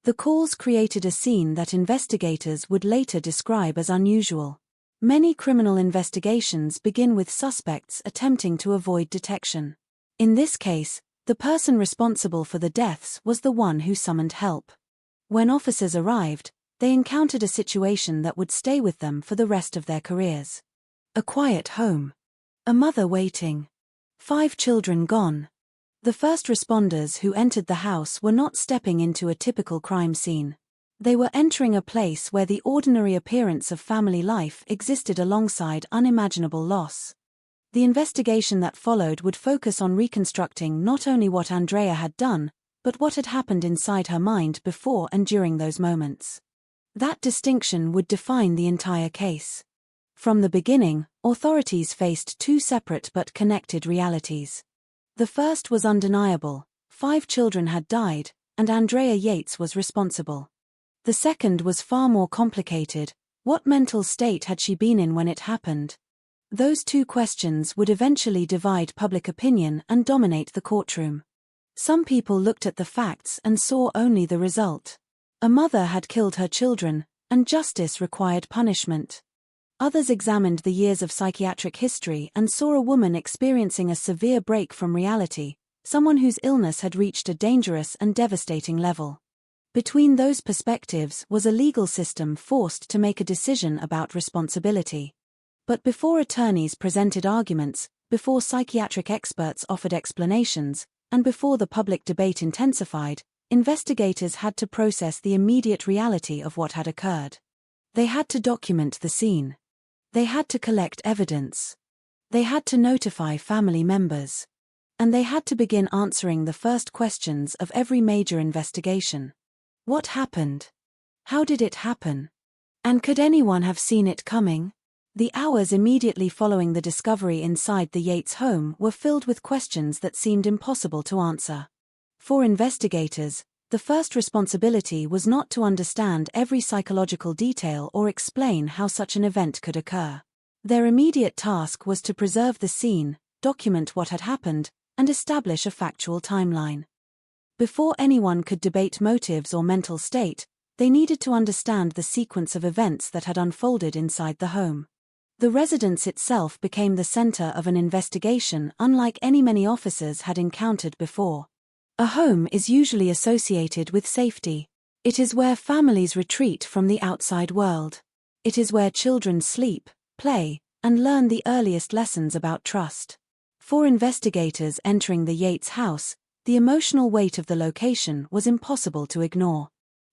The calls created a scene that investigators would later describe as unusual. Many criminal investigations begin with suspects attempting to avoid detection. In this case, the person responsible for the deaths was the one who summoned help. When officers arrived, they encountered a situation that would stay with them for the rest of their careers. A quiet home. A mother waiting. 5 children gone. The first responders who entered the house were not stepping into a typical crime scene. They were entering a place where the ordinary appearance of family life existed alongside unimaginable loss. The investigation that followed would focus on reconstructing not only what Andrea had done, but what had happened inside her mind before and during those moments. That distinction would define the entire case. From the beginning, authorities faced 2 separate but connected realities. The first was undeniable: 5 children had died, and Andrea Yates was responsible. The second was far more complicated: what mental state had she been in when it happened? Those 2 questions would eventually divide public opinion and dominate the courtroom. Some people looked at the facts and saw only the result. A mother had killed her children, and justice required punishment. Others examined the years of psychiatric history and saw a woman experiencing a severe break from reality, someone whose illness had reached a dangerous and devastating level. Between those perspectives was a legal system forced to make a decision about responsibility. But before attorneys presented arguments, before psychiatric experts offered explanations, and before the public debate intensified, investigators had to process the immediate reality of what had occurred. They had to document the scene. They had to collect evidence. They had to notify family members. And they had to begin answering the first questions of every major investigation. What happened? How did it happen? And could anyone have seen it coming? The hours immediately following the discovery inside the Yates home were filled with questions that seemed impossible to answer. For investigators, the first responsibility was not to understand every psychological detail or explain how such an event could occur. Their immediate task was to preserve the scene, document what had happened, and establish a factual timeline. Before anyone could debate motives or mental state, they needed to understand the sequence of events that had unfolded inside the home. The residence itself became the center of an investigation unlike any many officers had encountered before. A home is usually associated with safety. It is where families retreat from the outside world. It is where children sleep, play, and learn the earliest lessons about trust. For investigators entering the Yates house, the emotional weight of the location was impossible to ignore.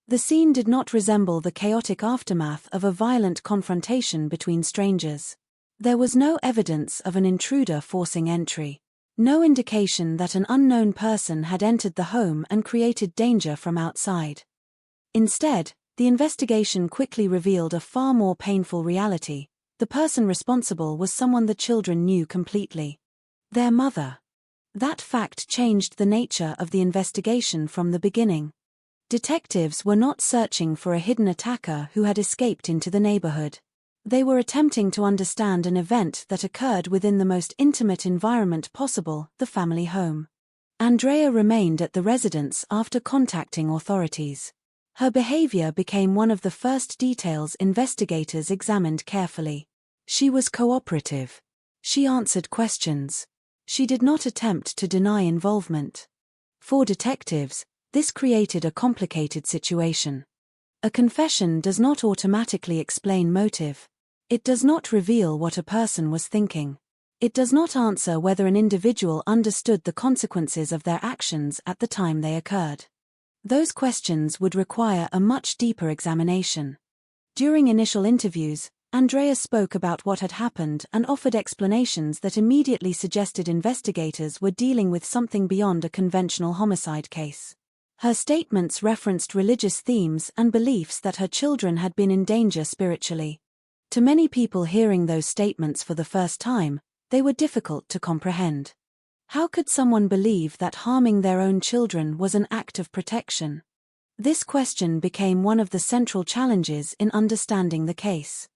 The scene did not resemble the chaotic aftermath of a violent confrontation between strangers. There was no evidence of an intruder forcing entry. No indication that an unknown person had entered the home and created danger from outside. Instead, the investigation quickly revealed a far more painful reality. The person responsible was someone the children knew completely. Their mother. That fact changed the nature of the investigation from the beginning. Detectives were not searching for a hidden attacker who had escaped into the neighborhood. They were attempting to understand an event that occurred within the most intimate environment possible, the family home. Andrea remained at the residence after contacting authorities. Her behavior became one of the first details investigators examined carefully. She was cooperative. She answered questions. She did not attempt to deny involvement. For detectives, this created a complicated situation. A confession does not automatically explain motive. It does not reveal what a person was thinking. It does not answer whether an individual understood the consequences of their actions at the time they occurred. Those questions would require a much deeper examination. During initial interviews, Andrea spoke about what had happened and offered explanations that immediately suggested investigators were dealing with something beyond a conventional homicide case. Her statements referenced religious themes and beliefs that her children had been in danger spiritually. To many people hearing those statements for the first time, they were difficult to comprehend. How could someone believe that harming their own children was an act of protection? This question became one of the central challenges in understanding the case.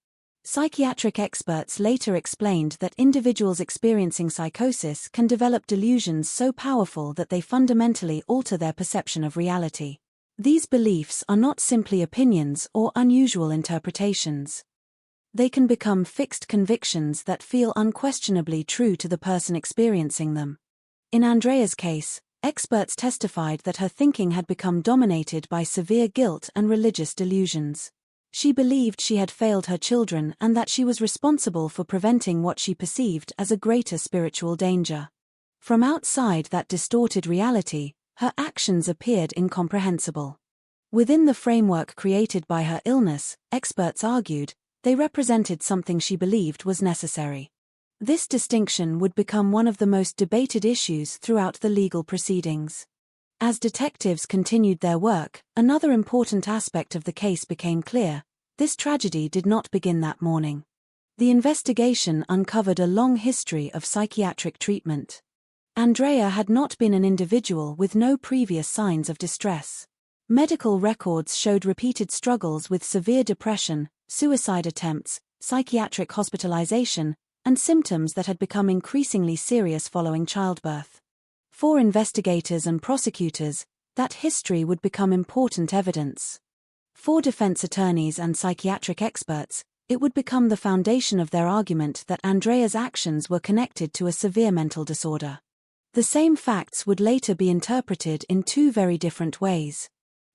Psychiatric experts later explained that individuals experiencing psychosis can develop delusions so powerful that they fundamentally alter their perception of reality. These beliefs are not simply opinions or unusual interpretations. They can become fixed convictions that feel unquestionably true to the person experiencing them. In Andrea's case, experts testified that her thinking had become dominated by severe guilt and religious delusions. She believed she had failed her children and that she was responsible for preventing what she perceived as a greater spiritual danger. From outside that distorted reality, her actions appeared incomprehensible. Within the framework created by her illness, experts argued, they represented something she believed was necessary. This distinction would become one of the most debated issues throughout the legal proceedings. As detectives continued their work, another important aspect of the case became clear. This tragedy did not begin that morning. The investigation uncovered a long history of psychiatric treatment. Andrea had not been an individual with no previous signs of distress. Medical records showed repeated struggles with severe depression, suicide attempts, psychiatric hospitalization, and symptoms that had become increasingly serious following childbirth. For investigators and prosecutors, that history would become important evidence. For defense attorneys and psychiatric experts, it would become the foundation of their argument that Andrea's actions were connected to a severe mental disorder. The same facts would later be interpreted in two very different ways.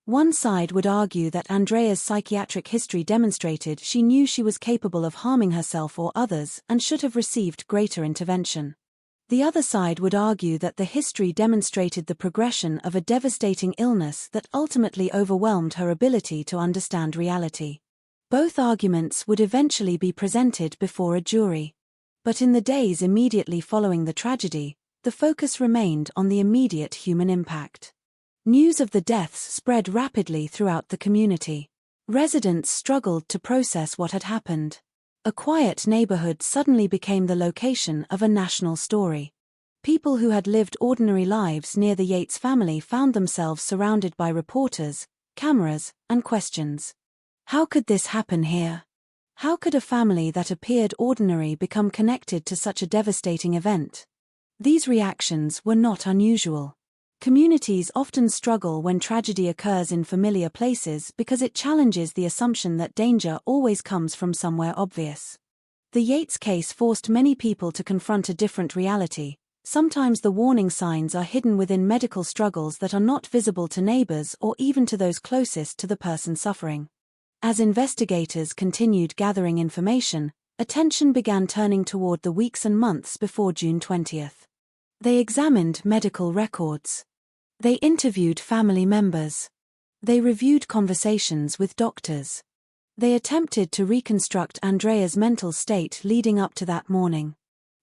One side would argue that Andrea's psychiatric history demonstrated she knew she was capable of harming herself or others and should have received greater intervention. The other side would argue that the history demonstrated the progression of a devastating illness that ultimately overwhelmed her ability to understand reality. Both arguments would eventually be presented before a jury. But in the days immediately following the tragedy, the focus remained on the immediate human impact. News of the deaths spread rapidly throughout the community. Residents struggled to process what had happened. A quiet neighborhood suddenly became the location of a national story. People who had lived ordinary lives near the Yates family found themselves surrounded by reporters, cameras, and questions. How could this happen here? How could a family that appeared ordinary become connected to such a devastating event? These reactions were not unusual. Communities often struggle when tragedy occurs in familiar places because it challenges the assumption that danger always comes from somewhere obvious. The Yates case forced many people to confront a different reality. Sometimes the warning signs are hidden within medical struggles that are not visible to neighbors or even to those closest to the person suffering. As investigators continued gathering information, attention began turning toward the weeks and months before June 20th. They examined medical records. They interviewed family members. They reviewed conversations with doctors. They attempted to reconstruct Andrea's mental state leading up to that morning.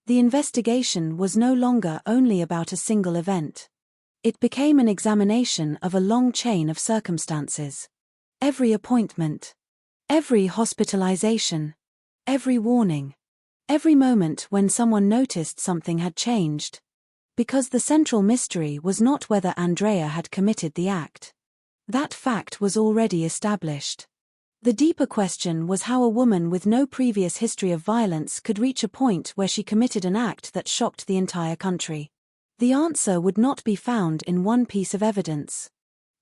The investigation was no longer only about a single event. It became an examination of a long chain of circumstances. Every appointment, every hospitalization, every warning, every moment when someone noticed something had changed. Because the central mystery was not whether Andrea had committed the act. That fact was already established. The deeper question was how a woman with no previous history of violence could reach a point where she committed an act that shocked the entire country. The answer would not be found in one piece of evidence.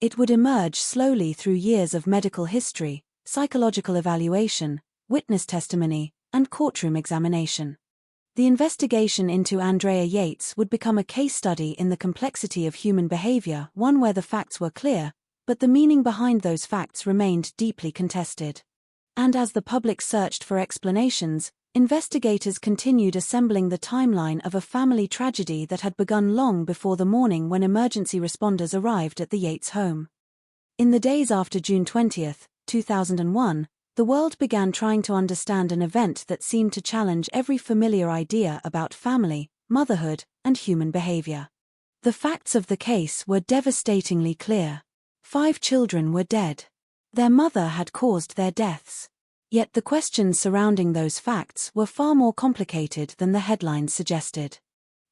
It would emerge slowly through years of medical history, psychological evaluation, witness testimony, and courtroom examination. The investigation into Andrea Yates would become a case study in the complexity of human behavior, one where the facts were clear, but the meaning behind those facts remained deeply contested. And as the public searched for explanations, investigators continued assembling the timeline of a family tragedy that had begun long before the morning when emergency responders arrived at the Yates home. In the days after June 20, 2001, the world began trying to understand an event that seemed to challenge every familiar idea about family, motherhood, and human behavior. The facts of the case were devastatingly clear. 5 children were dead. Their mother had caused their deaths. Yet the questions surrounding those facts were far more complicated than the headlines suggested.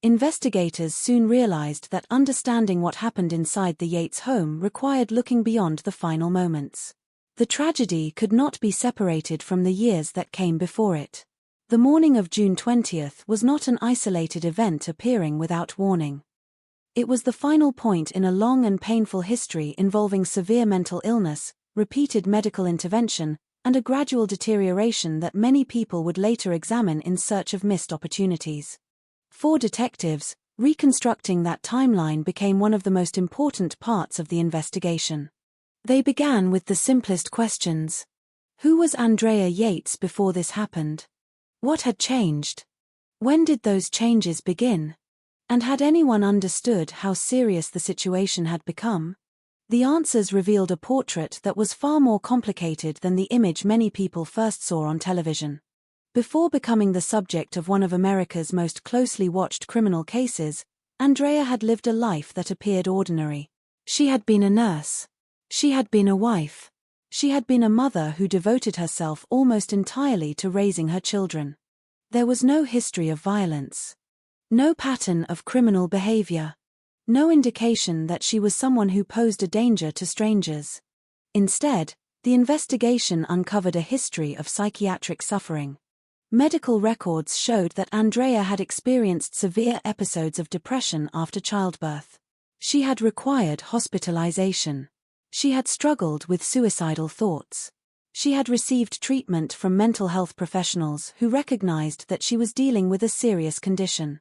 Investigators soon realized that understanding what happened inside the Yates home required looking beyond the final moments. The tragedy could not be separated from the years that came before it. The morning of June 20 was not an isolated event appearing without warning. It was the final point in a long and painful history involving severe mental illness, repeated medical intervention, and a gradual deterioration that many people would later examine in search of missed opportunities. For detectives, reconstructing that timeline became one of the most important parts of the investigation. They began with the simplest questions. Who was Andrea Yates before this happened? What had changed? When did those changes begin? And had anyone understood how serious the situation had become? The answers revealed a portrait that was far more complicated than the image many people first saw on television. Before becoming the subject of one of America's most closely watched criminal cases, Andrea had lived a life that appeared ordinary. She had been a nurse. She had been a wife. She had been a mother who devoted herself almost entirely to raising her children. There was no history of violence. No pattern of criminal behavior. No indication that she was someone who posed a danger to strangers. Instead, the investigation uncovered a history of psychiatric suffering. Medical records showed that Andrea had experienced severe episodes of depression after childbirth. She had required hospitalization. She had struggled with suicidal thoughts. She had received treatment from mental health professionals who recognized that she was dealing with a serious condition.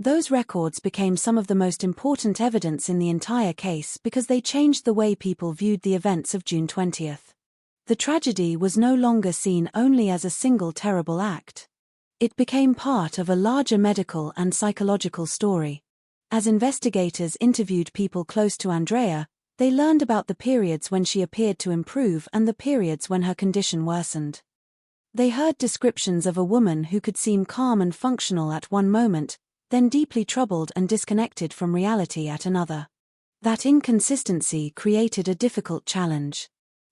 Those records became some of the most important evidence in the entire case because they changed the way people viewed the events of June 20. The tragedy was no longer seen only as a single terrible act. It became part of a larger medical and psychological story. As investigators interviewed people close to Andrea, they learned about the periods when she appeared to improve and the periods when her condition worsened. They heard descriptions of a woman who could seem calm and functional at one moment, then deeply troubled and disconnected from reality at another. That inconsistency created a difficult challenge.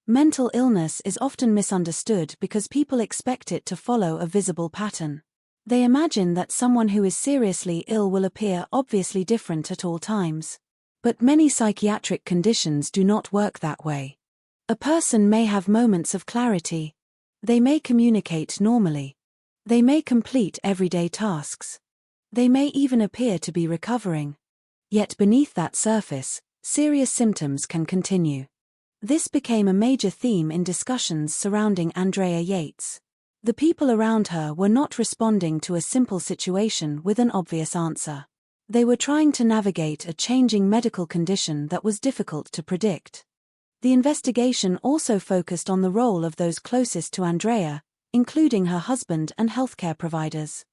Mental illness is often misunderstood because people expect it to follow a visible pattern. They imagine that someone who is seriously ill will appear obviously different at all times. But many psychiatric conditions do not work that way. A person may have moments of clarity. They may communicate normally. They may complete everyday tasks. They may even appear to be recovering. Yet beneath that surface, serious symptoms can continue. This became a major theme in discussions surrounding Andrea Yates. The people around her were not responding to a simple situation with an obvious answer. They were trying to navigate a changing medical condition that was difficult to predict. The investigation also focused on the role of those closest to Andrea, including her husband and healthcare providers.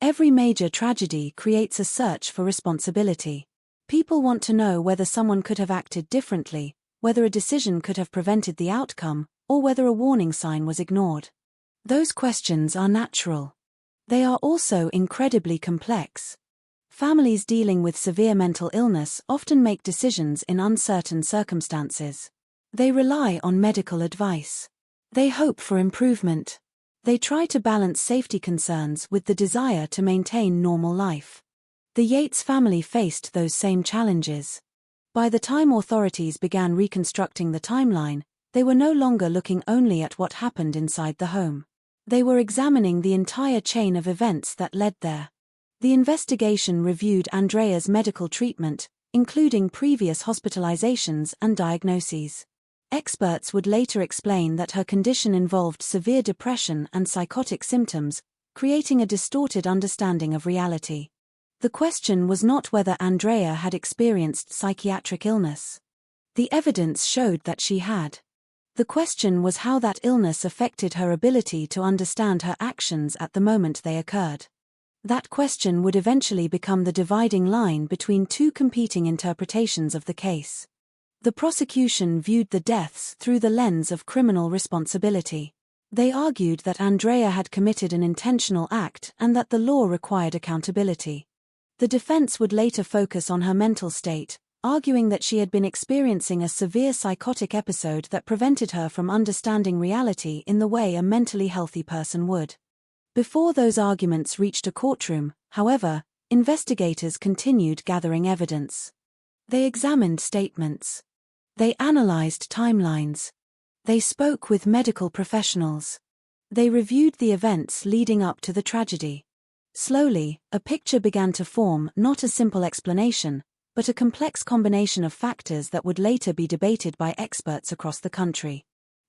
Every major tragedy creates a search for responsibility. People want to know whether someone could have acted differently, whether a decision could have prevented the outcome, or whether a warning sign was ignored. Those questions are natural. They are also incredibly complex. Families dealing with severe mental illness often make decisions in uncertain circumstances. They rely on medical advice. They hope for improvement. They try to balance safety concerns with the desire to maintain normal life. The Yates family faced those same challenges. By the time authorities began reconstructing the timeline, they were no longer looking only at what happened inside the home. They were examining the entire chain of events that led there. The investigation reviewed Andrea's medical treatment, including previous hospitalizations and diagnoses. Experts would later explain that her condition involved severe depression and psychotic symptoms, creating a distorted understanding of reality. The question was not whether Andrea had experienced psychiatric illness. The evidence showed that she had. The question was how that illness affected her ability to understand her actions at the moment they occurred. That question would eventually become the dividing line between two competing interpretations of the case. The prosecution viewed the deaths through the lens of criminal responsibility. They argued that Andrea had committed an intentional act and that the law required accountability. The defense would later focus on her mental state, arguing that she had been experiencing a severe psychotic episode that prevented her from understanding reality in the way a mentally healthy person would. Before those arguments reached a courtroom, however, investigators continued gathering evidence. They examined statements. They analyzed timelines. They spoke with medical professionals. They reviewed the events leading up to the tragedy. Slowly, a picture began to form, not a simple explanation, but a complex combination of factors that would later be debated by experts across the country.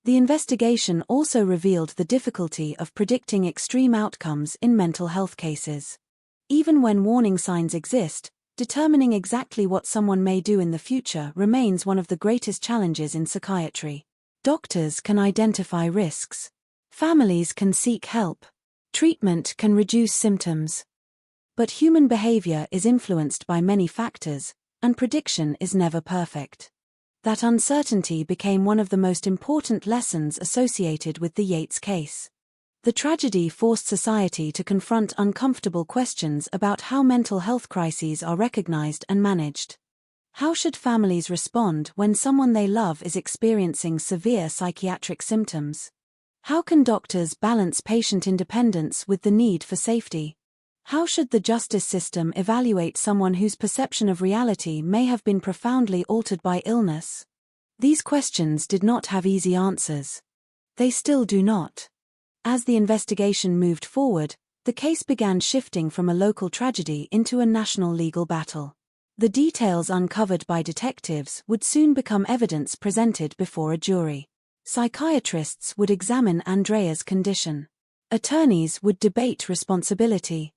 The investigation also revealed the difficulty of predicting extreme outcomes in mental health cases. Even when warning signs exist, determining exactly what someone may do in the future remains one of the greatest challenges in psychiatry. Doctors can identify risks. Families can seek help. Treatment can reduce symptoms. But human behavior is influenced by many factors, and prediction is never perfect. That uncertainty became one of the most important lessons associated with the Yates case. The tragedy forced society to confront uncomfortable questions about how mental health crises are recognized and managed. How should families respond when someone they love is experiencing severe psychiatric symptoms? How can doctors balance patient independence with the need for safety? How should the justice system evaluate someone whose perception of reality may have been profoundly altered by illness? These questions did not have easy answers. They still do not. As the investigation moved forward, the case began shifting from a local tragedy into a national legal battle. The details uncovered by detectives would soon become evidence presented before a jury. Psychiatrists would examine Andrea's condition. Attorneys would debate responsibility.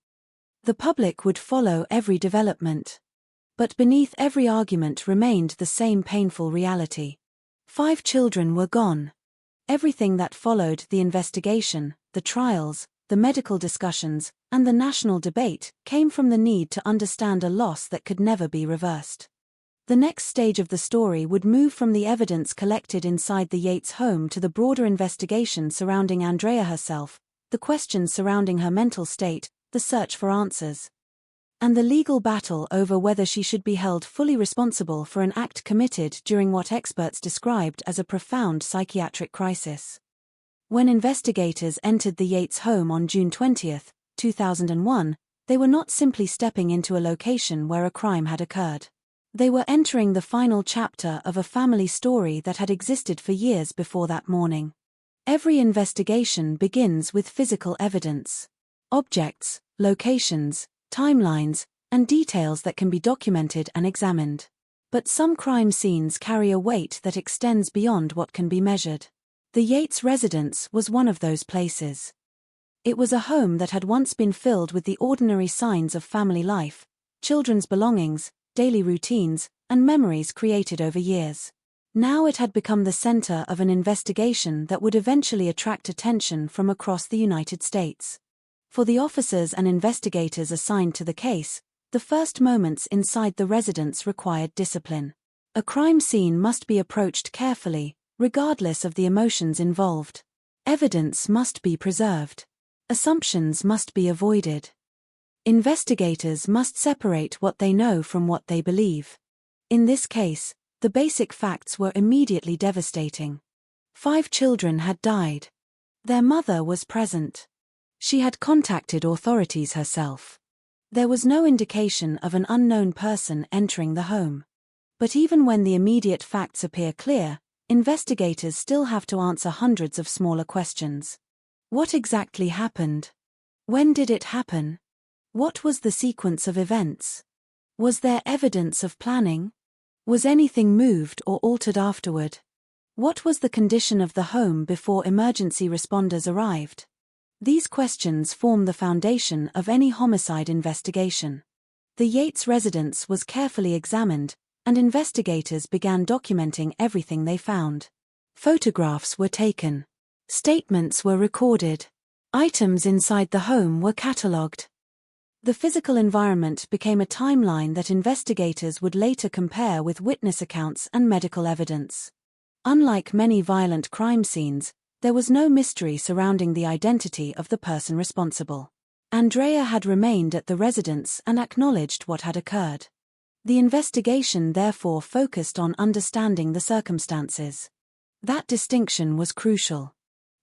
The public would follow every development. But beneath every argument remained the same painful reality. 5 children were gone. Everything that followed the investigation, the trials, the medical discussions, and the national debate came from the need to understand a loss that could never be reversed. The next stage of the story would move from the evidence collected inside the Yates home to the broader investigation surrounding Andrea herself, the questions surrounding her mental state, the search for answers, and the legal battle over whether she should be held fully responsible for an act committed during what experts described as a profound psychiatric crisis. When investigators entered the Yates home on June 20, 2001, they were not simply stepping into a location where a crime had occurred. They were entering the final chapter of a family story that had existed for years before that morning. Every investigation begins with physical evidence. Objects, locations, timelines, and details that can be documented and examined. But some crime scenes carry a weight that extends beyond what can be measured. The Yates residence was one of those places. It was a home that had once been filled with the ordinary signs of family life, children's belongings, daily routines, and memories created over years. Now it had become the center of an investigation that would eventually attract attention from across the United States. For the officers and investigators assigned to the case, the first moments inside the residence required discipline. A crime scene must be approached carefully, regardless of the emotions involved. Evidence must be preserved. Assumptions must be avoided. Investigators must separate what they know from what they believe. In this case, the basic facts were immediately devastating. 5 children had died. Their mother was present. She had contacted authorities herself. There was no indication of an unknown person entering the home. But even when the immediate facts appear clear, investigators still have to answer hundreds of smaller questions. What exactly happened? When did it happen? What was the sequence of events? Was there evidence of planning? Was anything moved or altered afterward? What was the condition of the home before emergency responders arrived? These questions form the foundation of any homicide investigation. The Yates residence was carefully examined, and investigators began documenting everything they found. Photographs were taken. Statements were recorded. Items inside the home were catalogued. The physical environment became a timeline that investigators would later compare with witness accounts and medical evidence. Unlike many violent crime scenes, there was no mystery surrounding the identity of the person responsible. Andrea had remained at the residence and acknowledged what had occurred. The investigation therefore focused on understanding the circumstances. That distinction was crucial.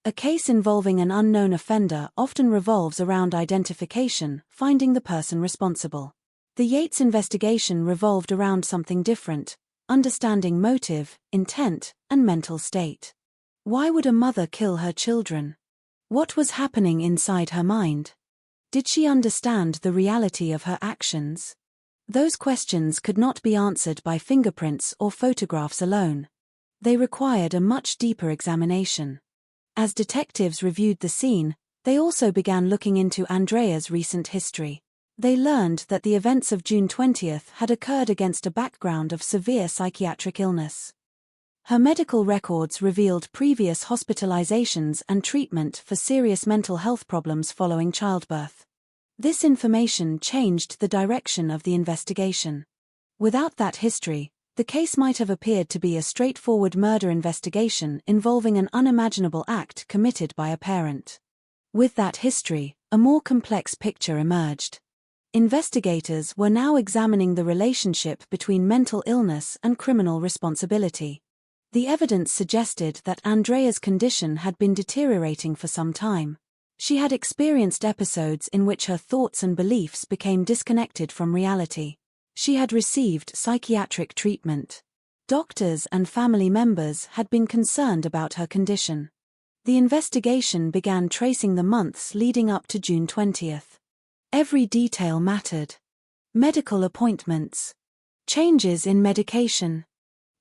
A case involving an unknown offender often revolves around identification, finding the person responsible. The Yates investigation revolved around something different: understanding motive, intent, and mental state. Why would a mother kill her children? What was happening inside her mind? Did she understand the reality of her actions? Those questions could not be answered by fingerprints or photographs alone. They required a much deeper examination. As detectives reviewed the scene, they also began looking into Andrea's recent history. They learned that the events of June 20th had occurred against a background of severe psychiatric illness. Her medical records revealed previous hospitalizations and treatment for serious mental health problems following childbirth. This information changed the direction of the investigation. Without that history, the case might have appeared to be a straightforward murder investigation involving an unimaginable act committed by a parent. With that history, a more complex picture emerged. Investigators were now examining the relationship between mental illness and criminal responsibility. The evidence suggested that Andrea's condition had been deteriorating for some time. She had experienced episodes in which her thoughts and beliefs became disconnected from reality. She had received psychiatric treatment. Doctors and family members had been concerned about her condition. The investigation began tracing the months leading up to June 20th. Every detail mattered. Medical appointments, changes in medication,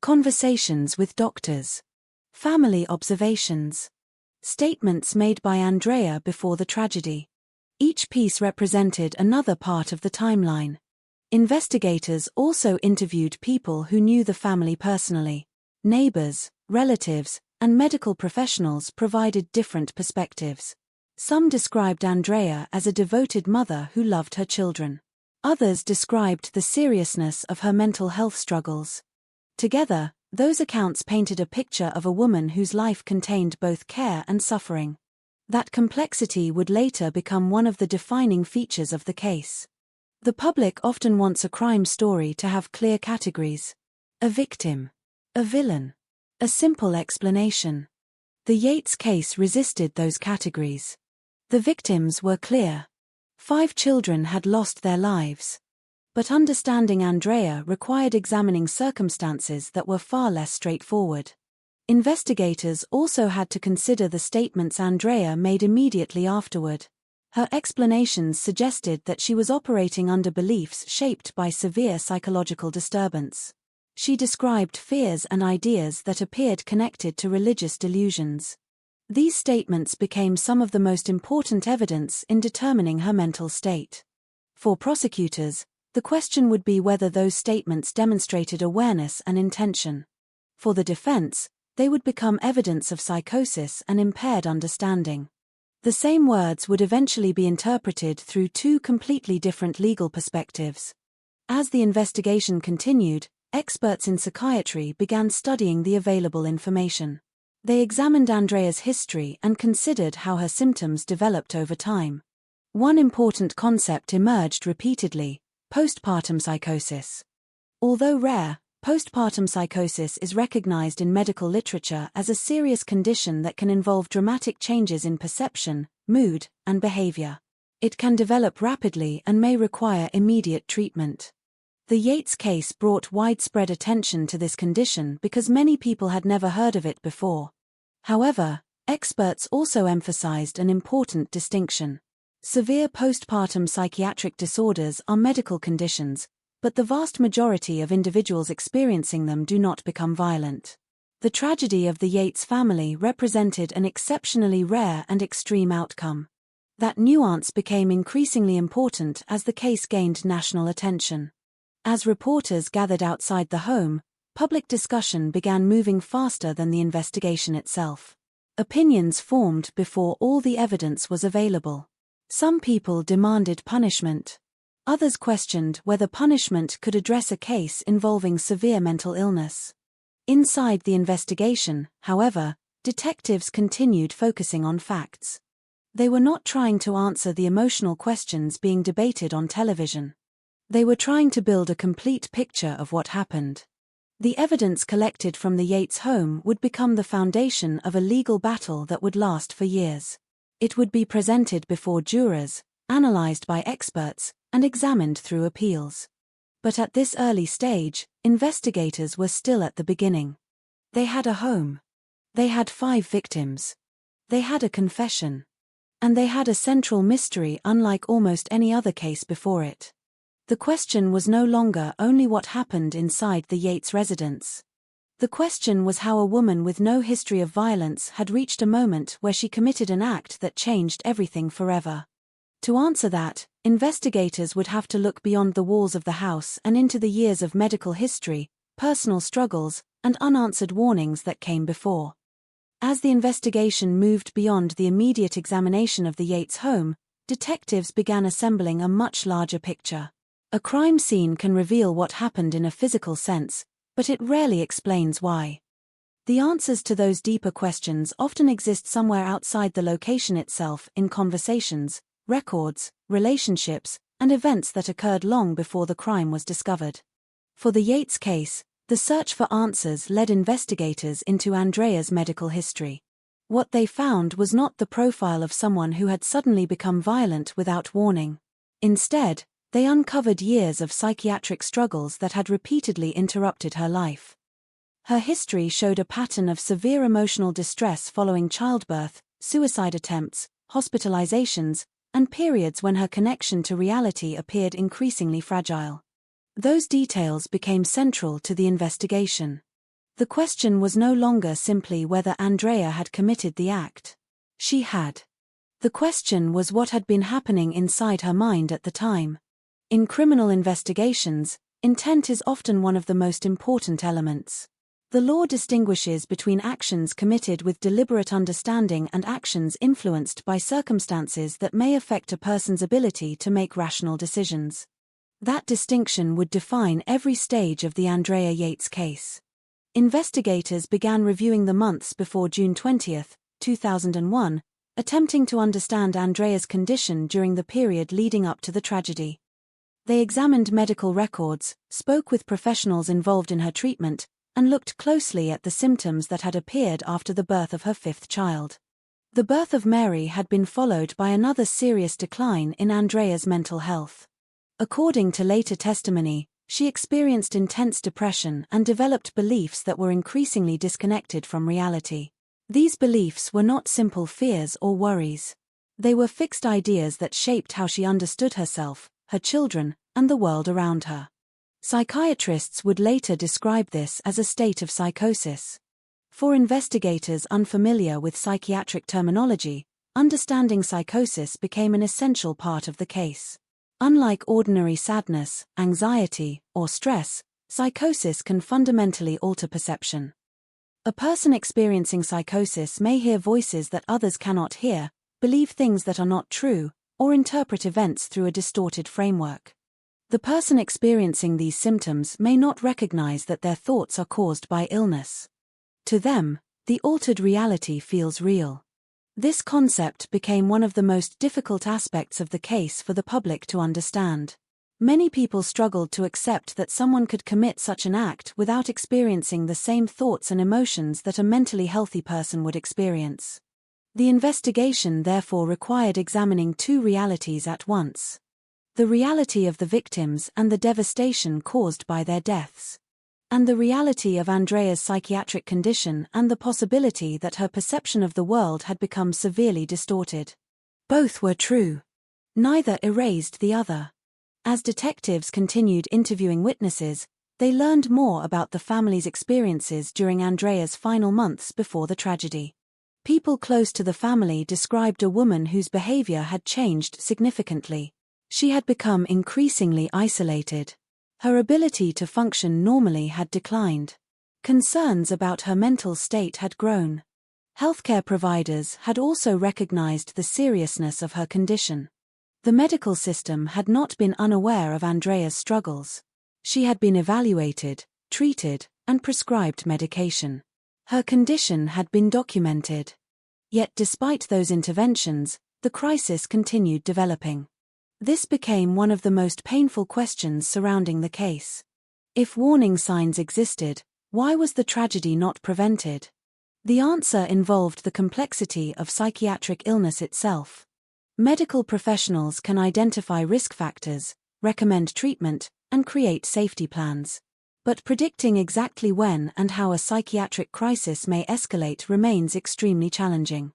conversations with doctors, family observations, statements made by Andrea before the tragedy. Each piece represented another part of the timeline. Investigators also interviewed people who knew the family personally. Neighbors, relatives, and medical professionals provided different perspectives. Some described Andrea as a devoted mother who loved her children. Others described the seriousness of her mental health struggles. Together, those accounts painted a picture of a woman whose life contained both care and suffering. That complexity would later become one of the defining features of the case. The public often wants a crime story to have clear categories: a victim, a villain, a simple explanation. The Yates case resisted those categories. The victims were clear. 5 children had lost their lives. But understanding Andrea required examining circumstances that were far less straightforward. Investigators also had to consider the statements Andrea made immediately afterward. Her explanations suggested that she was operating under beliefs shaped by severe psychological disturbance. She described fears and ideas that appeared connected to religious delusions. These statements became some of the most important evidence in determining her mental state. For prosecutors, the question would be whether those statements demonstrated awareness and intention. For the defense, they would become evidence of psychosis and impaired understanding. The same words would eventually be interpreted through 2 completely different legal perspectives. As the investigation continued, experts in psychiatry began studying the available information. They examined Andrea's history and considered how her symptoms developed over time. One important concept emerged repeatedly: postpartum psychosis. Although rare, postpartum psychosis is recognized in medical literature as a serious condition that can involve dramatic changes in perception, mood, and behavior. It can develop rapidly and may require immediate treatment. The Yates case brought widespread attention to this condition because many people had never heard of it before. However, experts also emphasized an important distinction. Severe postpartum psychiatric disorders are medical conditions, but the vast majority of individuals experiencing them do not become violent. The tragedy of the Yates family represented an exceptionally rare and extreme outcome. That nuance became increasingly important as the case gained national attention. As reporters gathered outside the home, public discussion began moving faster than the investigation itself. Opinions formed before all the evidence was available. Some people demanded punishment. Others questioned whether punishment could address a case involving severe mental illness. Inside the investigation, however, detectives continued focusing on facts. They were not trying to answer the emotional questions being debated on television. They were trying to build a complete picture of what happened. The evidence collected from the Yates home would become the foundation of a legal battle that would last for years. It would be presented before jurors, analyzed by experts, and examined through appeals. But at this early stage, investigators were still at the beginning. They had a home. They had 5 victims. They had a confession. And they had a central mystery unlike almost any other case before it. The question was no longer only what happened inside the Yates residence. The question was how a woman with no history of violence had reached a moment where she committed an act that changed everything forever. To answer that, investigators would have to look beyond the walls of the house and into the years of medical history, personal struggles, and unanswered warnings that came before. As the investigation moved beyond the immediate examination of the Yates home, detectives began assembling a much larger picture. A crime scene can reveal what happened in a physical sense, but it rarely explains why. The answers to those deeper questions often exist somewhere outside the location itself in conversations, records, relationships, and events that occurred long before the crime was discovered. For the Yates case, the search for answers led investigators into Andrea's medical history. What they found was not the profile of someone who had suddenly become violent without warning. Instead, they uncovered years of psychiatric struggles that had repeatedly interrupted her life. Her history showed a pattern of severe emotional distress following childbirth, suicide attempts, hospitalizations, and periods when her connection to reality appeared increasingly fragile. Those details became central to the investigation. The question was no longer simply whether Andrea had committed the act. She had. The question was what had been happening inside her mind at the time. In criminal investigations, intent is often one of the most important elements. The law distinguishes between actions committed with deliberate understanding and actions influenced by circumstances that may affect a person's ability to make rational decisions. That distinction would define every stage of the Andrea Yates case. Investigators began reviewing the months before June 20, 2001, attempting to understand Andrea's condition during the period leading up to the tragedy. They examined medical records, spoke with professionals involved in her treatment, and looked closely at the symptoms that had appeared after the birth of her 5th child. The birth of Mary had been followed by another serious decline in Andrea's mental health. According to later testimony, she experienced intense depression and developed beliefs that were increasingly disconnected from reality. These beliefs were not simple fears or worries. They were fixed ideas that shaped how she understood herself, her children, and the world around her. Psychiatrists would later describe this as a state of psychosis. For investigators unfamiliar with psychiatric terminology, understanding psychosis became an essential part of the case. Unlike ordinary sadness, anxiety, or stress, psychosis can fundamentally alter perception. A person experiencing psychosis may hear voices that others cannot hear, believe things that are not true, or interpret events through a distorted framework. The person experiencing these symptoms may not recognize that their thoughts are caused by illness. To them, the altered reality feels real. This concept became one of the most difficult aspects of the case for the public to understand. Many people struggled to accept that someone could commit such an act without experiencing the same thoughts and emotions that a mentally healthy person would experience. The investigation therefore required examining 2 realities at once. The reality of the victims and the devastation caused by their deaths. And the reality of Andrea's psychiatric condition and the possibility that her perception of the world had become severely distorted. Both were true. Neither erased the other. As detectives continued interviewing witnesses, they learned more about the family's experiences during Andrea's final months before the tragedy. People close to the family described a woman whose behavior had changed significantly. She had become increasingly isolated. Her ability to function normally had declined. Concerns about her mental state had grown. Healthcare providers had also recognized the seriousness of her condition. The medical system had not been unaware of Andrea's struggles. She had been evaluated, treated, and prescribed medication. Her condition had been documented. Yet despite those interventions, the crisis continued developing. This became one of the most painful questions surrounding the case. If warning signs existed, why was the tragedy not prevented? The answer involved the complexity of psychiatric illness itself. Medical professionals can identify risk factors, recommend treatment, and create safety plans. But predicting exactly when and how a psychiatric crisis may escalate remains extremely challenging.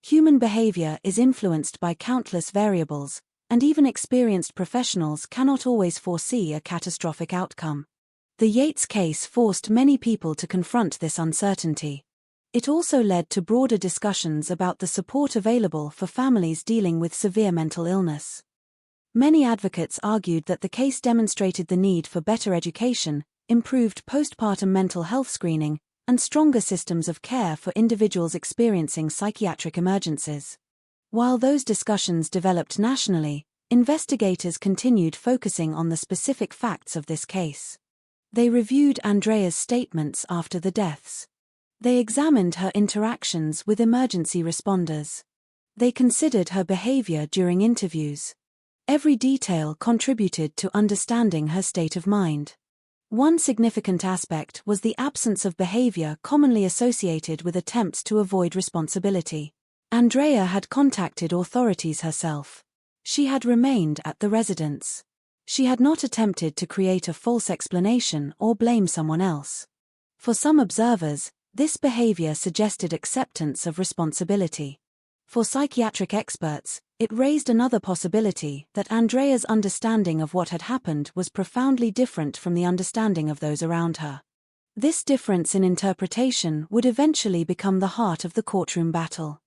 Human behavior is influenced by countless variables, and even experienced professionals cannot always foresee a catastrophic outcome. The Yates case forced many people to confront this uncertainty. It also led to broader discussions about the support available for families dealing with severe mental illness. Many advocates argued that the case demonstrated the need for better education, improved postpartum mental health screening, and stronger systems of care for individuals experiencing psychiatric emergencies. While those discussions developed nationally, investigators continued focusing on the specific facts of this case. They reviewed Andrea's statements after the deaths. They examined her interactions with emergency responders. They considered her behavior during interviews. Every detail contributed to understanding her state of mind. One significant aspect was the absence of behavior commonly associated with attempts to avoid responsibility. Andrea had contacted authorities herself. She had remained at the residence. She had not attempted to create a false explanation or blame someone else. For some observers, this behavior suggested acceptance of responsibility. For psychiatric experts, it raised another possibility that Andrea's understanding of what had happened was profoundly different from the understanding of those around her. This difference in interpretation would eventually become the heart of the courtroom battle.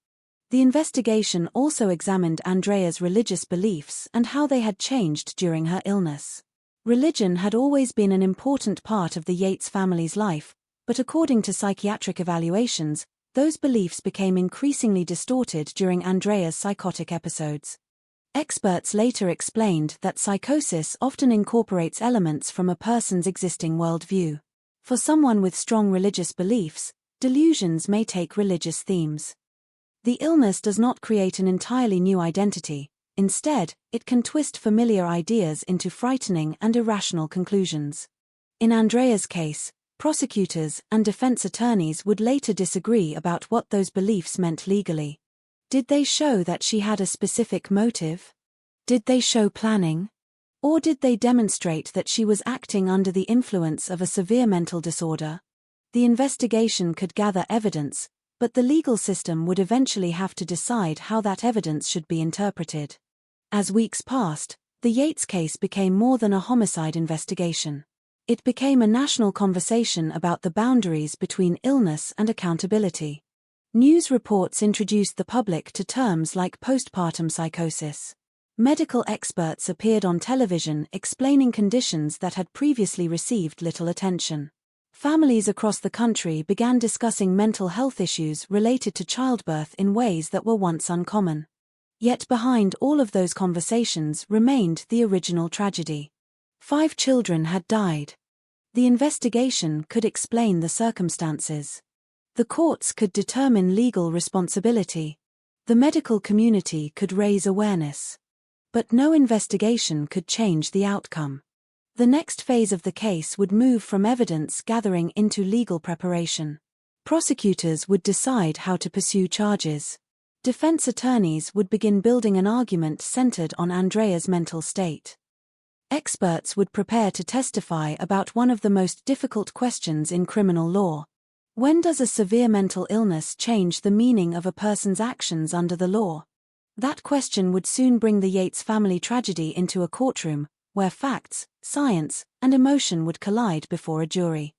The investigation also examined Andrea's religious beliefs and how they had changed during her illness. Religion had always been an important part of the Yates family's life, but according to psychiatric evaluations, those beliefs became increasingly distorted during Andrea's psychotic episodes. Experts later explained that psychosis often incorporates elements from a person's existing worldview. For someone with strong religious beliefs, delusions may take religious themes. The illness does not create an entirely new identity. Instead, it can twist familiar ideas into frightening and irrational conclusions. In Andrea's case, prosecutors and defense attorneys would later disagree about what those beliefs meant legally. Did they show that she had a specific motive? Did they show planning? Or did they demonstrate that she was acting under the influence of a severe mental disorder? The investigation could gather evidence, but the legal system would eventually have to decide how that evidence should be interpreted. As weeks passed, the Yates case became more than a homicide investigation. It became a national conversation about the boundaries between illness and accountability. News reports introduced the public to terms like postpartum psychosis. Medical experts appeared on television explaining conditions that had previously received little attention. Families across the country began discussing mental health issues related to childbirth in ways that were once uncommon. Yet behind all of those conversations remained the original tragedy. 5 children had died. The investigation could explain the circumstances. The courts could determine legal responsibility. The medical community could raise awareness. But no investigation could change the outcome. The next phase of the case would move from evidence gathering into legal preparation. Prosecutors would decide how to pursue charges. Defense attorneys would begin building an argument centered on Andrea's mental state. Experts would prepare to testify about one of the most difficult questions in criminal law. When does a severe mental illness change the meaning of a person's actions under the law? That question would soon bring the Yates family tragedy into a courtroom, where facts, science, and emotion would collide before a jury.